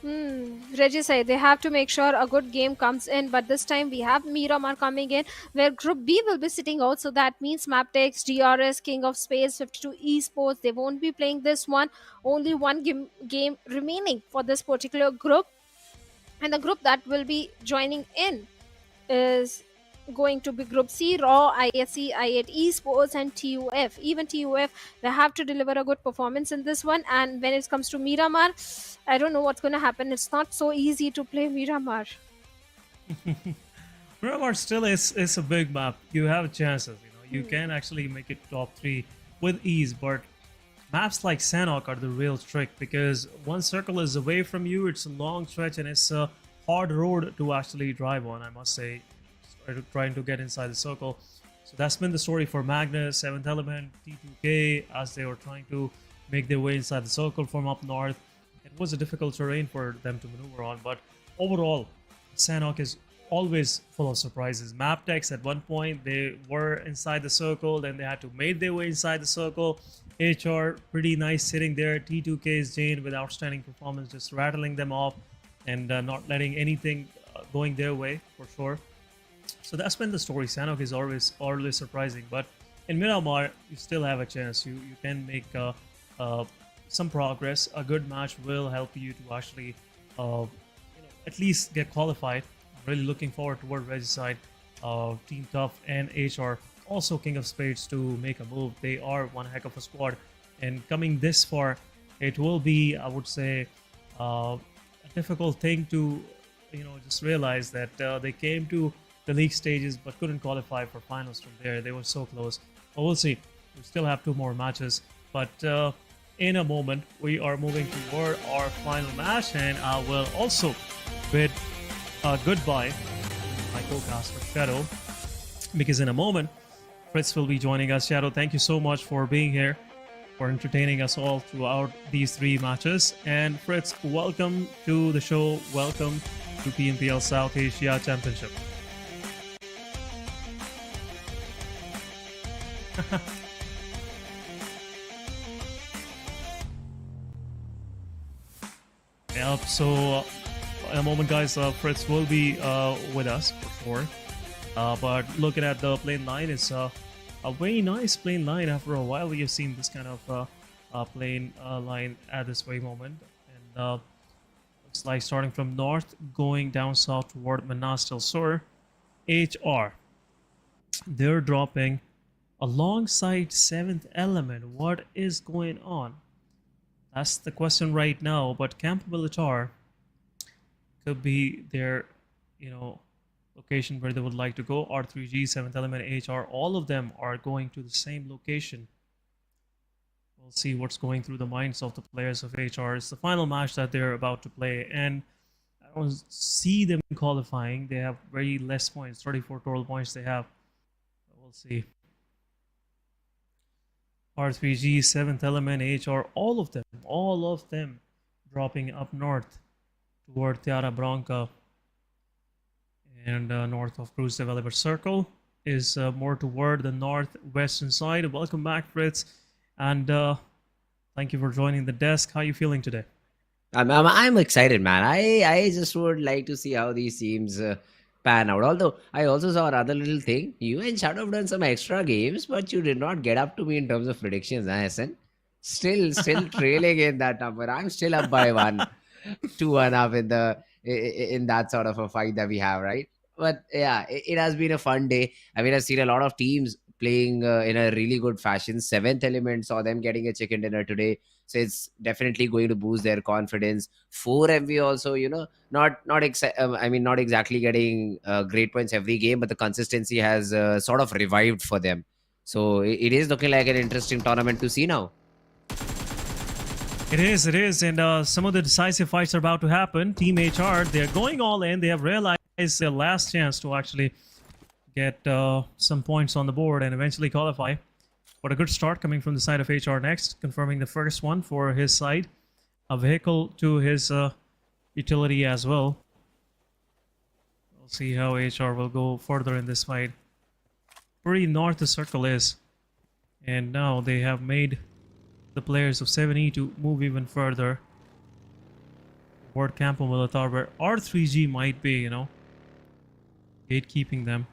Reggie said they have to make sure a good game comes in, but this time we have Miramar coming in, where Group B will be sitting out. So that means Mabetex, DRS, King of Spades, 52 Esports. They won't be playing this one. Only one game remaining for this particular group, and the group that will be joining in is going to be Group C, Raw, ISC, I8 Esports, and TUF. Even TUF, they have to deliver a good performance in this one. And when it comes to Miramar, I don't know what's going to happen. It's not so easy to play Miramar. Miramar still is a big map. You have chances. You can actually make it top 3 with ease, but maps like Sanhok are the real trick, because one circle is away from you. It's a long stretch and it's a hard road to actually drive on, I must say, trying to get inside the circle. So that's been the story for Magnus, 7th Element, T2K, as they were trying to make their way inside the circle from up north. It was a difficult terrain for them to maneuver on, but overall, Sanhok is always full of surprises. Mabetex, at one point, they were inside the circle, then they had to make their way inside the circle. HR, pretty nice sitting there. T2K's Jane with outstanding performance, just rattling them off and not letting anything going their way, for sure. So that's been the story. Sanhok is always surprising, but in Miramar, you still have a chance. You can make some progress. A good match will help you to actually at least get qualified. I'm really looking forward toward Regicide, Team Tough, and HR. Also King of Spades to make a move. They are one heck of a squad, and coming this far, it will be, I would say, a difficult thing to just realize that they came to the league stages but couldn't qualify for finals from there. They were so close, but we'll see. We still have 2 more matches, but in a moment we are moving toward our final match, and I will also bid goodbye to my co-caster Shadow, because in a moment Fritz will be joining us. Shadow, thank you so much for being here, for entertaining us all throughout these 3 matches. And Fritz, welcome to the show. Welcome to PMPL South Asia Championship. Yep, so in a moment, guys, Fritz will be with us for sure. But looking at the plane line, it's a very nice plane line. After a while, we have seen this kind of plane line at this very moment. And looks like starting from north, going down south toward Manastil Sur. HR, they're dropping alongside 7th Element. What is going on? That's the question right now. But Camp Militar could be their, location where they would like to go. R3G, 7th Element, HR, all of them are going to the same location. We'll see what's going through the minds of the players of HR. It's the final match that they're about to play, and I don't see them qualifying. They have very less points, 34 total points they have. We'll see. R3G, 7th Element, HR, all of them dropping up north toward Tiara Branca. And north of Cruise Developer Circle is more toward the northwestern side. Welcome back, Fritz, and thank you for joining the desk. How are you feeling today? I'm excited, man. I just would like to see how these teams pan out. Although I also saw another little thing. You and Shadow have done some extra games, but you did not get up to me in terms of predictions, SN. Still trailing in that number. I'm still up by 2-1 up in that sort of a fight that we have, right? But yeah, it has been a fun day. I mean, I've seen a lot of teams playing in a really good fashion. 7th Element, saw them getting a chicken dinner today, so it's definitely going to boost their confidence. 4MV also, not exactly getting great points every game, but the consistency has sort of revived for them. So it is looking like an interesting tournament to see now. It is, and some of the decisive fights are about to happen. Team HR, they're going all in. They have realized their last chance to actually get some points on the board and eventually qualify. But a good start coming from the side of HR next, confirming the first one for his side. A vehicle to his utility as well. We'll see how HR will go further in this fight. Pretty north the circle is. And now they have made the players of 7E to move even further word Campo Militar, where R3G might be, gatekeeping them.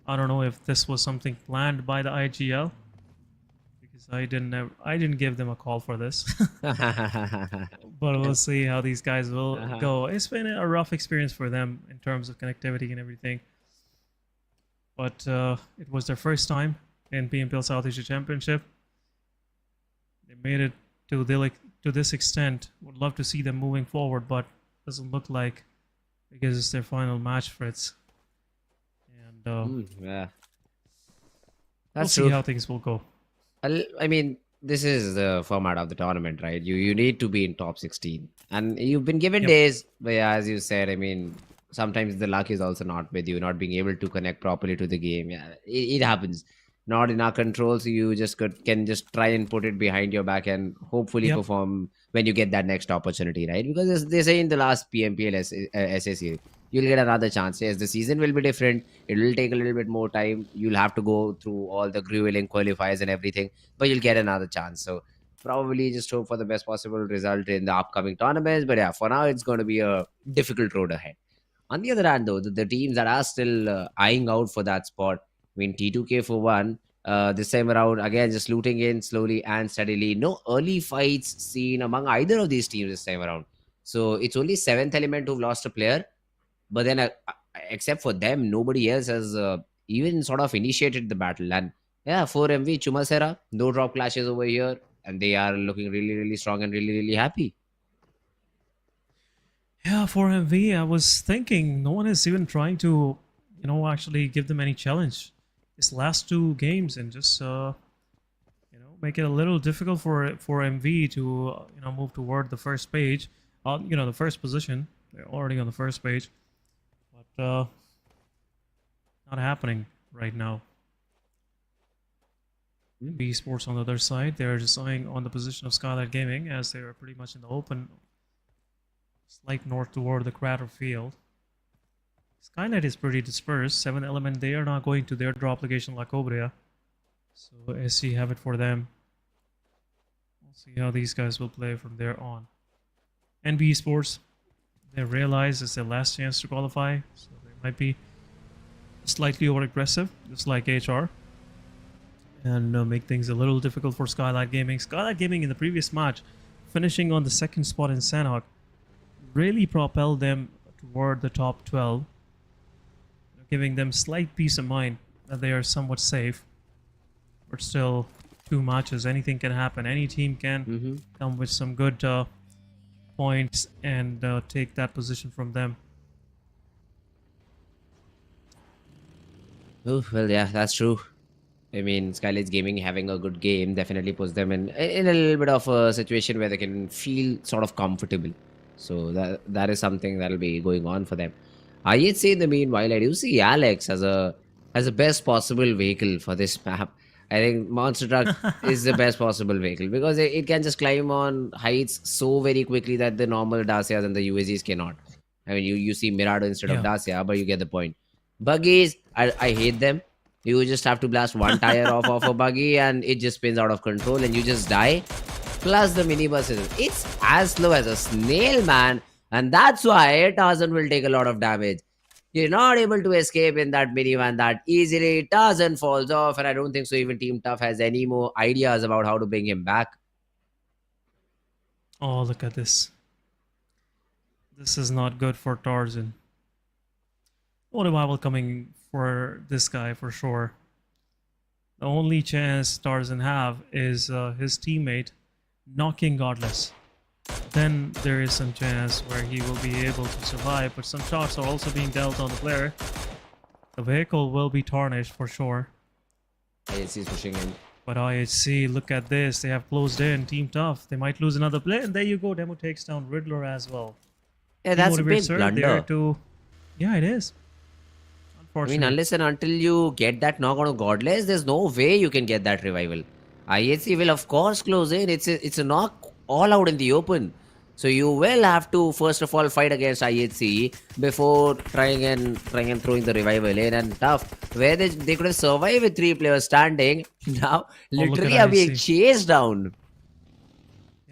I don't know if this was something planned by the IGL, because I didn't give them a call for this. But we'll see how these guys will go. It's been a rough experience for them in terms of connectivity and everything. But it was their first time in PMPL South Asia Championship. They made it to this extent. Would love to see them moving forward, but doesn't look like, because it's their final match, Fritz. And yeah, we'll see how things will go. I mean, this is the format of the tournament, right? You need to be in top 16, and you've been given days. But yeah, as you said, I mean, sometimes the luck is also not with you, not being able to connect properly to the game. Yeah, it happens. Not in our control, so you just can just try and put it behind your back and hopefully perform when you get that next opportunity, right? Because as they say in the last PMPL SAC, you'll get another chance. Yes, the season will be different. It will take a little bit more time. You'll have to go through all the grueling qualifiers and everything, but you'll get another chance. So probably just hope for the best possible result in the upcoming tournaments. But yeah, for now, it's going to be a difficult road ahead. On the other hand, though, the teams that are still eyeing out for that spot, I mean, T2K for one, this time around, again, just looting in slowly and steadily. No early fights seen among either of these teams this time around. So it's only 7th Element who've lost a player. But then, except for them, nobody else has even sort of initiated the battle. And yeah, 4MV, Chumasera, no drop clashes over here. And they are looking really, really strong and really, really happy. Yeah, 4MV, I was thinking no one is even trying to, actually give them any challenge. This last 2 games and just, make it a little difficult for MV to, move toward the first page. The first position. They're already on the first page. But not happening right now. NBeSports on the other side, they're just eyeing on the position of SKYLIGHTZ Gaming as they are pretty much in the open, slight north toward the crater field. SKYLIGHTZ is pretty dispersed. 7th Element, they are not going to their drop location La Cobria. So SC have it for them. We'll see how these guys will play from there on. NBeSports, they realize it's their last chance to qualify, so they might be slightly over aggressive, just like HR, and make things a little difficult for SKYLIGHTZ Gaming. SKYLIGHTZ Gaming in the previous match, finishing on the 2nd spot in Sanhok, really propelled them toward the top 12, giving them slight peace of mind that they are somewhat safe. But still, 2 matches, anything can happen. Any team can come with some good points and take that position from them. Oh, well, yeah, that's true. I mean, SKYLIGHTZ Gaming having a good game definitely puts them in a little bit of a situation where they can feel sort of comfortable. So that is something that'll be going on for them. IHC in the meanwhile, I do see Alex as a best possible vehicle for this map. I think Monster Truck is the best possible vehicle because it can just climb on heights so very quickly that the normal Dacias and the UAZs cannot. I mean, you see Mirado instead of Dacia, but you get the point. Buggies, I hate them. You just have to blast one tire off a buggy and it just spins out of control and you just die. Plus the minibuses. It's as slow as a snail, man. And that's why Tarzan will take a lot of damage. You're not able to escape in that minivan that easily. Tarzan falls off, and I don't think so even Team Tough has any more ideas about how to bring him back. Oh, look at this. This is not good for Tarzan. No revival coming for this guy for sure. The only chance Tarzan have is his teammate knocking Godless. Then there is some chance where he will be able to survive, but some shots are also being dealt on the player. The vehicle will be tarnished for sure. IHC is pushing in. But IHC, look at this. They have closed in. Team Tough. They might lose another play. And there you go. Demo takes down Riddler as well. Yeah, that's a big blunder. Yeah, it is. Unfortunately. I mean, unless and until you get that knock on a Godless, there's no way you can get that revival. IHC will of course close in. It's a knock all out in the open. So you will have to first of all fight against IHC before trying and throwing the revival in. And Tough, where they could have survived with 3 players standing, now literally are being chased down.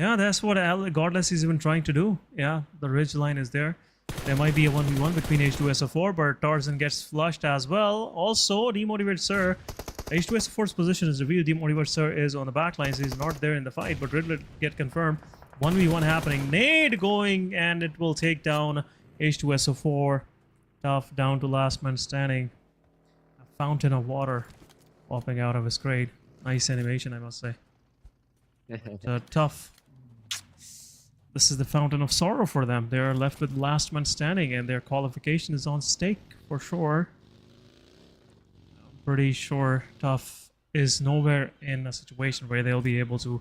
Yeah, that's what Godless is even trying to do. Yeah, the ridge line is there. There might be a 1v1 between H2SO4, but Tarzan gets flushed as well. Also, Demotivate Sir. H2SO4's position is revealed. Demotivate Sir is on the back lines. He's not there in the fight, but Riddler get confirmed. 1v1 happening. Nade going, and it will take down H2SO4. Tough down to last man standing. A fountain of water popping out of his crate. Nice animation, I must say. So tough. This is the fountain of sorrow for them. They are left with last man standing, and their qualification is on stake for sure. I'm pretty sure Tough is nowhere in a situation where they'll be able to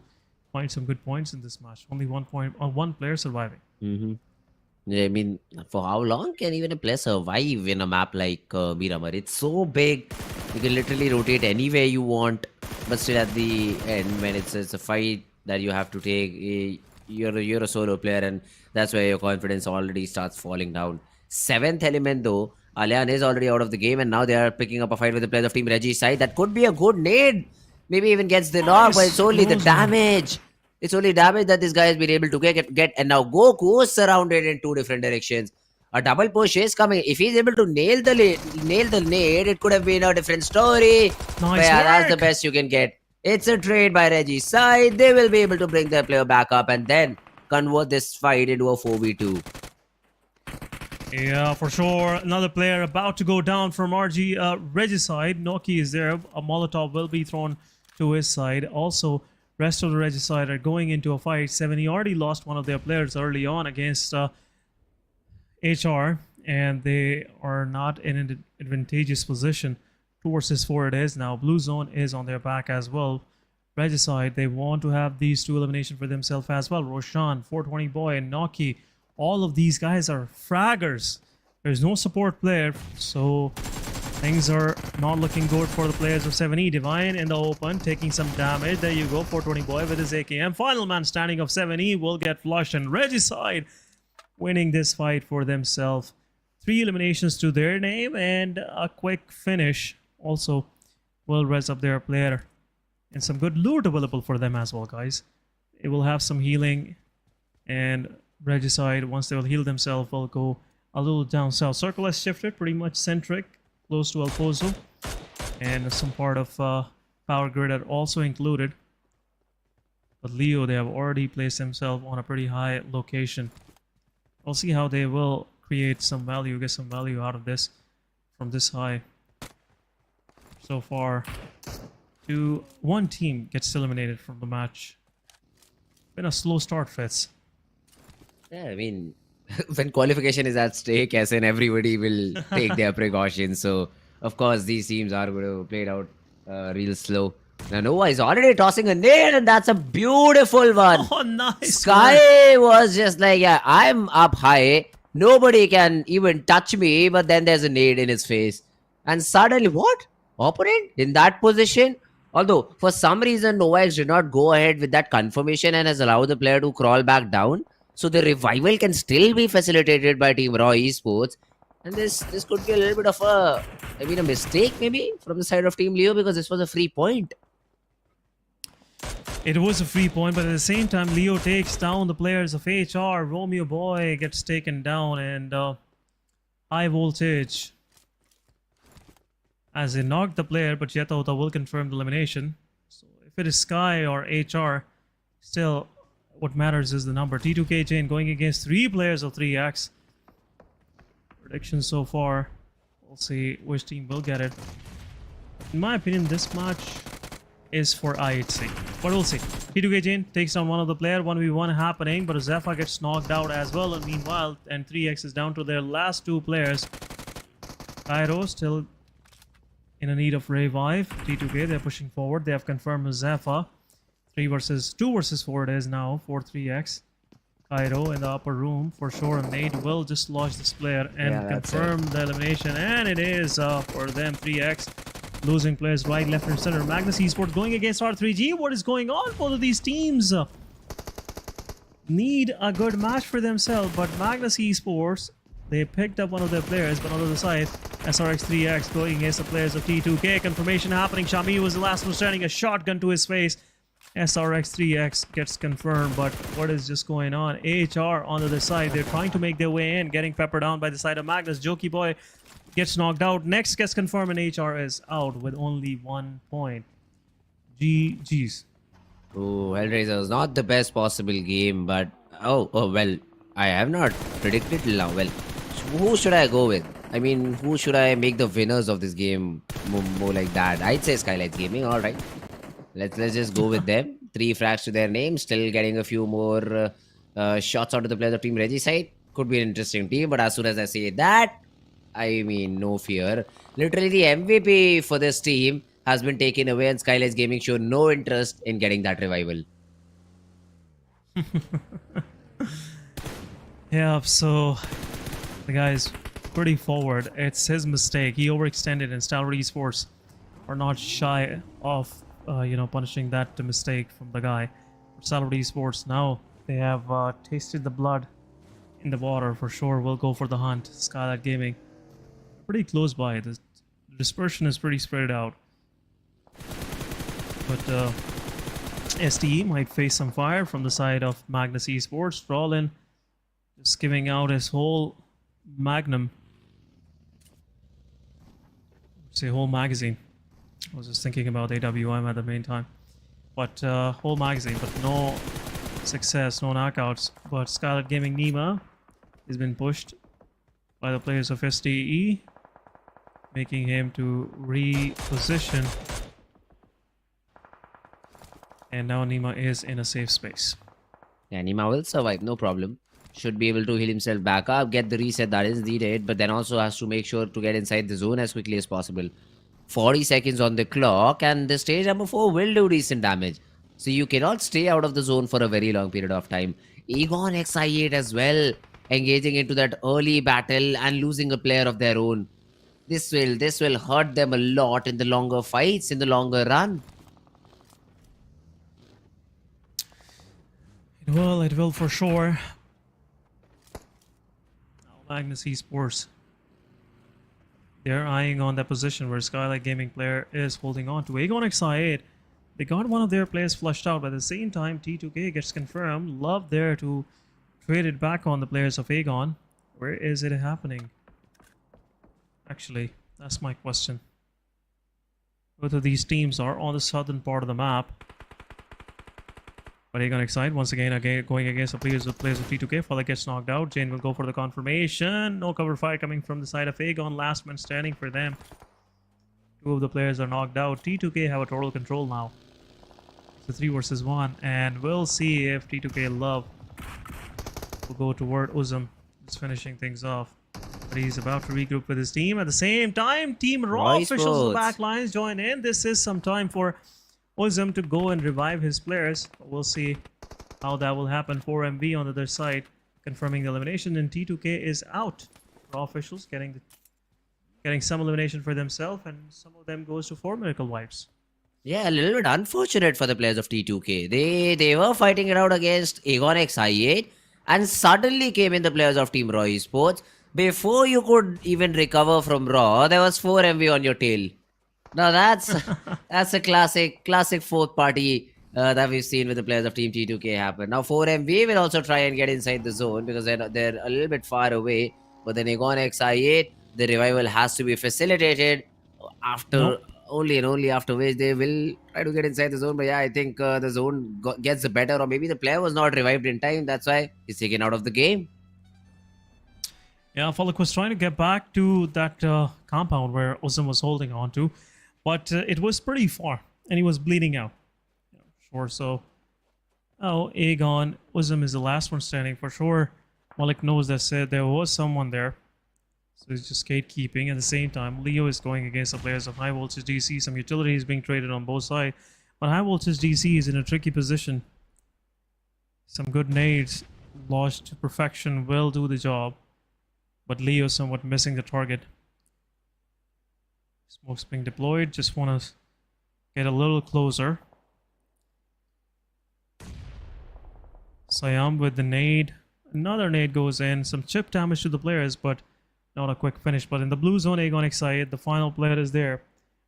find some good points in this match. Only 1 point on one player surviving. I mean, for how long can even a player survive in a map like Miramar? It's so big. You can literally rotate anywhere you want, but still at the end, when it's a fight that you have to take, you're a solo player, and that's where your confidence already starts falling down. 7th element though, Alian is already out of the game, and now they are picking up a fight with the players of Team Reggie's side. That could be a good nade. Maybe even gets the knock, but it's only the damage. It's only damage that this guy has been able to get. And now Goku is surrounded in 2 different directions. A double push is coming. If he's able to nail the nade, it could have been a different story. But yeah, that's the best you can get. It's a trade by Reggie's side. They will be able to bring their player back up and then convert this fight into a 4v2. Yeah, for sure. Another player about to go down from Reggie's side. Noki is there. A Molotov will be thrown to his side. Also, rest of the Reggie's side are going into a fight. 70 already lost one of their players early on against HR, and they are not in an advantageous position. 2 versus 4 it is now. Blue Zone is on their back as well. Reggie's side, they want to have these 2 eliminations for themselves as well. Roshan, 420 Boy, and Noki. All of these guys are fraggers. There's no support player, so things are not looking good for the players of 7E. Divine in the open, taking some damage. There you go, 420 Boy with his AKM. Final man standing of 7E will get flushed, and Reggie's side winning this fight for themselves. 3 eliminations to their name, and a quick finish also will res up their player. And some good loot available for them as well, guys. It will have some healing, and Reggie's side, once they will heal themselves, will go a little down south. Circle has shifted, pretty much centric, close to El Pozo, and some part of Power Grid are also included. But Leo, they have already placed themselves on a pretty high location. We'll see how they will create some value, get some value out of this from this high. So far, 1 team gets eliminated from the match. Been a slow start, Fitz. Yeah, I mean, when qualification is at stake, as in everybody will take their precautions. So, of course, these teams are going to play it out real slow. Now, Nova is already tossing a nade, and that's a beautiful one. Oh, nice. Sky was just like, yeah, I'm up high. Nobody can even touch me, but then there's a nade in his face. And suddenly, what? Opponent in that position? Although, for some reason, Novax did not go ahead with that confirmation and has allowed the player to crawl back down. So the revival can still be facilitated by Team Raw Esports. And this could be a little bit of a mistake maybe from the side of Team Leo, because this was a free point. It was a free point, but at the same time, Leo takes down the players of HR. Romeo Boy gets taken down, and High Voltage, as they knocked the player, but Yetauta will confirm the elimination. So if it is Sky or HR, still what matters is the number. T2K Chain going against 3 players of 3X. Predictions so far. We'll see which team will get it. In my opinion, this match is for IHC, but we'll see. T2K Chain takes down one of the player. 1v1 happening, but Zephyr gets knocked out as well. And meanwhile, and 3X is down to their last 2 players. Cairo still in a need of revive. T2K, they're pushing forward. They have confirmed Zephyr. 2 versus 4 it is now for 3X. Cairo in the upper room for sure. Nade will just lodge this player and confirm the elimination. And it is for them, 3X. Losing players right, left, and center. Magnus Esports going against R3G. What is going on? Both of these teams need a good match for themselves. But Magnus Esports, they picked up one of their players. But on the other side, SRX3X going against the players of T2K. Confirmation happening. Shami was the last one standing. A shotgun to his face. SRX3X gets confirmed, but what is just going on? AHR on the other side. They're trying to make their way in, getting peppered down by the side of Magnus. Jokey Boy gets knocked out. Next gets confirmed, and HR is out with only 1 point. GG's. Oh, HellRaisers, not the best possible game, but oh well, I have not predicted till now. Well, who should I go with? I mean, who should I make the winners of this game? More like that. I'd say SKYLIGHTZ Gaming. All right, let's just go with them. 3 frags to their name. Still getting a few more shots out of the players of Team Regicide. Could be an interesting team, but as soon as I say that, I mean, no fear. Literally, the MVP for this team has been taken away, and SKYLIGHTZ Gaming showed no interest in getting that revival. Yeah, so the guy's pretty forward. It's his mistake. He overextended, and Stalwart Esports are not shy of punishing that mistake from the guy. Stalwart Esports, now they have tasted the blood in the water for sure. Will go for the hunt. SKYLIGHTZ Gaming pretty close by. The dispersion is pretty spread out. But STE might face some fire from the side of Magnus Esports. Rollin just giving out his whole magnum. Say whole magazine. I was just thinking about AWM at the main time. But whole magazine, but no success, no knockouts. But SKYLIGHTZ Gaming Nima has been pushed by the players of STE, making him to reposition. And now Nima is in a safe space. Yeah, Nima will survive, no problem. Should be able to heal himself back up, get the reset that is needed, but then also has to make sure to get inside the zone as quickly as possible. 40 seconds on the clock, and the stage number 4 will do decent damage. So you cannot stay out of the zone for a very long period of time. Egon XI8 as well, engaging into that early battle and losing a player of their own. This will hurt them a lot in the longer fights, in the longer run. It will for sure. Now Magnus Esports, they're eyeing on that position where SKYLIGHTZ Gaming player is holding on to. Aegon XI8, they got one of their players flushed out, but at the same time T2K gets confirmed. Love there to trade it back on the players of Aegon. Where is it happening? Actually, that's my question. Both of these teams are on the southern part of the map. But Aegon XI once again going against the players of T2K. Father gets knocked out. Jane will go for the confirmation. No cover fire coming from the side of Aegon. Last man standing for them. 2 of the players are knocked out. T2K have a total control now. It's a 3 versus 1. And we'll see if T2K Love will go toward Uzum. Just finishing things off. But he's about to regroup with his team. At the same time, Team Raw officials, the back lines join in. This is some time for Uzum to go and revive his players. But we'll see how that will happen. 4MV on the other side, confirming the elimination, and T2K is out. Raw officials getting some elimination for themselves, and some of them goes to 4 Miracle Wipes. Yeah, a little bit unfortunate for the players of T2K. They were fighting it out against Aegon XI8, and suddenly came in the players of Team Raw Esports. Before you could even recover from Raw, there was 4MV on your tail. Now that's a classic 4th party that we've seen with the players of Team T2K happen. Now 4MV will also try and get inside the zone because they're a little bit far away. But then Aegon XI8, the revival has to be facilitated after only and only after which they will try to get inside the zone. But yeah, I think the zone gets the better, or maybe the player was not revived in time. That's why he's taken out of the game. Yeah, Falak was trying to get back to that compound where Uzum was holding on to. But it was pretty far, and he was bleeding out. Sure, so... Oh, Aegon, Uzum is the last one standing for sure. Malik knows that there was someone there. So he's just gatekeeping. At the same time, Leo is going against the players of High Voltage DC. Some utilities being traded on both sides. But High Voltage DC is in a tricky position. Some good nades launched to perfection will do the job. But Leo somewhat missing the target. Smoke's being deployed. Just want to get a little closer. Siam with the nade. Another nade goes in. Some chip damage to the players, but not a quick finish. But in the blue zone, Aegon XI8, the final player is there.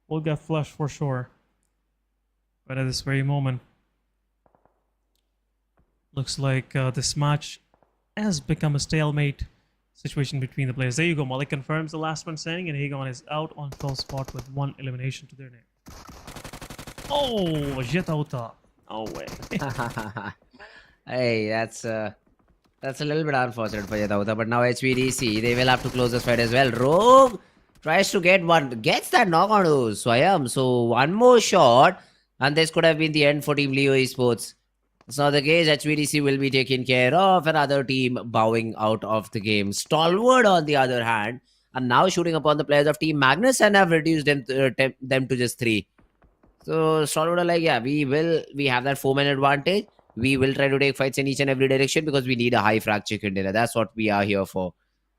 Will get flushed for sure. But at this very moment, Looks like this match has become a stalemate situation between the players. There you go. Malik confirms the last one standing, and Hagon is out on 12th spot with 1 elimination to their name. Oh, Jetauta. No way. Hey, that's a little bit unfortunate for Jetauta, but now HVDC, they will have to close this fight as well. Rogue tries to get one, gets that knock on Swayam. So one more shot, and this could have been the end for Team Leo Esports. It's not the case. HVDC will be taken care of. Another team bowing out of the game. Stalwart, on the other hand, are now shooting upon the players of Team Magnus and have reduced them to just 3. So Stalwart are like, yeah, we have that 4-man advantage. We will try to take fights in each and every direction because we need a high frag chicken dinner. That's what we are here for.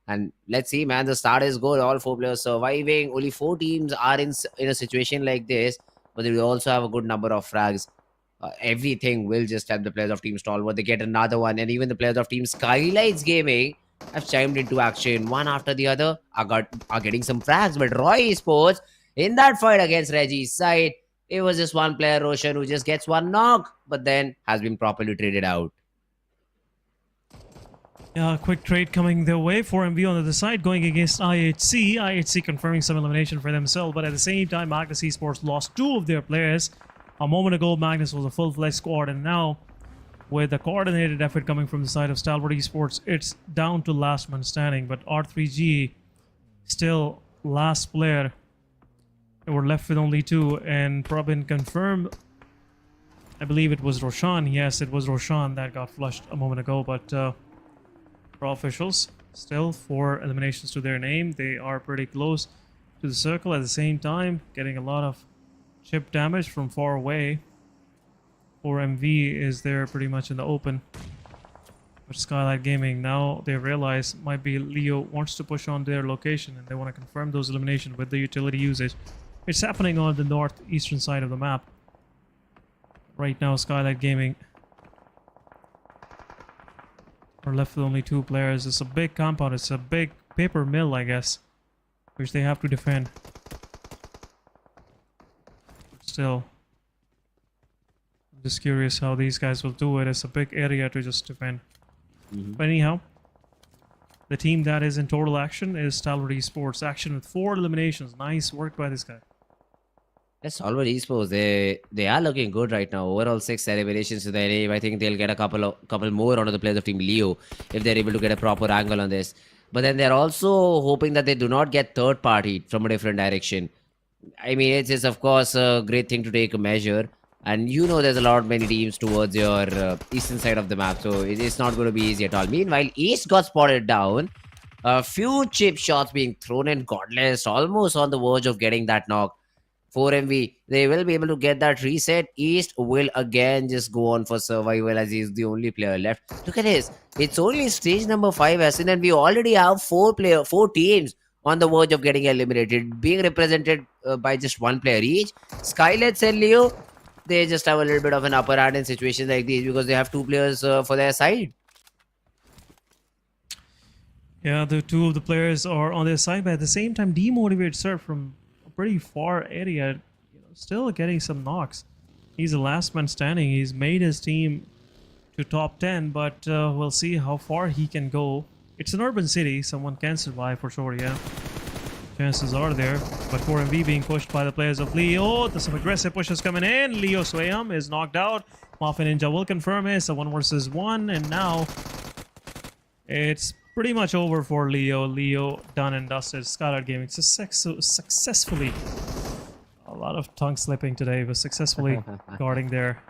And let's see, man, the start is good. All 4 players surviving. Only 4 teams are in a situation like this, but they will also have a good number of frags. Everything will just help the players of Team Stalwart. They get another one, and even the players of Team SKYLIGHTZ Gaming have chimed into action. One after the other are getting some frags. But Roy Esports, in that fight against Reggie's side, it was just one player, Roshan, who just gets one knock, but then has been properly traded out. Yeah, quick trade coming their way. 4MV on the other side going against IHC. IHC confirming some elimination for themselves, but at the same time, Magnus Esports lost 2 of their players. A moment ago, Magnus was a full-fledged squad, and now, with a coordinated effort coming from the side of Stalwart Esports, it's down to last man standing. But R3G, still last player. We're left with only 2, and Probin confirmed. I believe it was Roshan. Yes, it was Roshan that got flushed a moment ago, but Pro officials still 4 eliminations to their name. They are pretty close to the circle at the same time, getting a lot of chip damage from far away. 4MV is there pretty much in the open. But SKYLIGHTZ Gaming, now they realize might be Leo wants to push on their location, and they want to confirm those eliminations with the utility usage. It's happening on the northeastern side of the map. Right now, SKYLIGHTZ Gaming are left with only 2 players. It's a big compound. It's a big paper mill, I guess, which they have to defend. Still, I'm just curious how these guys will do it. It's a big area to just defend. But anyhow, the team that is in total action is Stalwart Esports. Action with 4 eliminations. Nice work by this guy. Yes, Stalwart Esports, they are looking good right now. Overall 6 eliminations to their name. I think they'll get a couple more onto the players of Team Leo if they're able to get a proper angle on this. But then they're also hoping that they do not get third party from a different direction. I mean, it's of course a great thing to take a measure. And you know there's a lot many teams towards your eastern side of the map. So it's not going to be easy at all. Meanwhile, East got spotted down. A few chip shots being thrown in. Godless almost on the verge of getting that knock. 4MV, they will be able to get that reset. East will again just go on for survival as he's the only player left. Look at this. It's only stage number 5, Asin, and we already have 4 teams on the verge of getting eliminated, being represented by just 1 player each. SKYLIGHTZ and Leo, they just have a little bit of an upper hand in situations like these because they have 2 players for their side. Yeah, the 2 of the players are on their side, but at the same time, demotivated Sir from a pretty far area, still getting some knocks. He's the last man standing. He's made his team to top 10, but we'll see how far he can go. It's an urban city. Someone can survive for sure, yeah. Chances are there. But 4MV being pushed by the players of Leo. There's some aggressive pushes coming in. Leo Swayam is knocked out. Mafia Ninja will confirm it. It's a 1 versus 1. And now it's pretty much over for Leo. Leo done and dusted. SKYLIGHTZ Gaming successfully. A lot of tongue slipping today, but successfully guarding their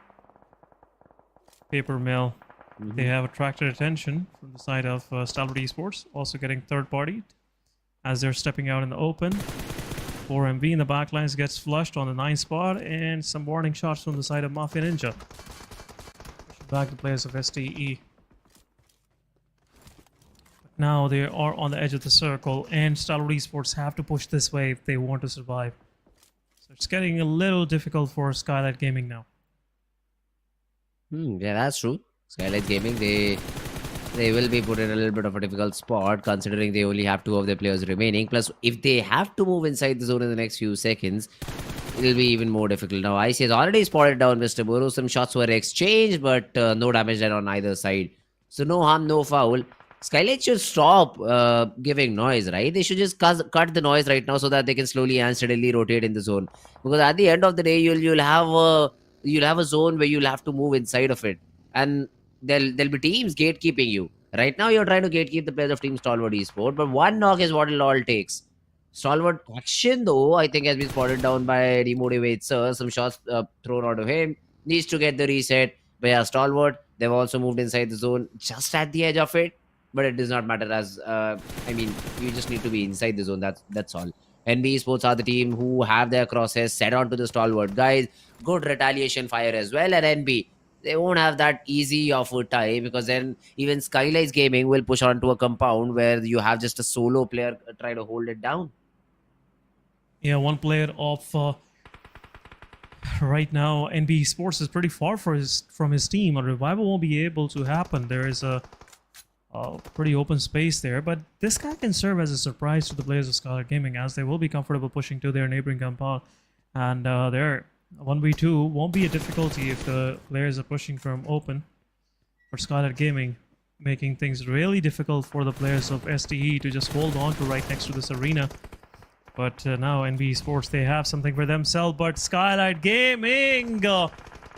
paper mill. They have attracted attention from the side of Stalwart Esports, also getting third party as they're stepping out in the open. 4MV in the backlines gets flushed on the 9th spot, and some warning shots from the side of Mafia Ninja. Pushing back the players of STE. But now they are on the edge of the circle, and Stalwart Esports have to push this way if they want to survive. So it's getting a little difficult for SKYLIGHTZ Gaming now. Yeah, that's true. SKYLIGHTZ Gaming, they will be put in a little bit of a difficult spot considering they only have 2 of their players remaining. Plus, if they have to move inside the zone in the next few seconds, it'll be even more difficult. Now, IC has already spotted down Mr. Buru. Some shots were exchanged, but no damage done on either side. So no harm, no foul. SKYLIGHTZ should stop giving noise, right? They should just cut the noise right now so that they can slowly and steadily rotate in the zone. Because at the end of the day, you'll have a zone where you'll have to move inside of it, and there'll be teams gatekeeping you. Right now, you're trying to gatekeep the players of Team Stalwart Esports, but one knock is what it all takes. Stalwart action though, I think, has been spotted down by Demotivator. Some shots thrown out of him. Needs to get the reset. But yeah, Stalwart, they've also moved inside the zone just at the edge of it. But it does not matter as, you just need to be inside the zone. That's all. NBeSports are the team who have their crosshairs set onto the Stalwart guys. Good retaliation fire as well at NB. They won't have that easy of a tie because then even SKYLIGHTZ Gaming will push onto a compound where you have just a solo player try to hold it down. Yeah, one player off right now. NBeSports is pretty far from his team. A revival won't be able to happen. There is a pretty open space there, but this guy can serve as a surprise to the players of SKYLIGHTZ Gaming as they will be comfortable pushing to their neighboring compound, and their 1v2 won't be a difficulty if the players are pushing from open for SKYLIGHTZ Gaming, making things really difficult for the players of STE to just hold on to right next to this arena. But now NBeSports, they have something for themselves, but SKYLIGHTZ Gaming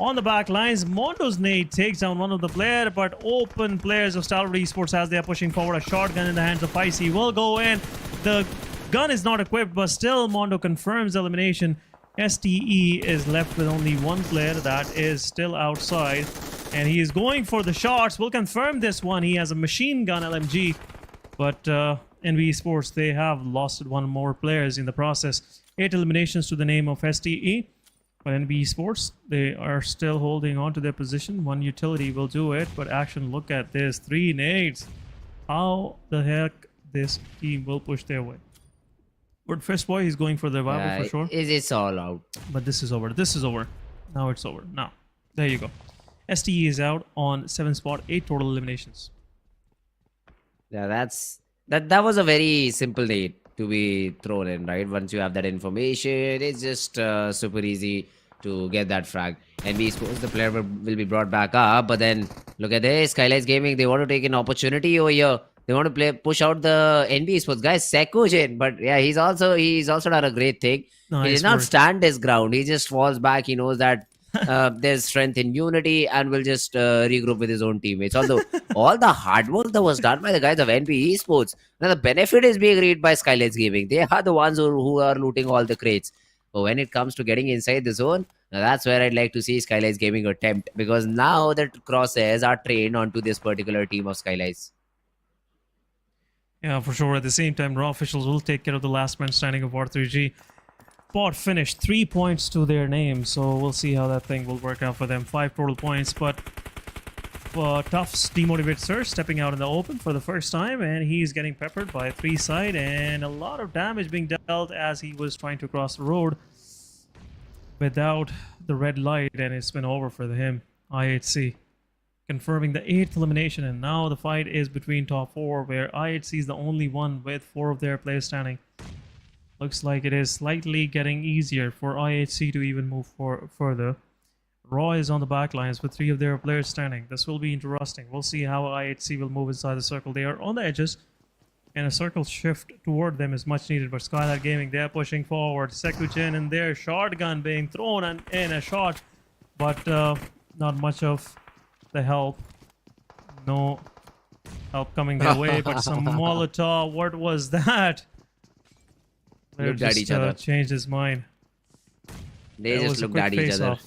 on the back lines. Mondo's nade takes down one of the players, but open players of Stalwart Esports as they are pushing forward. A shotgun in the hands of Icy will go in. The gun is not equipped, but still Mondo confirms elimination. STE is left with only one player that is still outside, and he is going for the shots. We'll confirm this one. He has a machine gun LMG, but NBeSports, they have lost one more players in the process. 8 eliminations to the name of STE. But NBeSports, they are still holding on to their position. One utility will do it, but action, look at this. 3 nades. How the heck this team will push their way? But first boy, he's going for the revival for sure. It's all out. But this is over. This is over. Now it's over. Now, there you go. STE is out on 7 spot, 8 total eliminations. Yeah, that was a very simple nade to be thrown in, right? Once you have that information, it's just super easy to get that frag. NBeSports, the player will be brought back up, but then look at this. SKYLIGHTZ Gaming, they want to take an opportunity over here. They want to push out the NBeSports guys. Sekujin, but yeah, he's also done a great thing. Nice, he did not stand his ground. He just falls back. He knows that there's strength in unity and will just regroup with his own teammates. Although all the hard work that was done by the guys of NBeSports, now the benefit is being reaped by SKYLIGHTZ Gaming. They are the ones who are looting all the crates. But when it comes to getting inside the zone, now that's where I'd like to see SKYLIGHTZ Gaming attempt, because now the crosshairs are trained onto this particular team of SKYLIGHTZ. Yeah, for sure. At the same time, Raw officials will take care of the last man standing of R3G. Bot finished 3 points to their name, so we'll see how that thing will work out for them. 5 total points, but Tough's demotivated Sir stepping out in the open for the first time, and he's getting peppered by 3 side, and a lot of damage being dealt as he was trying to cross the road without the red light, and it's been over for him. IHC confirming the 8th elimination, and now the fight is between top 4, where IHC is the only one with 4 of their players standing. Looks like it is slightly getting easier for IHC to even move further. Raw is on the back lines with 3 of their players standing. This will be interesting. We'll see how IHC will move inside the circle. They are on the edges, and a circle shift toward them is much needed. But SKYLIGHTZ Gaming, they're pushing forward. Sekujin and their shotgun being thrown in a shot, but not much of the help. No help coming their way, but some Molotov. What was that? Looked at each other. Changed his mind. They just looked at each other.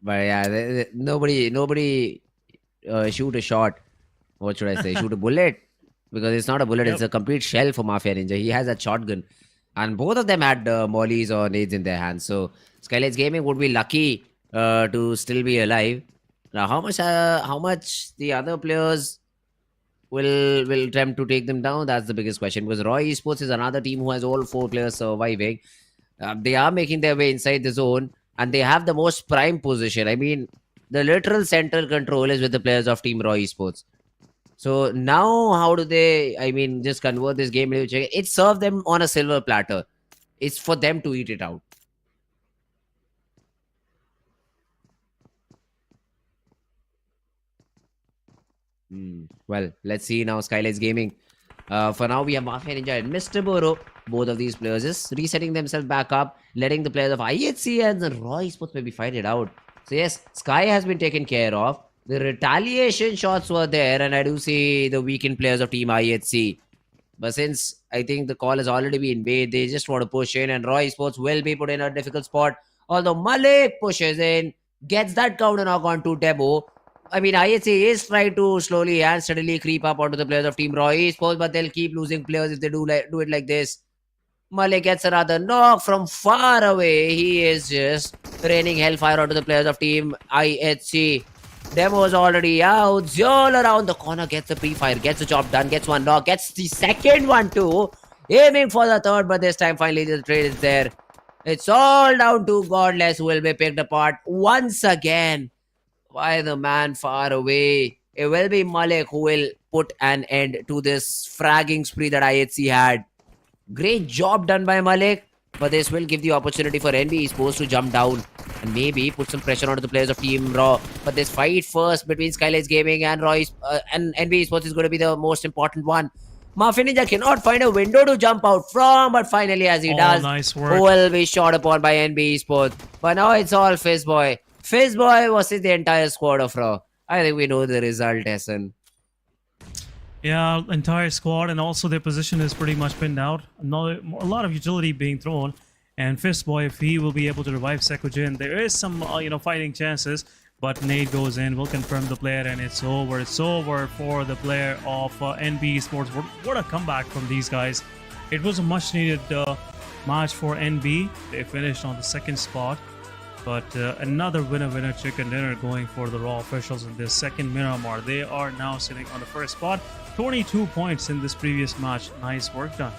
But yeah, nobody shoot a shot. What should I say? Shoot a bullet? Because it's not a bullet, it's a complete shell for Mafia Ninja. He has a shotgun. And both of them had mollies or nades in their hands. So SKYLIGHTZ Gaming would be lucky to still be alive. Now, how much the other players will attempt to take them down? That's the biggest question. Because Raw Esports is another team who has all 4 players surviving. They are making their way inside the zone, and they have the most prime position. I mean, the literal central control is with the players of Team Raw Esports. So now, how do they, just convert this game? It served them on a silver platter. It's for them to eat it out. Well, let's see now. SKYLIGHTZ Gaming. For now, we have Mafia Ninja and Mr. Boro. Both of these players just resetting themselves back up, letting the players of IHC and the Raw Esports maybe fight it out. So yes, Sky has been taken care of. The retaliation shots were there, and I do see the weakened players of Team IHC. But since I think the call has already been made, they just want to push in, and Raw Esports will be put in a difficult spot. Although Malik pushes in, gets that counter knock onto Debo. I mean, IHC is trying to slowly and steadily creep up onto the players of Team Raw Esports, but they'll keep losing players if they do it like this. Malik gets another knock from far away. He is just raining hellfire onto the players of Team IHC. Demo's already out. Zol around the corner gets the pre-fire, gets the job done, gets one knock, gets the second one too. Aiming for the third, but this time finally the trade is there. It's all down to Godless, who will be picked apart once again by the man far away. It will be Malik who will put an end to this fragging spree that IHC had. Great job done by Malik, but this will give the opportunity for NBeSports to jump down and maybe put some pressure onto the players of Team Raw. But this fight first between SKYLIGHTZ Gaming and and NBeSports is going to be the most important one. Mafia Ninja cannot find a window to jump out from, but finally as he does, nice work. will be shot upon by NBeSports. But now it's all Fizzboy. Fizzboy versus the entire squad of Raw. I think we know the result, Essen. Yeah, entire squad, and also their position is pretty much pinned out. A lot of utility being thrown, and Fistboy, if he will be able to revive Sekujin, there is some fighting chances. But nade goes in, will confirm the player, and it's over. It's over for the player of NBeSports. What a comeback from these guys! It was a much-needed match for NB. They finished on the second spot. But another winner chicken dinner going for the Raw officials in this second Miramar. They are now sitting on the first spot. 22 points in this previous match. Nice work done.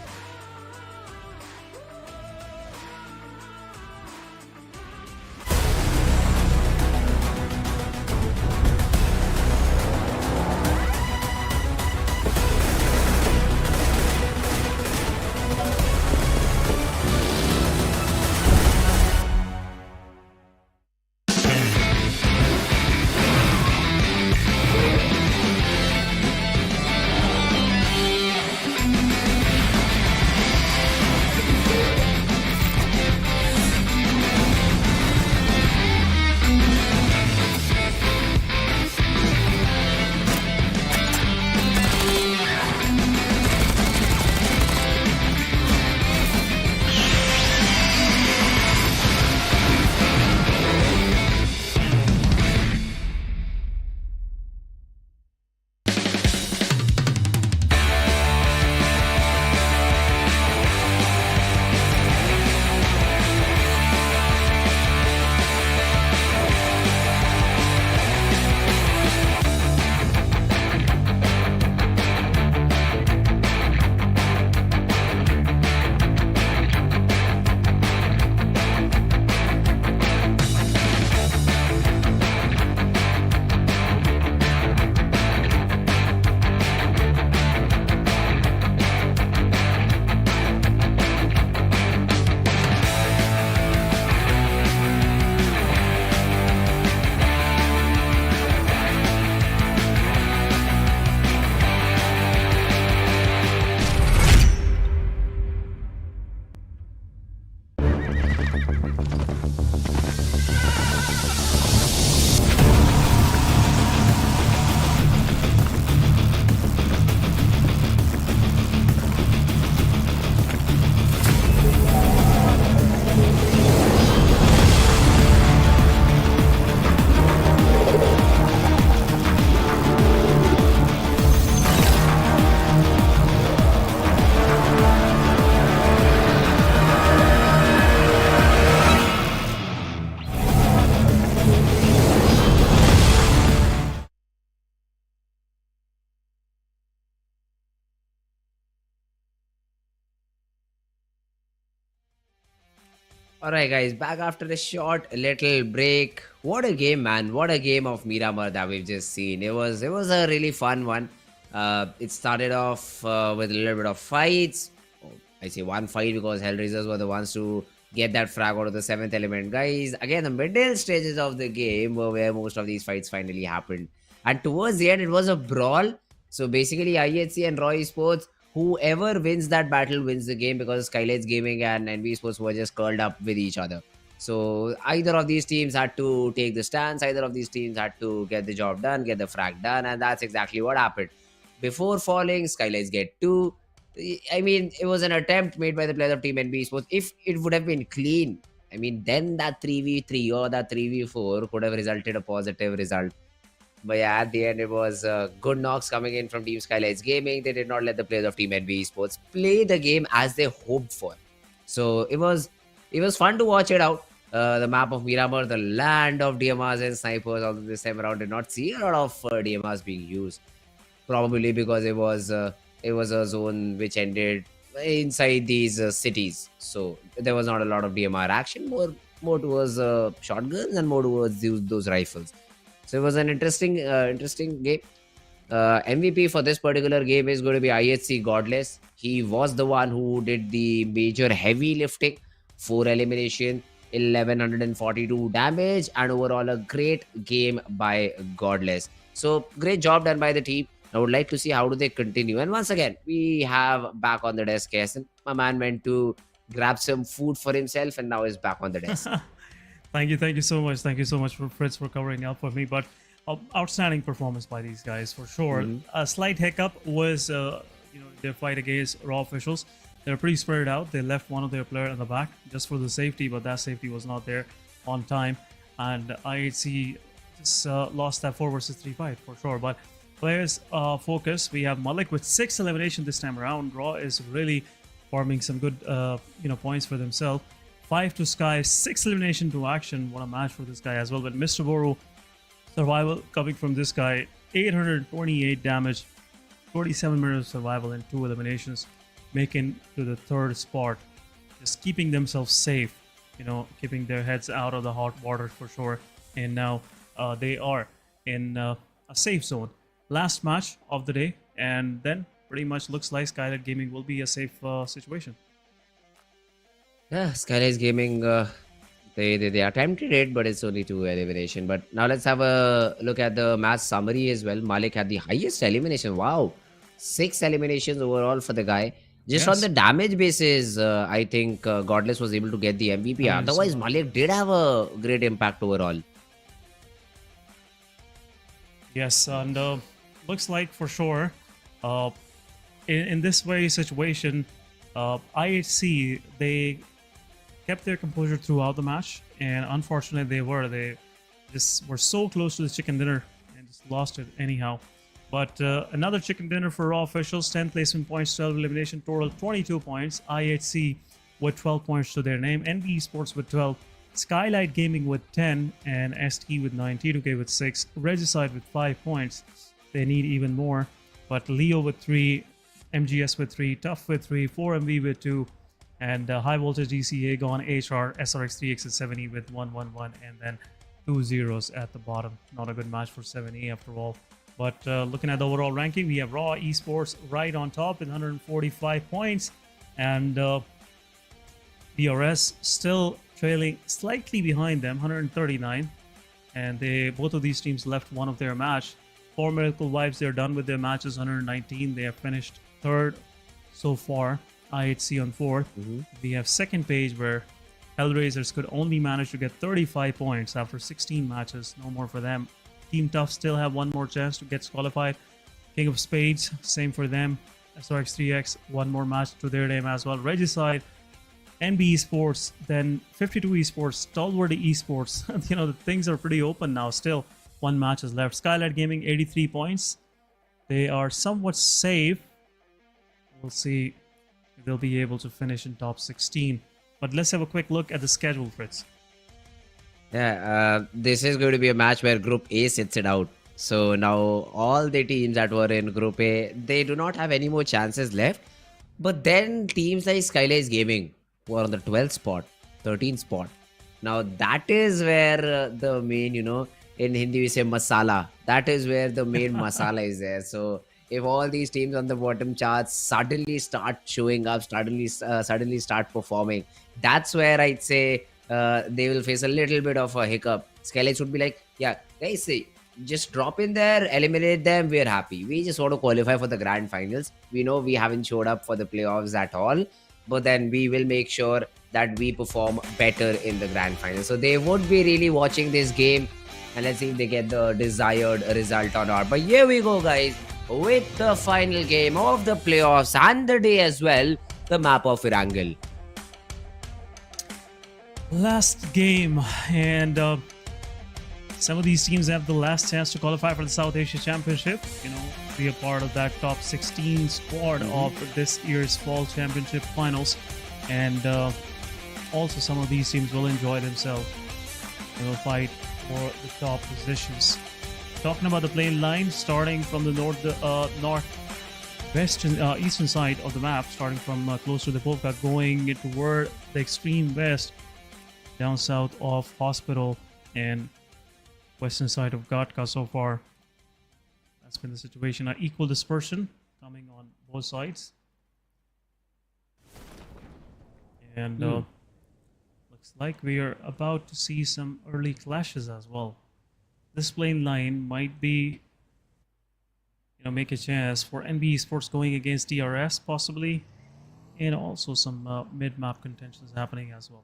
Alright guys, back after a short little break. What a game, man. What a game of Miramar that we've just seen. It was a really fun one. It started off with a little bit of fights. I say one fight because HellRaisers were the ones to get that frag out of the 7th element. Guys, again, the middle stages of the game were where most of these fights finally happened. And towards the end, it was a brawl. So basically, IHC and Raw Esports, whoever wins that battle wins the game, because SKYLIGHTZ Gaming and NBeSports were just curled up with each other. So either of these teams had to take the stance, either of these teams had to get the job done, get the frag done, and that's exactly what happened. Before falling, SKYLIGHTZ get 2. I mean, it was an attempt made by the players of Team NBeSports. If it would have been clean, I mean, then that 3v3 or that 3v4 could have resulted a positive result. But yeah, at the end, it was good knocks coming in from Team SKYLIGHTZ Gaming. They did not let the players of Team NBeSports play the game as they hoped for. So it was fun to watch it out. The map of Miramar, the land of DMRs and snipers, although this time around did not see a lot of DMRs being used. Probably because it was a zone which ended inside these cities. So there was not a lot of DMR action, more towards shotguns and more towards those rifles. So it was an interesting game. MVP for this particular game is going to be IHC Godless. He was the one who did the major heavy lifting, 4 elimination, 1142 damage, and overall a great game by Godless. So great job done by the team. I would like to see how do they continue. And once again, we have back on the desk Kaisen. My man went to grab some food for himself and now is back on the desk. Thank you so much. Thank you so much for Fritz for covering up for me. But outstanding performance by these guys for sure. A slight hiccup was their fight against Raw officials. They're pretty spread out. They left one of their players in the back just for the safety, but that safety was not there on time. And IHC just lost that 4 versus 3 fight for sure. But players focus. We have Malik with 6 elimination this time around. Raw is really farming some good points for themselves. 5 to Sky, 6 elimination to Action. What a match for this guy as well. But Mr. Boru, survival coming from this guy, 828 damage, 47 minutes of survival and 2 eliminations, making to the 3rd spot. Just keeping themselves safe, keeping their heads out of the hot water for sure. And now they are in a safe zone. Last match of the day, and then pretty much looks like SKYLIGHTZ Gaming will be a safe situation. Yeah, SKYLIGHTZ Gaming, they attempted it, but it's only 2 elimination. But now let's have a look at the match summary as well. Malik had the highest elimination. Wow, 6 eliminations overall for the guy. Just on the damage basis, I think Godless was able to get the MVP. Otherwise, Malik did have a great impact overall. Yes, and looks like for sure, in this very situation, IHC, they kept their composure throughout the match, and unfortunately they just were so close to the chicken dinner and just lost it anyhow. But another chicken dinner for Raw officials, 10 placement points, 12 elimination, total 22 points. IHC with 12 points to their name, NBeSports with 12, SKYLIGHTZ Gaming with 10, and ST with 9, T2K with 6, Regicide with 5 points. They need even more, but Leo with 3, MGS with 3, Tough with 3, 4MV with 2, and High Voltage DCA gone, HR, SRX3X at 70 with 111, and then 2 zeros at the bottom. Not a good match for 7E after all. But looking at the overall ranking, we have Raw Esports right on top with 145 points, and DRS still trailing slightly behind them, 139. And both of these teams left one of their match. 4 Miracle Vibes, they're done with their matches, 119. They have finished 3rd so far. IHC on 4th. We have second page where HellRaisers could only manage to get 35 points after 16 matches. No more for them. Team Tough still have one more chance to get qualified. King of Spades, same for them. SRX3X, one more match to their name as well. Regicide, NBeSports, then 52 Esports, Stalwart Esports. The things are pretty open now. Still, one match is left. SKYLIGHTZ Gaming, 83 points. They are somewhat safe. We'll see if they'll be able to finish in top 16. But let's have a quick look at the schedule, Fritz. Yeah, this is going to be a match where Group A sits it out. So now all the teams that were in Group A, they do not have any more chances left. But then teams like SKYLIGHTZ Gaming were on the 12th spot, 13th spot. Now that is where the main, in Hindi we say masala. That is where the main masala is there. So if all these teams on the bottom charts suddenly start showing up, suddenly start performing, that's where I'd say they will face a little bit of a hiccup. SKYLIGHTZ would be like, yeah, guys, just drop in there, eliminate them, we're happy. We just want to qualify for the grand finals. We know we haven't showed up for the playoffs at all, but then we will make sure that we perform better in the grand final. So they would be really watching this game, and let's see if they get the desired result or not. But here we go, guys, with the final game of the playoffs and the day as well, the map of Erangel. Last game, and some of these teams have the last chance to qualify for the South Asia Championship. Be a part of that top 16 squad of this year's Fall Championship finals, and also some of these teams will enjoy themselves. They will fight for the top positions. Talking about the plane line, starting from the eastern side of the map, starting from close to the Polka, going toward the extreme west, down south of Hospital, and western side of Gatka. So far, that's been the situation. Equal dispersion coming on both sides, and looks like we are about to see some early clashes as well. This plane line might be, make a chance for NBeSports going against DRS possibly, and also some mid-map contentions happening as well.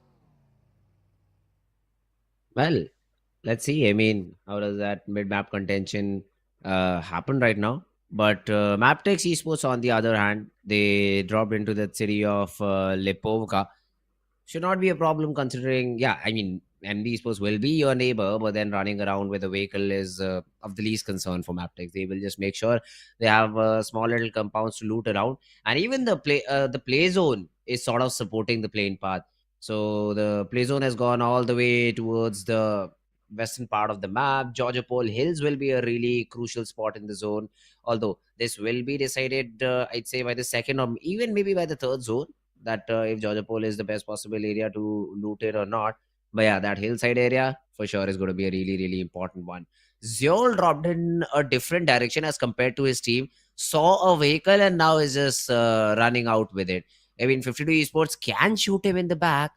Well, let's see. I mean, how does that mid-map contention happen right now? But Mabetex Esports, on the other hand, they dropped into the city of Lipovka. Should not be a problem considering, NBeSports will be your neighbor, but then running around with a vehicle is of the least concern for Mabetex. They will just make sure they have small little compounds to loot around, and even the play zone is sort of supporting the plane path. So the play zone has gone all the way towards the western part of the map. Georgia Pole Hills will be a really crucial spot in the zone, although this will be decided, I'd say, by the second or even maybe by the third zone, that if Georgia Pole is the best possible area to loot it or not. But yeah, that hillside area for sure is going to be a really, really important one. Zeol dropped in a different direction as compared to his team, saw a vehicle and now is just running out with it. I mean, 52 Esports can shoot him in the back,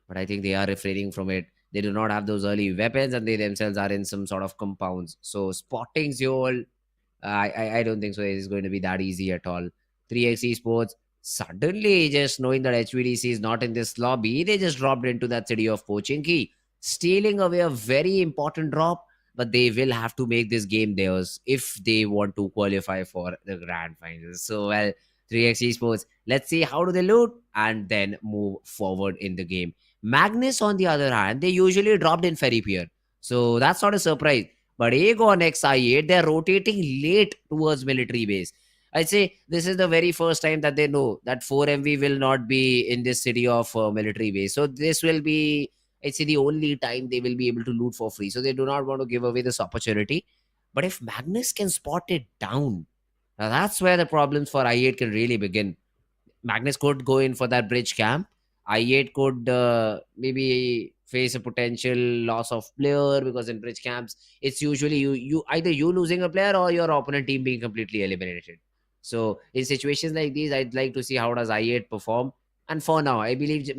but I think they are refraining from it. They do not have those early weapons, and they themselves are in some sort of compounds. So spotting Zeol, I don't think so it is going to be that easy at all. 3x Esports, suddenly just knowing that HVDC is not in this lobby, they just dropped into that city of Pochinki, stealing away a very important drop, but they will have to make this game theirs if they want to qualify for the grand finals. So, well, 3x Esports, let's see how do they loot and then move forward in the game. Magnus, on the other hand, they usually dropped in Ferry Pier, so that's not a surprise. But Aegon XI8, they're rotating late towards military base. I'd say this is the very first time that they know that 4MV will not be in this city of military base. So this will be, I'd say, the only time they will be able to loot for free. So they do not want to give away this opportunity. But if Magnus can spot it down, now that's where the problems for I8 can really begin. Magnus could go in for that bridge camp. I8 could maybe face a potential loss of player, because in bridge camps, it's usually you either you losing a player or your opponent team being completely eliminated. So in situations like these, I'd like to see how does I8 perform. And for now, I believe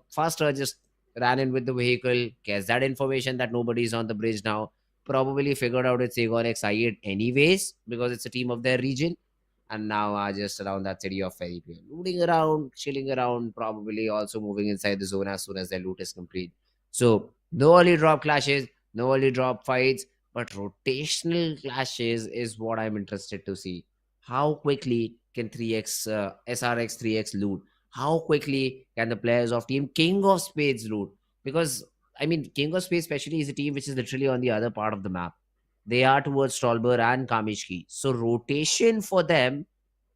Faster just ran in with the vehicle, gets that information that nobody's on the bridge now, probably figured out it's Aegon X I8 anyways, because it's a team of their region, and now are just around that city of Ferry Pier, looting around, chilling around, probably also moving inside the zone as soon as their loot is complete. So no early drop clashes, no early drop fights, but rotational clashes is what I'm interested to see. How quickly can 3x SRX 3x loot? How quickly can the players of team King of Spades loot? Because I mean, King of Spades especially is a team which is literally on the other part of the map. They are towards Stolber and Kamishki. So rotation for them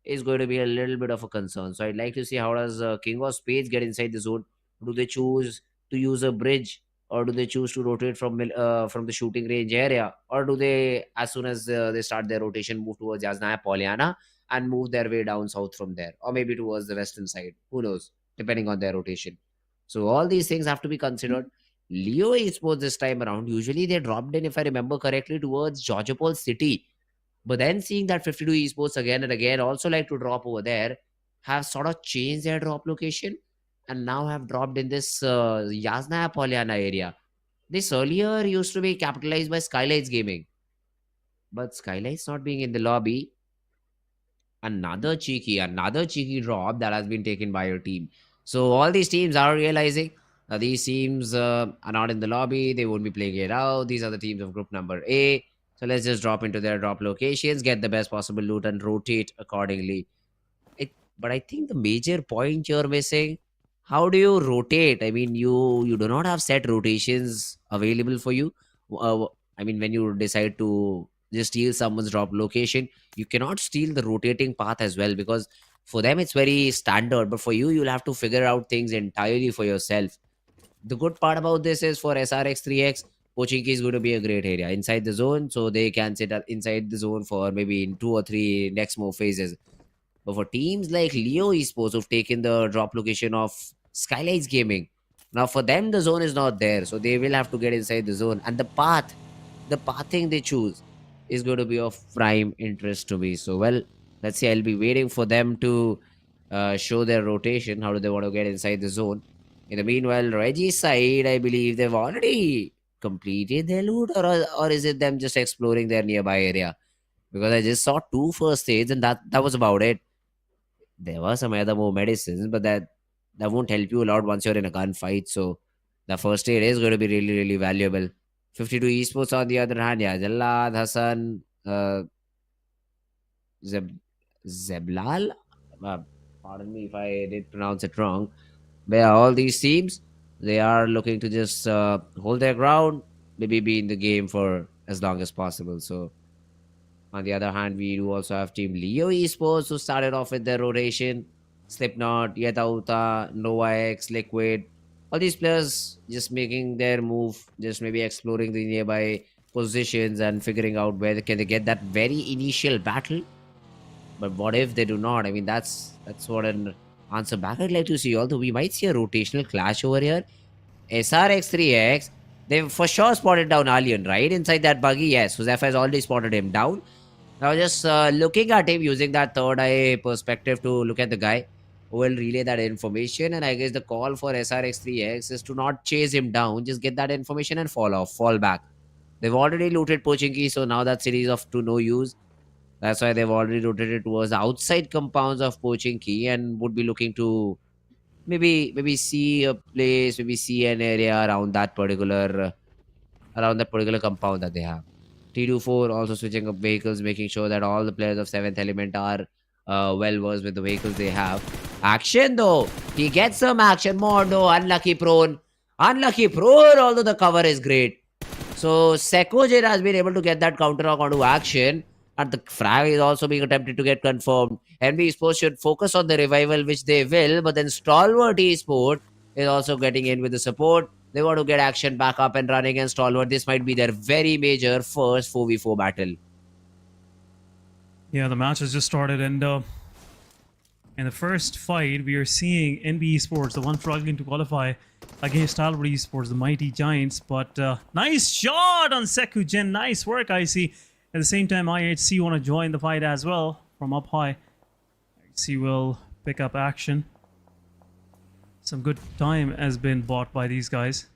is going to be a little bit of a concern. So I'd like to see how does King of Spades get inside the zone. Do they choose to use a bridge, or do they choose to rotate from the shooting range area, or do they, as soon as they start their rotation, move towards Yasnaya Polyana and move their way down south from there, or maybe towards the western side? Who knows, depending on their rotation. So all these things have to be considered. Leo Esports this time around, usually they dropped in, if I remember correctly, towards Georgiopol City. But then seeing that 52 Esports again and again also like to drop over there, have sort of changed their drop location and now have dropped in this Yasnaya Polyana area. This earlier used to be capitalized by SKYLIGHTZ Gaming. But SKYLIGHTZ not being in the lobby, another cheeky drop that has been taken by your team. So all these teams are realizing these teams are not in the lobby. They won't be playing it out. These are the teams of group number A. So let's just drop into their drop locations, get the best possible loot, and rotate accordingly. But I think the major point you're missing, how do you rotate? I mean, you do not have set rotations available for you. I mean, when you decide to just steal someone's drop location, you cannot steal the rotating path as well, because for them it's very standard, but for you, you'll have to figure out things entirely for yourself. The good part about this is for SRX 3X, Pochinki is going to be a great area inside the zone, so they can sit inside the zone for maybe in 2 or 3 next move phases. But for teams like Leo Esports who've taken the drop location of SKYLIGHTZ Gaming, now for them the zone is not there, so they will have to get inside the zone. And the pathing they choose is going to be of prime interest to me. So well, let's see. I'll be waiting for them to show their rotation. How do they want to get inside the zone? In the meanwhile, Reggie's side, I believe they've already completed their loot, or is it them just exploring their nearby area? Because I just saw 2 first aids and that was about it. There were some other more medicines, but that won't help you a lot once you're in a gunfight. So the first aid is going to be really, really valuable. 52 Esports on the other hand, yeah, Jallad, Hassan, Zeblal. Pardon me if I did pronounce it wrong. But yeah, all these teams, they are looking to just hold their ground, maybe be in the game for as long as possible. So on the other hand, we do also have Team Leo Esports who started off with their rotation. Slipknot, Yetauta, Nova X, Liquid. All these players just making their move, just maybe exploring the nearby positions and figuring out where can they get that very initial battle. But what if they do not? I mean, that's what an answer back I'd like to see. Although we might see a rotational clash over here. SRX3X, they've for sure spotted down Alien, right? Inside that buggy, yes. Josefa has already spotted him down. Now just looking at him using that third eye perspective to look at the guy who will relay that information. And I guess the call for SRX3X is to not chase him down, just get that information and fall back. They've already looted Pochinki, so now that series of to no use. That's why they've already rotated towards the outside compounds of Pochinki and would be looking to maybe see a place, maybe see an area around that particular compound that they have. T24 also switching up vehicles, making sure that all the players of 7th Element are well versed with the vehicles they have. Action though, he gets some action more though. Unlucky prone, although the cover is great. So Sekojin has been able to get that counter onto action, and the frag is also being attempted to get confirmed. NBeSports should focus on the revival, which they will, but then Stalwart Esports is also getting in with the support. They want to get action back up and running against Stalwart. This might be their very major first 4v4 battle. Yeah, the match has just started, and in the first fight, we are seeing NBeSports, the one struggling to qualify against Stalwart Esports, the mighty giants. But nice shot on Sekujin. Nice work, I see. At the same time, IHC want to join the fight as well from up high. IHC will pick up action. Some good time has been bought by these guys.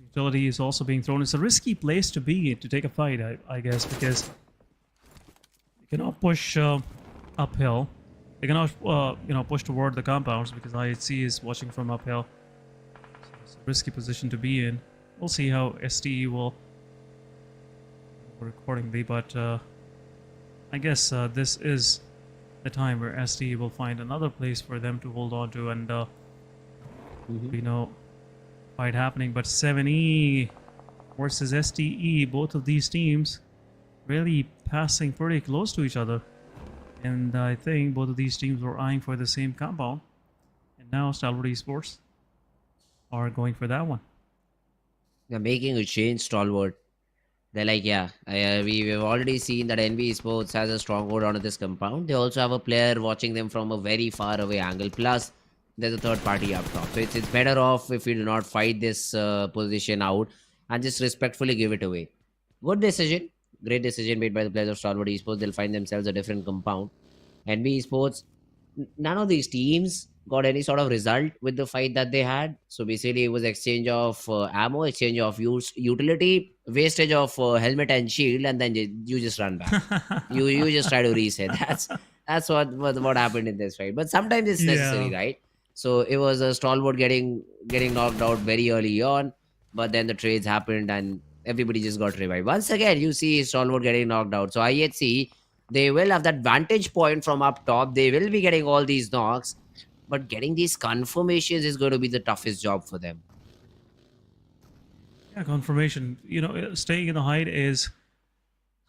Utility is also being thrown. It's a risky place to be in to take a fight, I guess, because you cannot push uphill. They cannot push toward the compounds because IHC is watching from uphill. So it's a risky position to be in. We'll see how STE will work accordingly, but I guess this is the time where STE will find another place for them to hold on to, and we know fight happening. But 7E versus STE, both of these teams really passing pretty close to each other. And I think both of these teams were eyeing for the same compound. And now Stalwart Esports are going for that one. They're making a change, Stalwart. They're like, yeah, we've already seen that NBeSports has a stronghold onto this compound. They also have a player watching them from a very far away angle. Plus, there's a third party up top. So it's better off if we do not fight this position out and just respectfully give it away. Good decision. Great decision made by the players of Stalwart Esports. They'll find themselves a different compound. NBeSports, none of these teams got any sort of result with the fight that they had. So basically, it was exchange of ammo, exchange of utility, wastage of helmet and shield, and then you just run back. You just try to reset. That's what happened in this fight. But sometimes it's necessary, Yeah. right? So it was a Stalwart getting knocked out very early on, but then the trades happened and everybody just got revived. Once again, you see Stalwart getting knocked out. So IHC, they will have that vantage point from up top. They will be getting all these knocks, but getting these confirmations is going to be the toughest job for them. Yeah, confirmation. You know, staying in the height is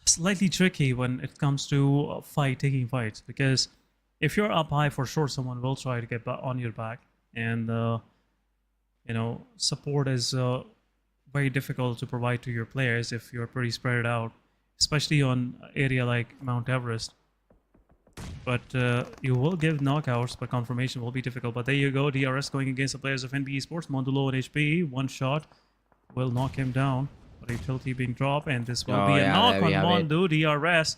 slightly tricky when it comes to taking fights, because if you're up high, for sure someone will try to get on your back, and you know, support is very difficult to provide to your players if you're pretty spread out, especially on area like Mount Everest. But you will give knockouts, but confirmation will be difficult. But there you go, DRS going against the players of NBeSports. Mondo on HP, one shot will knock him down, but utility being dropped, and this will be a knock on Mondo. DRS,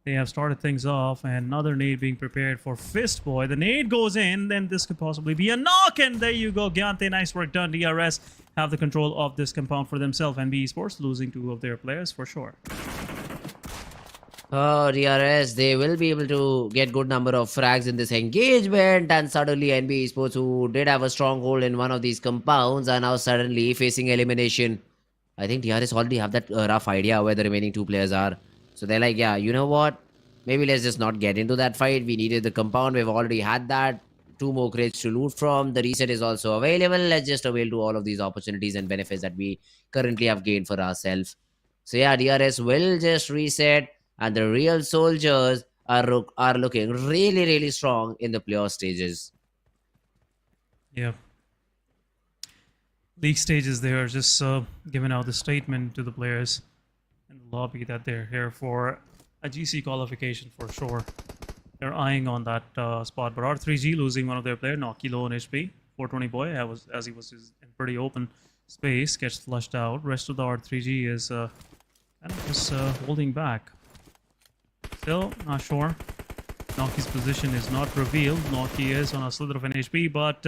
they have started things off, and another nade being prepared for Fist Boy. The nade goes in, then this could possibly be a knock, and there you go, Gyante, nice work done. DRS have the control of this compound for themselves. NBeSports losing 2 of their players for sure. Oh, DRS, they will be able to get good number of frags in this engagement, and suddenly NBeSports, who did have a stronghold in one of these compounds, are now suddenly facing elimination. I think DRS already have that rough idea where the remaining 2 players are. So they're like, yeah, you know what? Maybe let's just not get into that fight. We needed the compound. We've already had that. 2 more crates to loot from. The reset is also available. Let's just avail to all of these opportunities and benefits that we currently have gained for ourselves. So yeah, DRS will just reset, and the real soldiers are looking really, really strong in the playoff stages. Yeah. League stages, they are just giving out the statement to the players in the lobby that they're here for a GC qualification for sure. They're eyeing on that spot, but R3G losing one of their players, Noki low on HP. 420 boy, as he was in pretty open space, gets flushed out. Rest of the R3G is kind of just holding back. Still not sure. Noki's position is not revealed. Noki is on a slither of an HP, but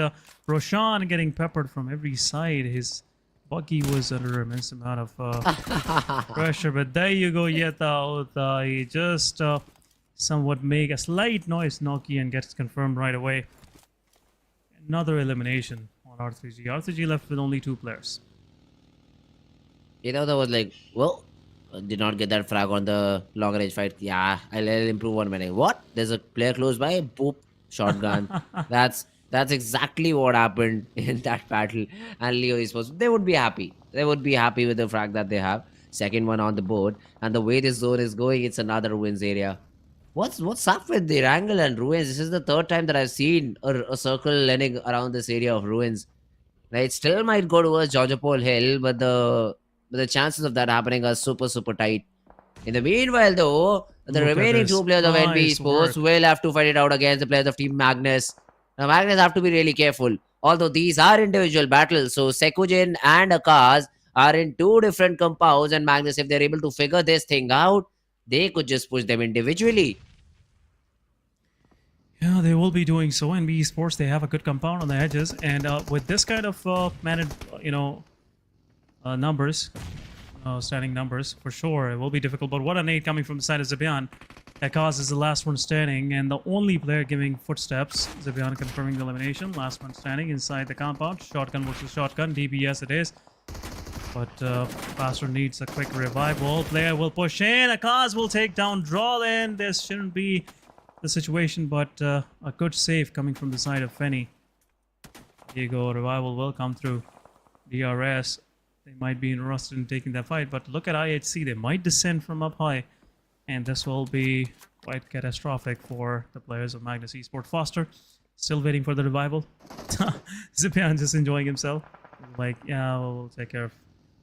Roshan getting peppered from every side. His buggy was under immense amount of pressure, but there you go, Yeta. He just somewhat make a slight noise, Noki, and gets confirmed right away. Another elimination on R3G. R3G left with only 2 players. You know, that was like, well, did not get that frag on the long range fight. Yeah, I'll improve 1 minute. What? There's a player close by. Boop. Shotgun. That's exactly what happened in that battle. And Leo Esports, they would be happy. They would be happy with the frag that they have. Second one on the board. And the way this zone is going, it's another Ruins area. What's up with the Erangel and Ruins? This is the 3rd time that I've seen a circle landing around this area of Ruins. Now, it still might go towards Georgiapol Hill, but the chances of that happening are super, super tight. In the meanwhile, though, the remaining 2 players of NBeSports will have to fight it out against the players of Team Magnus. Now, Magnus have to be really careful. Although these are individual battles, so Sekujin and Akaz are in 2 different compounds, and Magnus, if they're able to figure this thing out, they could just push them individually. Yeah, they will be doing so. NBeSports, they have a good compound on the edges, and with this kind of managed, numbers, standing numbers, for sure, it will be difficult. But what a nade coming from the side of Zebian. Akaz is the last one standing, and the only player giving footsteps. Zebian confirming the elimination. Last one standing inside the compound. Shotgun versus shotgun. DBS it is. But Pastor needs a quick revival. Player will push in. Akaz will take down Drawlin. This shouldn't be the situation, but a good save coming from the side of Fenny. Here you go. Revival will come through. DRS, they might be interested in taking that fight, but look at IHC. They might descend from up high, and this will be quite catastrophic for the players of Magnus Esports. Foster still waiting for the revival. Zipian just enjoying himself. Like, yeah, we'll take care of...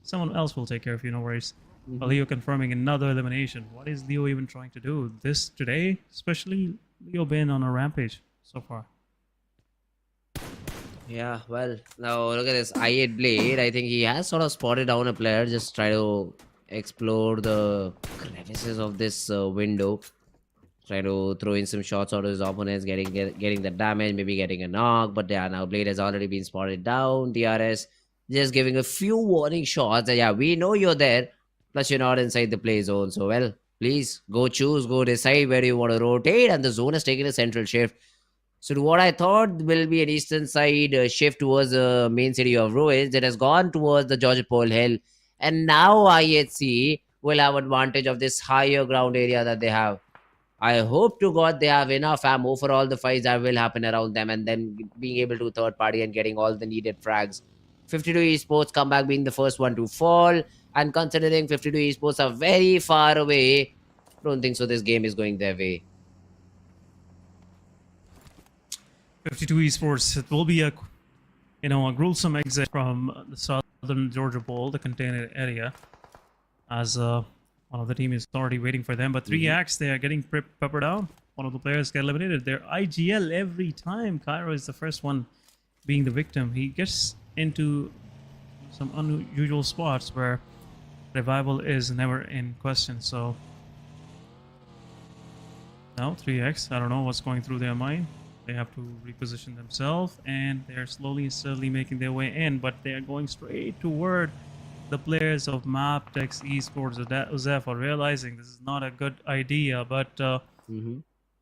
Someone else will take care of you, no worries. Leo confirming another elimination. What is Leo even trying to do? This today, especially, Leo been on a rampage so far. Yeah, well, now look at this I8 Blade. I think he has sort of spotted down a player. Just try to explore the crevices of this window. trying to throw in some shots out of his opponents, getting the damage, maybe getting a knock. But yeah, now Blade has already been spotted down. DRS just giving a few warning shots. And yeah, we know you're there. Plus, you're not inside the play zone. So, well, please go decide where you want to rotate. And the zone has taken a central shift. So, to what I thought will be an eastern side shift towards the main city of Ruins, it has gone towards the Georgia Pole Hill. And now IHC will have advantage of this higher ground area that they have. I hope to God they have enough ammo for all the fights that will happen around them, and then being able to third party and getting all the needed frags. 52 Esports comeback being the first one to fall, and considering 52 Esports are very far away, don't think so this game is going their way. 52 Esports, it will be a gruesome exit from the southern Georgia Bowl, the contained area, as one of the team is already waiting for them. But 3x, they are getting peppered out. One of the players get eliminated. They're IGL every time. Cairo is the first one being the victim. He gets into some unusual spots where revival is never in question. So now 3x, I don't know what's going through their mind. They have to reposition themselves, and they're slowly and steadily making their way in, but they are going straight toward the players of Mabetex Esports. Zeph are realizing this is not a good idea, but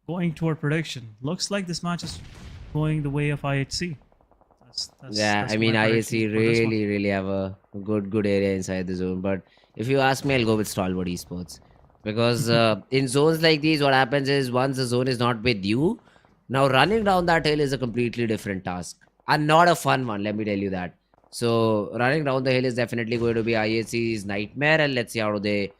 going toward prediction. Looks like this match is going the way of IHC. I mean, IHC really have a good area inside the zone. But if you ask me, I'll go with Stalwart Esports. Because in zones like these, what happens is once the zone is not with you, now running down that hill is a completely different task. And not a fun one, let me tell you that. So running down the hill is definitely going to be IHC's nightmare, and let's see how they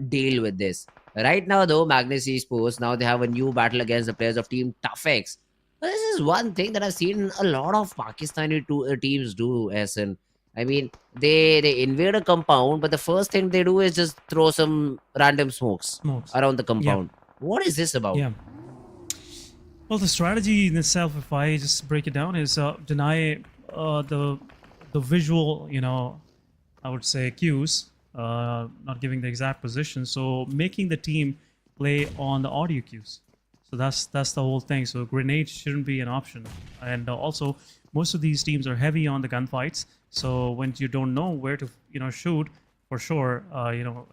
deal with this. Right now though, Magnus Esports, now they have a new battle against the players of Team ToughX. This is one thing that I've seen a lot of Pakistani teams do, Essen. I mean, they invade a compound, but the first thing they do is just throw some random smokes. Around the compound. Yeah. What is this about? Yeah. Well, the strategy in itself, if I just break it down, is deny the visual, I would say cues, not giving the exact position. So making the team play on the audio cues. So that's the whole thing. So grenades shouldn't be an option. And also, most of these teams are heavy on the gunfights. So when you don't know where to, shoot, for sure,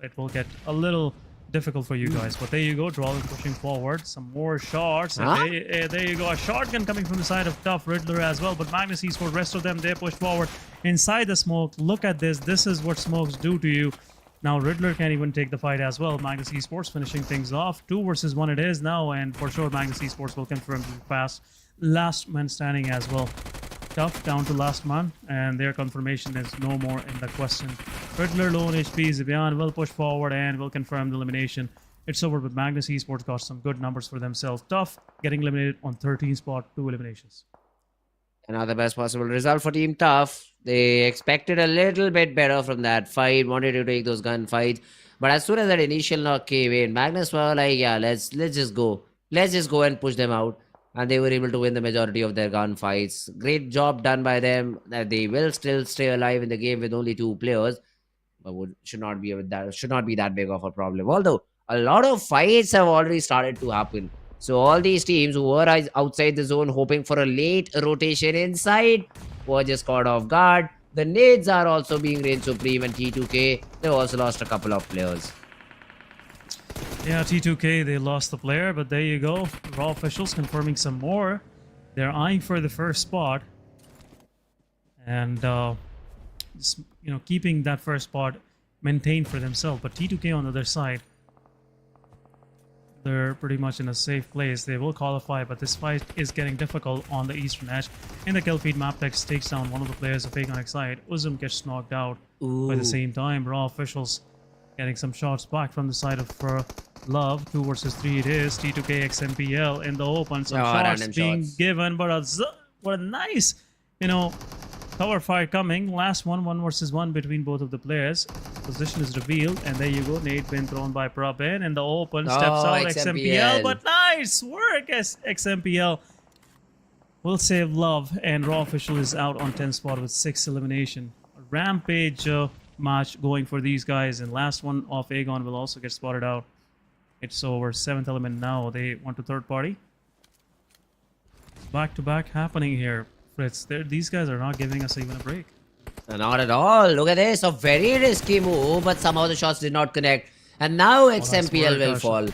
it will get a little difficult for you guys. But there you go, Drawing pushing forward. Some more shots. There you go. A shotgun coming from the side of Tough Riddler as well. But Magnus Esports, rest of them, they push forward inside the smoke. Look at this. This is what smokes do to you. Now Riddler can't even take the fight as well. Magnus Esports finishing things off. 2 versus 1 it is now, and for sure Magnus Esports will confirm the past last man standing as well. Tough down to last man, and their confirmation is no more in the question. Riddler low on HP, Zibian will push forward and will confirm the elimination. It's over, but Magnus Esports got some good numbers for themselves. Tough getting eliminated on 13 spot, 2 eliminations. Another best possible result for Team Tough. They expected a little bit better from that fight, wanted to take those gunfights. But as soon as that initial knock came in, Magnus were like, yeah, let's just go. Let's just go and push them out. And they were able to win the majority of their gunfights. Great job done by them. They will still stay alive in the game with only 2 players. But should not be that big of a problem. Although, a lot of fights have already started to happen. So all these teams who were outside the zone hoping for a late rotation inside were just caught off guard. The nades are also being reigned supreme, and T2K, they also lost a couple of players. Yeah, T2K, they lost the player, but there you go. Raw officials confirming some more. They're eyeing for the first spot. And, just, keeping that first spot maintained for themselves. But T2K on the other side, they're pretty much in a safe place. They will qualify, but this fight is getting difficult on the eastern edge. In the kill feed, Mabetex takes down one of the players of Erangel side. Uzum gets knocked out. By the same time, Raw officials getting some shots back from the side of Love. 2 versus 3 it is. T2K XMPL in the open. Some shots being given, but what a nice, cover fire coming. Last one, 1 versus 1 between both of the players. Position is revealed, and there you go. Nade been thrown by Prabin in the open. Steps out XMPL, but nice work as XMPL will save Love, and Raw official is out on 10th spot with 6 elimination. A rampage match going for these guys, and last one off Aegon will also get spotted out. It's over. 7th element now. They want to third party. Back to back happening here, Fritz. These guys are not giving us even a break. Not at all. Look at this. A very risky move, but somehow the shots did not connect. And now XMPL will fall.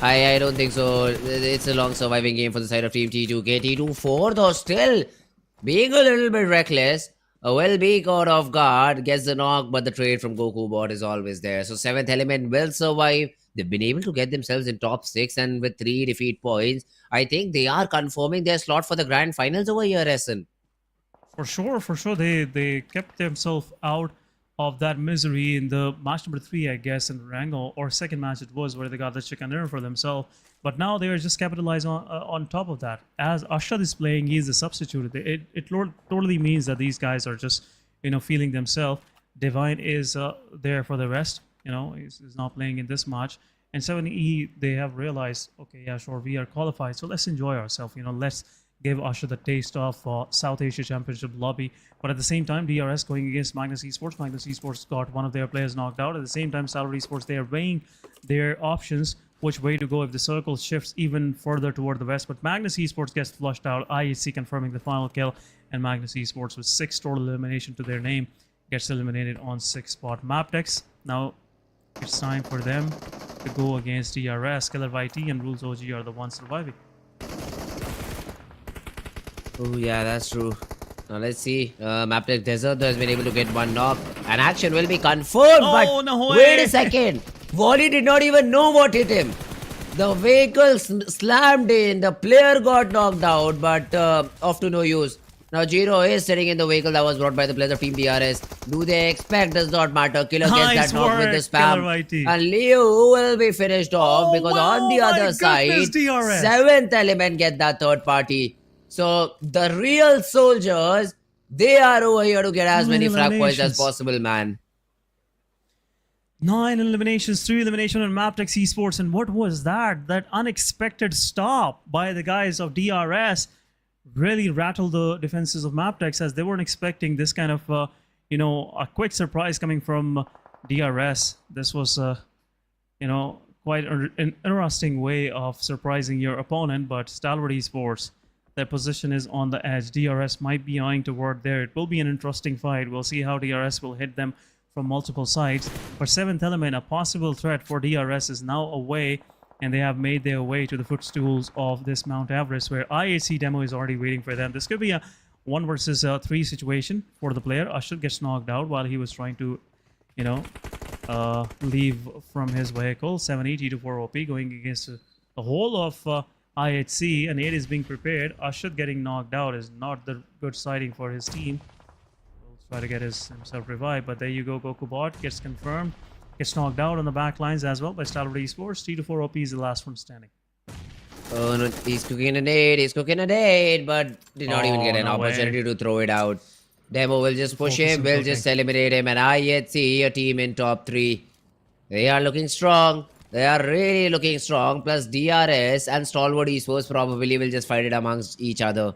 I don't think so. It's a long surviving game for the side of Team T2K. T24 though still being a little bit reckless. Will be caught off guard. Gets the knock, but the trade from Goku bot is always there. So 7th element will survive. They've been able to get themselves in top 6 and with 3 defeat points. I think they are confirming their slot for the grand finals over here, Essen. For sure. They kept themselves out of that misery in the match number 3, I guess, in Erangel, or second match it was, where they got the chicken dinner for themselves. But now they are just capitalizing on top of that. As Ashad is playing, he is the substitute. It totally means that these guys are just, feeling themselves. Divine is there for the rest. He's not playing in this match. And 7E, they have realized, okay, yeah, sure, we are qualified, so let's enjoy ourselves. Let's give Ashad the taste of South Asia Championship lobby. But at the same time, DRS going against Magnus Esports. Magnus Esports got one of their players knocked out. At the same time, Stalwart Esports, they are weighing their options, which way to go if the circle shifts even further toward the west. But Magnus Esports gets flushed out. IHC confirming the final kill. And Magnus Esports, with 6 total elimination to their name, gets eliminated on 6th spot. Mabetex, now it's time for them to go against DRS. SKYLIGHTZ and Rules OG are the ones surviving. Oh yeah, that's true. Now let's see. Mabetex Desert has been able to get one knock. An action will be confirmed. Oh, but no way. Wait a second. Wally did not even know what hit him. The vehicle slammed in. The player got knocked out, but off to no use. Now Jiro is sitting in the vehicle that was brought by the players of Team DRS. Do they expect? Does not matter. Killer gets that knock with the spam. And Leo will be finished off because on the other side, DRS. 7th element get that third party. So the real soldiers, they are over here to get as many frag points as possible, man. 9 eliminations, 3 eliminations on Mabetex Esports. And what was that? That unexpected stop by the guys of DRS really rattled the defenses of Mabetex, as they weren't expecting this kind of, a quick surprise coming from DRS. This was, quite an interesting way of surprising your opponent. But Stalwart Esports, their position is on the edge. DRS might be eyeing toward there. It will be an interesting fight. We'll see how DRS will hit them from multiple sides. For 7th element, a possible threat for DRS is now away, and they have made their way to the footstools of this Mount Everest, where IHC demo is already waiting for them. This could be a 1 versus 3 situation for the player. Ashad gets knocked out while he was trying to, leave from his vehicle. 780 to 4 OP going against the whole of IHC, and 8 is being prepared. Ashad getting knocked out is not the good sighting for his team. He'll try to get himself revived, but there you go. Goku bot gets confirmed. Gets knocked out on the back lines as well by Stalwart Esports. 3-4 OP is the last one standing. Oh no, he's cooking a nade, but did not even get an opportunity to throw it out. Demo will just push him, will just eliminate him, and IHC, a team in top 3. They are looking strong. They are really looking strong. Plus DRS and Stalwart Esports probably will just fight it amongst each other.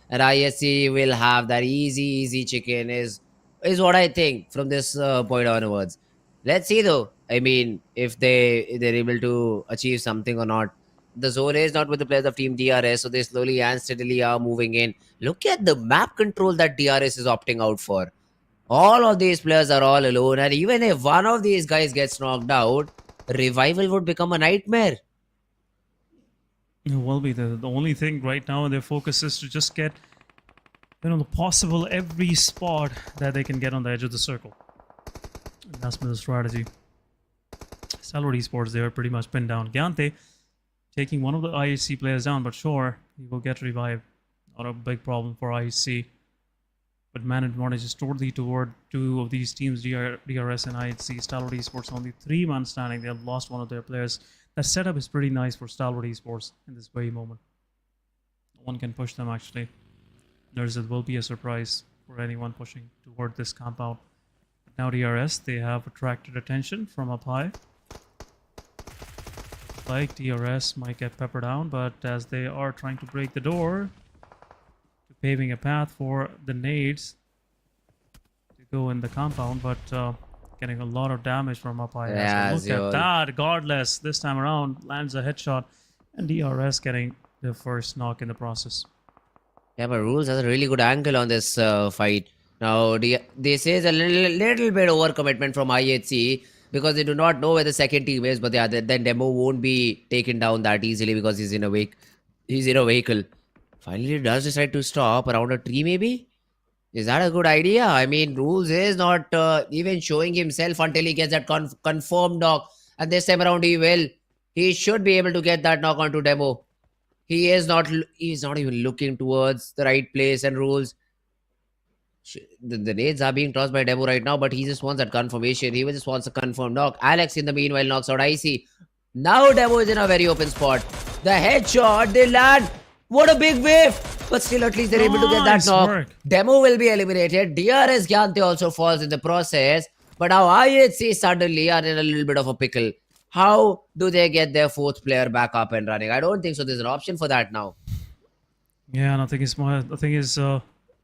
And IHC will have that easy chicken is what I think from this point onwards. Let's see though. I mean, if they're able to achieve something or not. The zone is not with the players of Team DRS, so they slowly and steadily are moving in. Look at the map control that DRS is opting out for. All of these players are all alone, and even if one of these guys gets knocked out, revival would become a nightmare. It will be. The only thing right now, their focus is to just get, the possible every spot that they can get on the edge of the circle. And that's been the strategy. Stalwart Esports, they are pretty much pinned down. Gyante taking one of the IHC players down, but sure, he will get revived. Not a big problem for IHC. But man advantage is totally toward 2 of these teams, DRS and IHC. Stalwart Esports only 3 man standing. They have lost one of their players. That setup is pretty nice for Stalwart Esports in this very moment. No one can push them actually. There will be a surprise for anyone pushing toward this compound. Now DRS, they have attracted attention from up high. Like DRS might get peppered down, but as they are trying to break the door, paving a path for the nades to go in the compound, but getting a lot of damage from up high. Yeah, Look at that. Regardless, this time around, lands a headshot. And DRS getting the first knock in the process. Yeah, but Rules has a really good angle on this fight. Now, this is a little bit overcommitment from IHC because they do not know where the second team is. But yeah, then Demo won't be taken down that easily because he's in a vehicle. Finally, he does decide to stop around a tree, maybe? Is that a good idea? I mean, Rules is not even showing himself until he gets that confirmed knock. And this time around, he will. He should be able to get that knock onto Demo. He's not even looking towards the right place and Rules. The nades are being tossed by Demo right now, but he just wants that confirmation. He just wants a confirmed knock. Alex, in the meanwhile, knocks out Icy. Now Demo is in a very open spot. The headshot, they land. What a big wave. But still, at least they're able to get that knock. Work. Demo will be eliminated. DRS Gyante also falls in the process. But now IHC suddenly are in a little bit of a pickle. How do they get their fourth player back up and running? I don't think so. There's an option for that now. Yeah, nothing is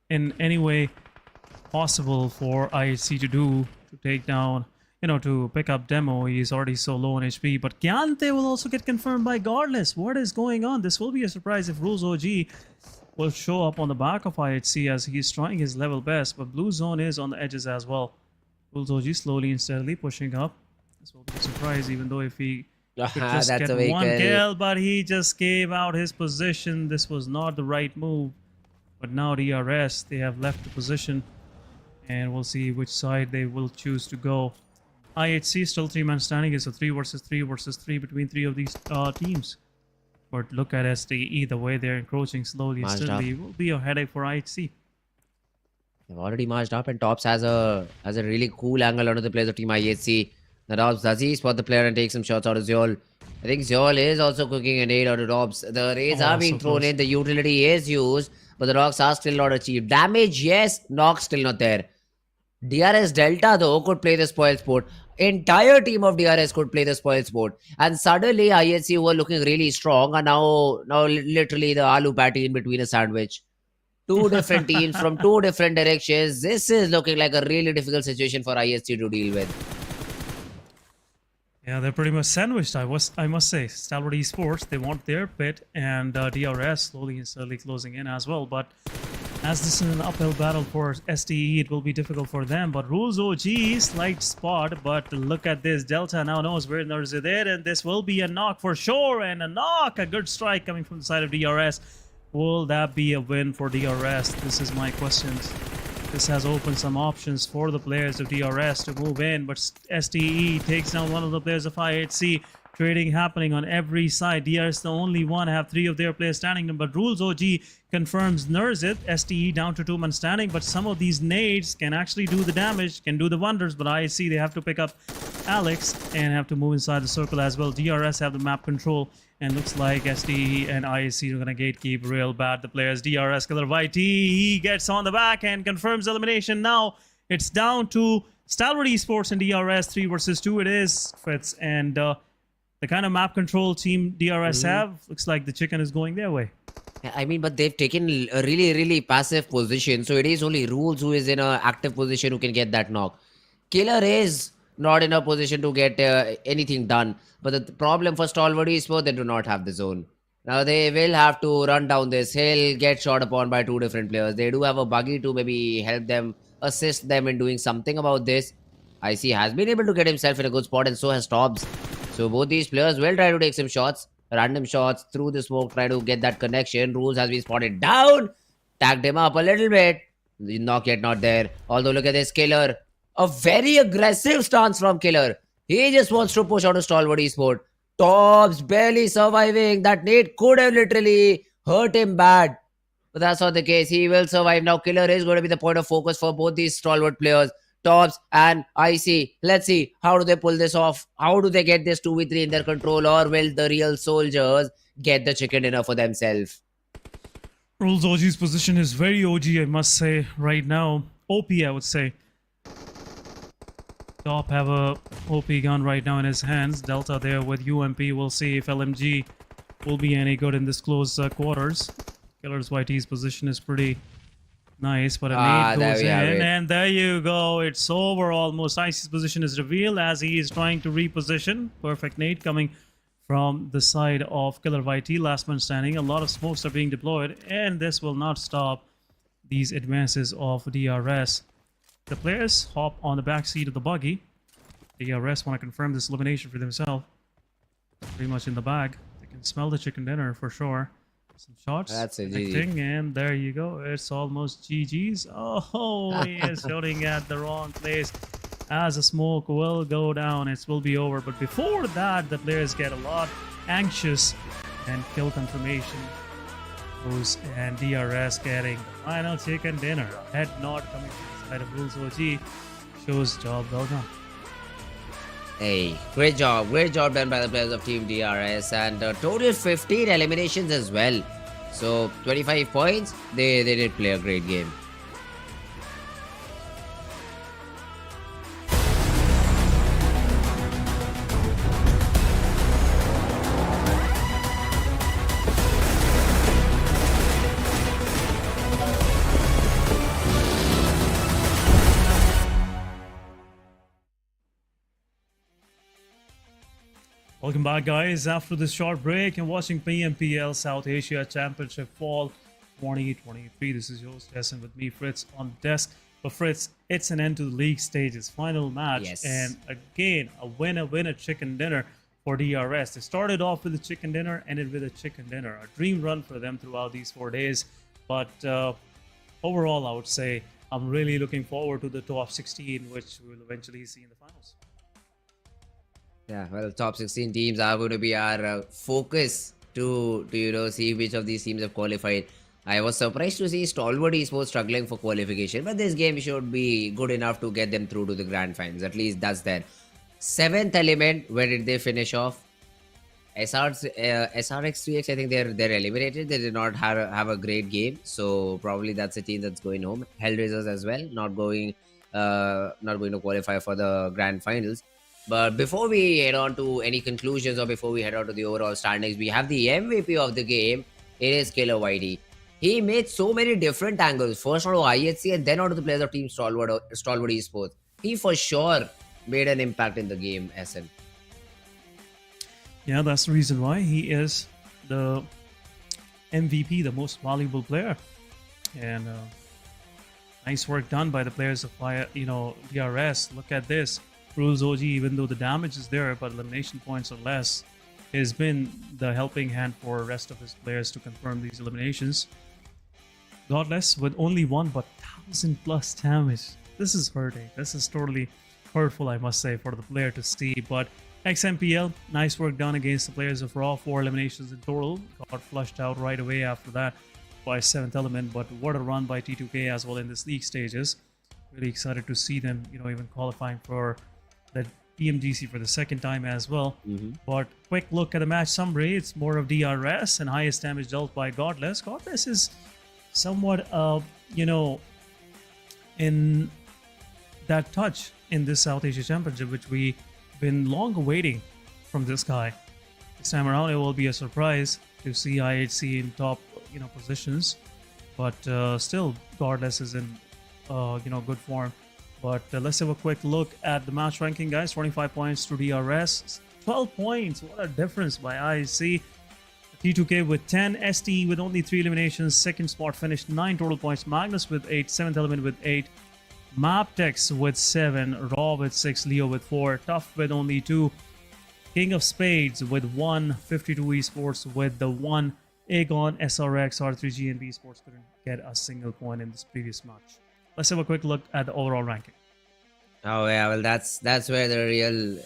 in any way possible for IHC to do to take down, to pick up Demo. He's already so low on HP. But Gyante will also get confirmed by Godless. What is going on? This will be a surprise if Rules OG will show up on the back of IHC as he's trying his level best. But Blue Zone is on the edges as well. Rules OG slowly and steadily pushing up. This will be a surprise, even though if he could just get one kill, but he just gave out his position. This was not the right move. But now DRS, they have left the position. And we'll see which side they will choose to go. IHC still 3-man standing. It's a 3 versus 3 versus 3 between 3 of these teams. But look at SDE, the way they're encroaching slowly and steadily. It will be a headache for IHC. They've already marched up and Tops has a really cool angle onto the players of Team IHC. The Dobbs, does he spot the player and take some shots out of Zeol? I think Zeol is also cooking a nade out of Dobbs. The raids are being thrown in. The utility is used. But the knocks are still not achieved. Damage, yes. Knock still not there. DRS Delta, though, could play the spoil sport. Entire team of DRS could play the spoil sport. And suddenly, IHC were looking really strong. And now literally the aloo patty in between a sandwich. Two different teams from two different directions. This is looking like a really difficult situation for IHC to deal with. Yeah, they're pretty much sandwiched, I must say. Stalwart Esports, they want their pit, and DRS slowly and steadily closing in as well. But as this is an uphill battle for SDE, it will be difficult for them. But Rules OG, slight spot, but look at this. Delta now knows where Nurse is there, and this will be a knock for sure. And a knock, a good strike coming from the side of DRS. Will that be a win for DRS? This is my question. This has opened some options for the players of DRS to move in, but SDE takes down one of the players of IHC. Trading happening on every side. DRS the only one, have 3 of their players standing, but Rules OG confirms Nurzit. SDE down to 2-man standing, but some of these nades can actually do the damage, can do the wonders, but IHC, they have to pick up Alex and have to move inside the circle as well. DRS have the map control, and looks like SDE and IHC are going to gatekeep real bad. The players, DRS, Killer YT, he gets on the back and confirms elimination. Now it's down to Stalwart Esports and DRS, 3 versus 2 it is, Fritz. And the kind of map control team DRS have, looks like the chicken is going their way. I mean, but they've taken a really passive position. So it is only Rules who is in an active position who can get that knock. Killer is not in a position to get anything done. But the problem for Stalwart Esports, they do not have the zone. Now they will have to run down this hill, get shot upon by 2 different players. They do have a buggy to maybe help them, assist them in doing something about this. IC has been able to get himself in a good spot, and so has Tobbs. So both these players will try to take some shots, random shots through the smoke, try to get that connection. Rules has been spotted down, tagged him up a little bit. The knock yet not there. Although look at this Killer. A very aggressive stance from Killer. He just wants to push out a Stalwart Esports. Tobbs barely surviving. That nade could have literally hurt him bad. But that's not the case. He will survive. Now Killer is going to be the point of focus for both these Stalwart players. Tobbs and IC. Let's see. How do they pull this off? How do they get this 2v3 in their control? Or will the real soldiers get the chicken dinner for themselves? Rules OG's position is very OG, I must say, right now. OP, I would say. Top have a OP gun right now in his hands. Delta there with UMP. We'll see if LMG will be any good in this close quarters. Killer's YT's position is pretty Nice, but a Ah, nade there goes we have in, it. and there you go. It's over almost. Ice's position is revealed as he is trying to reposition. Perfect nade coming from the side of KillerYT. Last man standing. A lot of smokes are being deployed, and this will not stop these advances of DRS. The players hop on the back seat of the buggy. DRS want to confirm this elimination for themselves. Pretty much in the bag. They can smell the chicken dinner for sure. Some shots. That's a GG. connecting, and there you go. It's almost GG's. Oh, he is shooting at the wrong place. As a smoke will go down, it will be over. But before that, the players get a lot anxious, and kill confirmation goes, and DRS getting the final chicken dinner. Head nod coming from the side of Rules OG shows job well done. Hey, great job done by the players of Team DRS, and total 15 eliminations as well. So 25 points. They did play a great game. Welcome back, guys. After this short break and watching PMPL South Asia Championship Fall 2023. This is your host, Jason, with me, Fritz, on the desk. But Fritz, it's an end to the league stages. Final match. Yes. And again, a winner chicken dinner for DRS. They started off with a chicken dinner, ended with a chicken dinner. A dream run for them throughout these 4 days. But overall, I would say I'm really looking forward to the top 16, which we'll eventually see in the finals. Yeah, well, top 16 teams are going to be our focus to see which of these teams have qualified. I was surprised to see Stalwart Esports struggling for qualification, but this game should be good enough to get them through to the grand finals. At least that's their 7th element. Where did they finish off? SRX3X, I think they're eliminated. They did not have a great game, so probably that's a team that's going home. HellRaisers as well, not going to qualify for the grand finals. But before we head on to any conclusions, or before we head on to the overall standings, we have the MVP of the game. It is KillerYT. He made so many different angles. First onto IHC and then onto the players of Team Stalwart Esports. He for sure made an impact in the game, SN. Yeah, that's the reason why he is the MVP, the most valuable player. And nice work done by the players of DRS. Look at this. Rules OG, even though the damage is there, but elimination points are less, has been the helping hand for the rest of his players to confirm these eliminations. Godless with only 1 but 1000 plus damage. This is hurting. This is totally hurtful, I must say, for the player to see. But XMPL, nice work done against the players of Raw. 4 eliminations in total. Got flushed out right away after that by 7th element. But what a run by T2K as well in this league stages. Really excited to see them, even qualifying for the PMGC for the 2nd time as well. But quick look at the match summary. It's more of DRS and highest damage dealt by Godless. Godless is somewhat, in that touch in this South Asia Championship, which we've been long awaiting from this guy. This time around, it will be a surprise to see IHC in top, positions. But still, Godless is in, good form. But let's have a quick look at the match ranking, guys. 25 points to DRS. 12 points. What a difference by IHC. T2K with 10. ST with only 3 eliminations. 2nd spot finished 9 total points. Magnus with 8. 7th element with 8. Mabetex with 7. Raw with 6. Leo with 4. Tough with only 2. King of Spades with 1. 52 Esports with the 1. Aegon, SRX, R3G, and NBeSports couldn't get a single point in this previous match. Let's have a quick look at the overall ranking. Oh yeah, well that's where the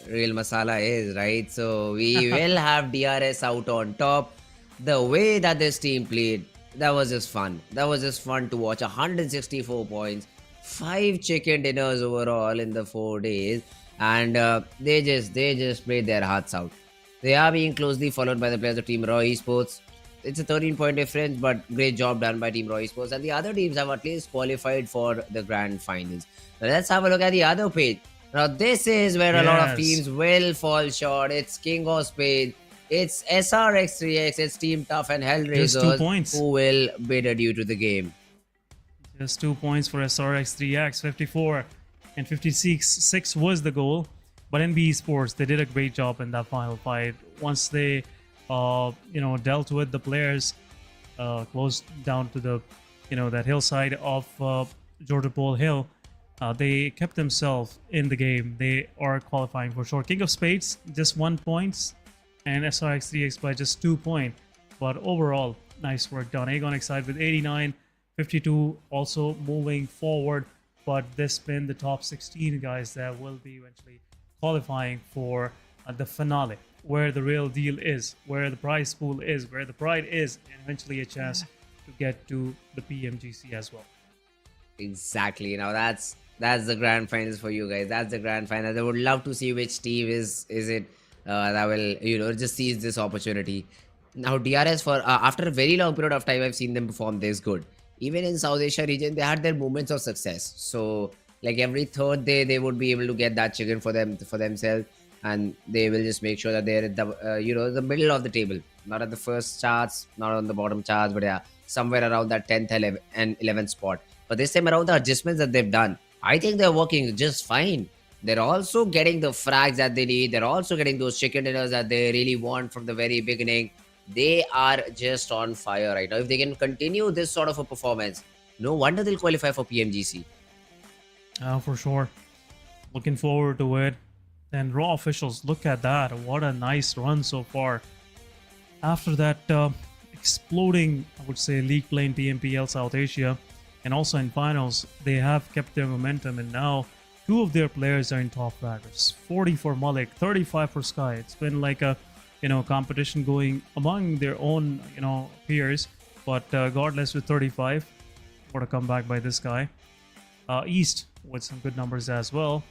real masala is, right? So we will have DRS out on top. The way that this team played, that was just fun. That was just fun to watch. 164 points, 5 chicken dinners overall in the 4 days, and they just played their hearts out. They are being closely followed by the players of Team Raw Esports. It's a 13-point difference, but great job done by Team Raw Esports. And the other teams have at least qualified for the grand finals. Now let's have a look at the other page. Now this is where a lot of teams will fall short. It's King of Spades, it's SRX3X, it's Team Tough and Just 2 HellRaisers points. who will bid adieu to the game. Just 2 points for SRX3X, 54 and 56 was the goal. But NBeSports, they did a great job in that final fight. Once they, dealt with the players close down to the, that hillside of Georgia Pole Hill, they kept themselves in the game. They are qualifying for sure. King of Spades, just 1 point, and SRX3X by just 2 points. But overall, nice work done. Aegon Excite with 89, 52 also moving forward. But this been the top 16 guys that will be eventually qualifying for the finale, where the real deal is, where the prize pool is, where the pride is, and eventually a chance to get to the PMGC as well. Exactly. Now that's the grand finals for you guys. That's the grand final. I would love to see which team is it that will just seize this opportunity. Now DRS, for after a very long period of time, I've seen them perform this good. Even in South Asia region, they had their moments of success. So like every third day, they would be able to get that chicken for themselves, and they will just make sure that they're at the the middle of the table, not at the first charts, not on the bottom charts, but yeah, somewhere around that 10th and 11th spot. But this time around, the adjustments that they've done, I think they're working just fine. They're also getting the frags that they need. They're also getting those chicken dinners that they really want from the very beginning. They are just on fire right now. If they can continue this sort of a performance, no wonder they'll qualify for PMGC. For sure. Looking forward to it. And Raw officials, look at that. What a nice run so far. After that exploding, I would say, league play in PMPL South Asia, and also in finals, they have kept their momentum, and now 2 of their players are in top fraggers. 40 for Malik, 35 for Sky. It's been like a competition going among their own peers, but Godless with 35. What a comeback by this guy. East with some good numbers as well.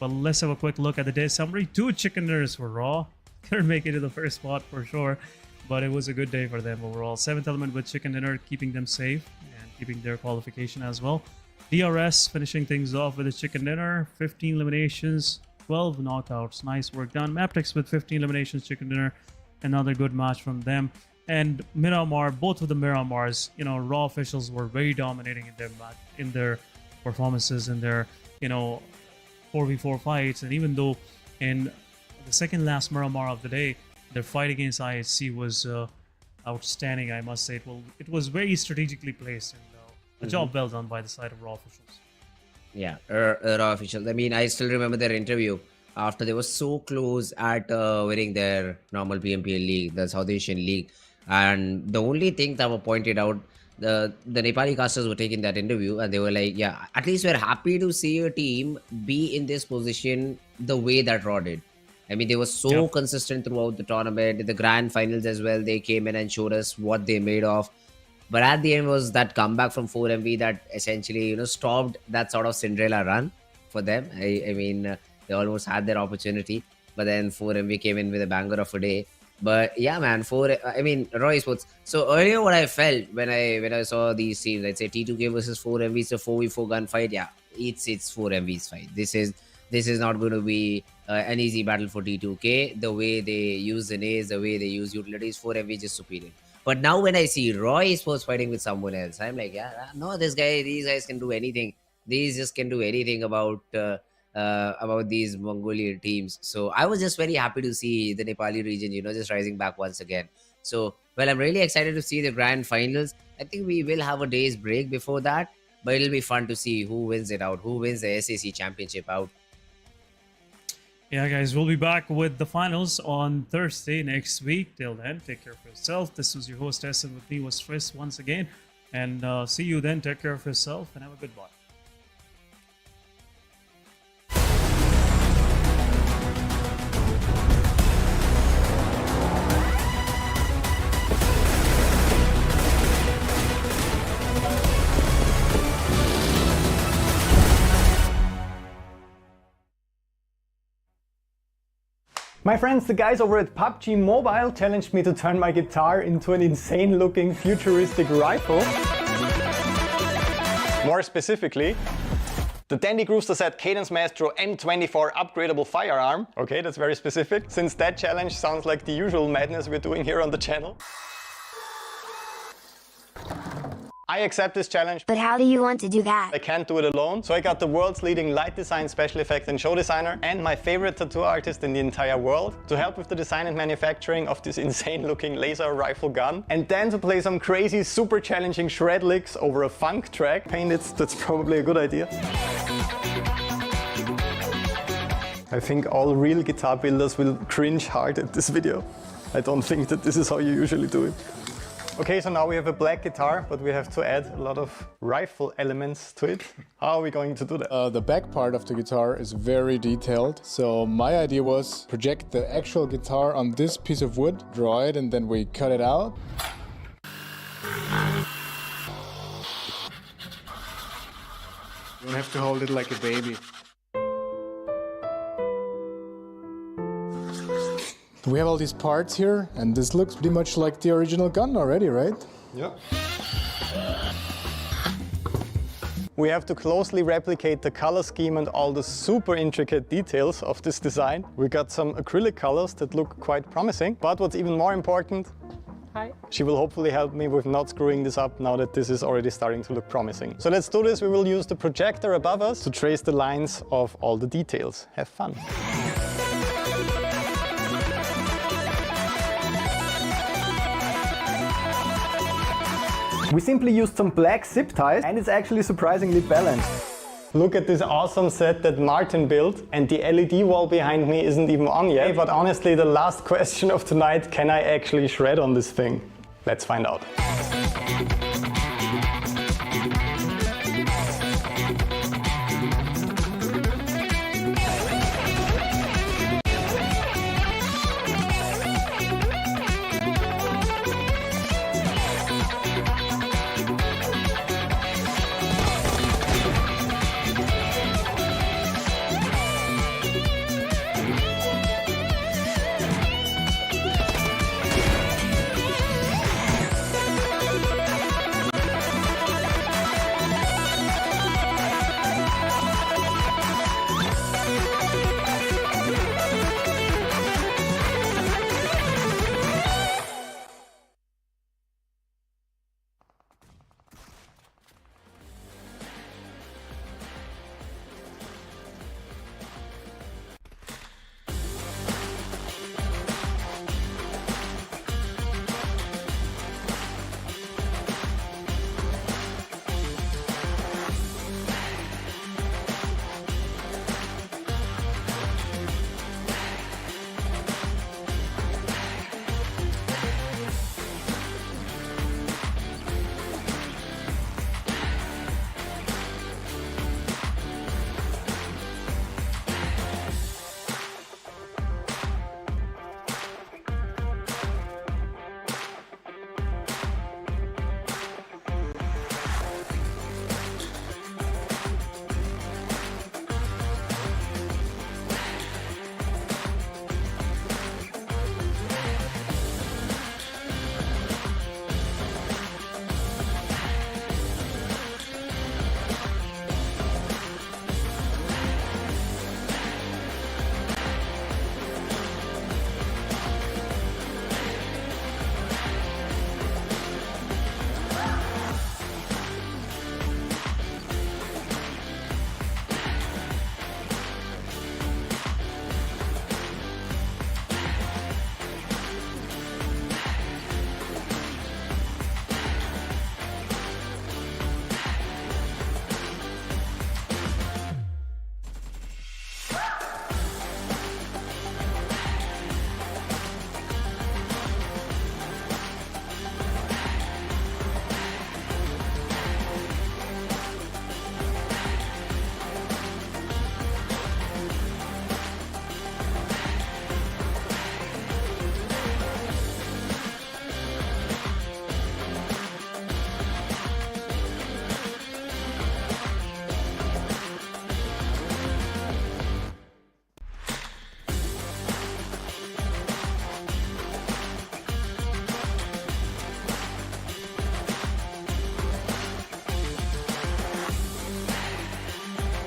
But let's have a quick look at the day summary. 2 chicken dinners for Raw. Couldn't make it to the first spot for sure, but it was a good day for them overall. 7th Element with chicken dinner, keeping them safe and keeping their qualification as well. DRS finishing things off with a chicken dinner, 15 eliminations, 12 knockouts. Nice work done. Mabetex with 15 eliminations, chicken dinner. Another good match from them. And Miramar, both of the Miramars, Raw officials were very dominating in their performances, in their 4v4 fights. And even though in the second last Miramar of the day, their fight against IHC was outstanding, I must say. It was very strategically placed, and a job well done by the side of Raw officials. Yeah, Raw officials. I mean, I still remember their interview after they were so close at winning their normal PMPL league, the South Asian league. And the only thing that were pointed out, the Nepali casters were taking that interview, and they were like, yeah, at least we're happy to see a team be in this position the way that Raw did. I mean, they were so consistent throughout the tournament. The grand finals as well, they came in and showed us what they made of. But at the end was that comeback from 4MV that essentially, stopped that sort of Cinderella run for them. I mean, they almost had their opportunity, but then 4MV came in with a banger of a day. But yeah, man, Raw Esports. So earlier, what I felt when I saw these teams, let's say T2K versus 4MV, it's a 4v4 gunfight. Yeah, it's 4MV's fight. This is not going to be an easy battle for T2K. The way they use the nades, the way they use utilities, 4MV is just superior. But now when I see Raw Esports fighting with someone else, I'm like, yeah, no, these guys can do anything. These just can do anything about these Mongolian teams. So I was just very happy to see the Nepali region, just rising back once again. So, well, I'm really excited to see the grand finals. I think we will have a day's break before that, but it'll be fun to see who wins it out, who wins the SAC championship out. Yeah, guys, we'll be back with the finals on Thursday next week. Till then, take care of yourself. This was your host, Essen. With me was Chris once again. And see you then. Take care of yourself and have a good one. My friends, the guys over at PUBG Mobile challenged me to turn my guitar into an insane looking futuristic rifle. More specifically, the Dandy Grooster Set Cadence Maestro M24 upgradable firearm. Okay, that's very specific, since that challenge sounds like the usual madness we're doing here on the channel. I accept this challenge. But how do you want to do that? I can't do it alone, so I got the world's leading light design, special effect and show designer and my favorite tattoo artist in the entire world to help with the design and manufacturing of this insane looking laser rifle gun, and then to play some crazy super challenging shred licks over a funk track. Paint it, that's probably a good idea. I think all real guitar builders will cringe hard at this video. I don't think that this is how you usually do it. Okay, so now we have a black guitar, but we have to add a lot of rifle elements to it. How are we going to do that? The back part of the guitar is very detailed. So my idea was project the actual guitar on this piece of wood, draw it, and then we cut it out. You don't have to hold it like a baby. We have all these parts here, and this looks pretty much like the original gun already, right? Yeah. We have to closely replicate the color scheme and all the super intricate details of this design. We got some acrylic colors that look quite promising, but what's even more important, she will hopefully help me with not screwing this up now that this is already starting to look promising. So let's do this. We will use the projector above us to trace the lines of all the details. Have fun. We simply used some black zip ties and it's actually surprisingly balanced. Look at this awesome set that Martin built, and the LED wall behind me isn't even on yet. But honestly, the last question of tonight, can I actually shred on this thing? Let's find out.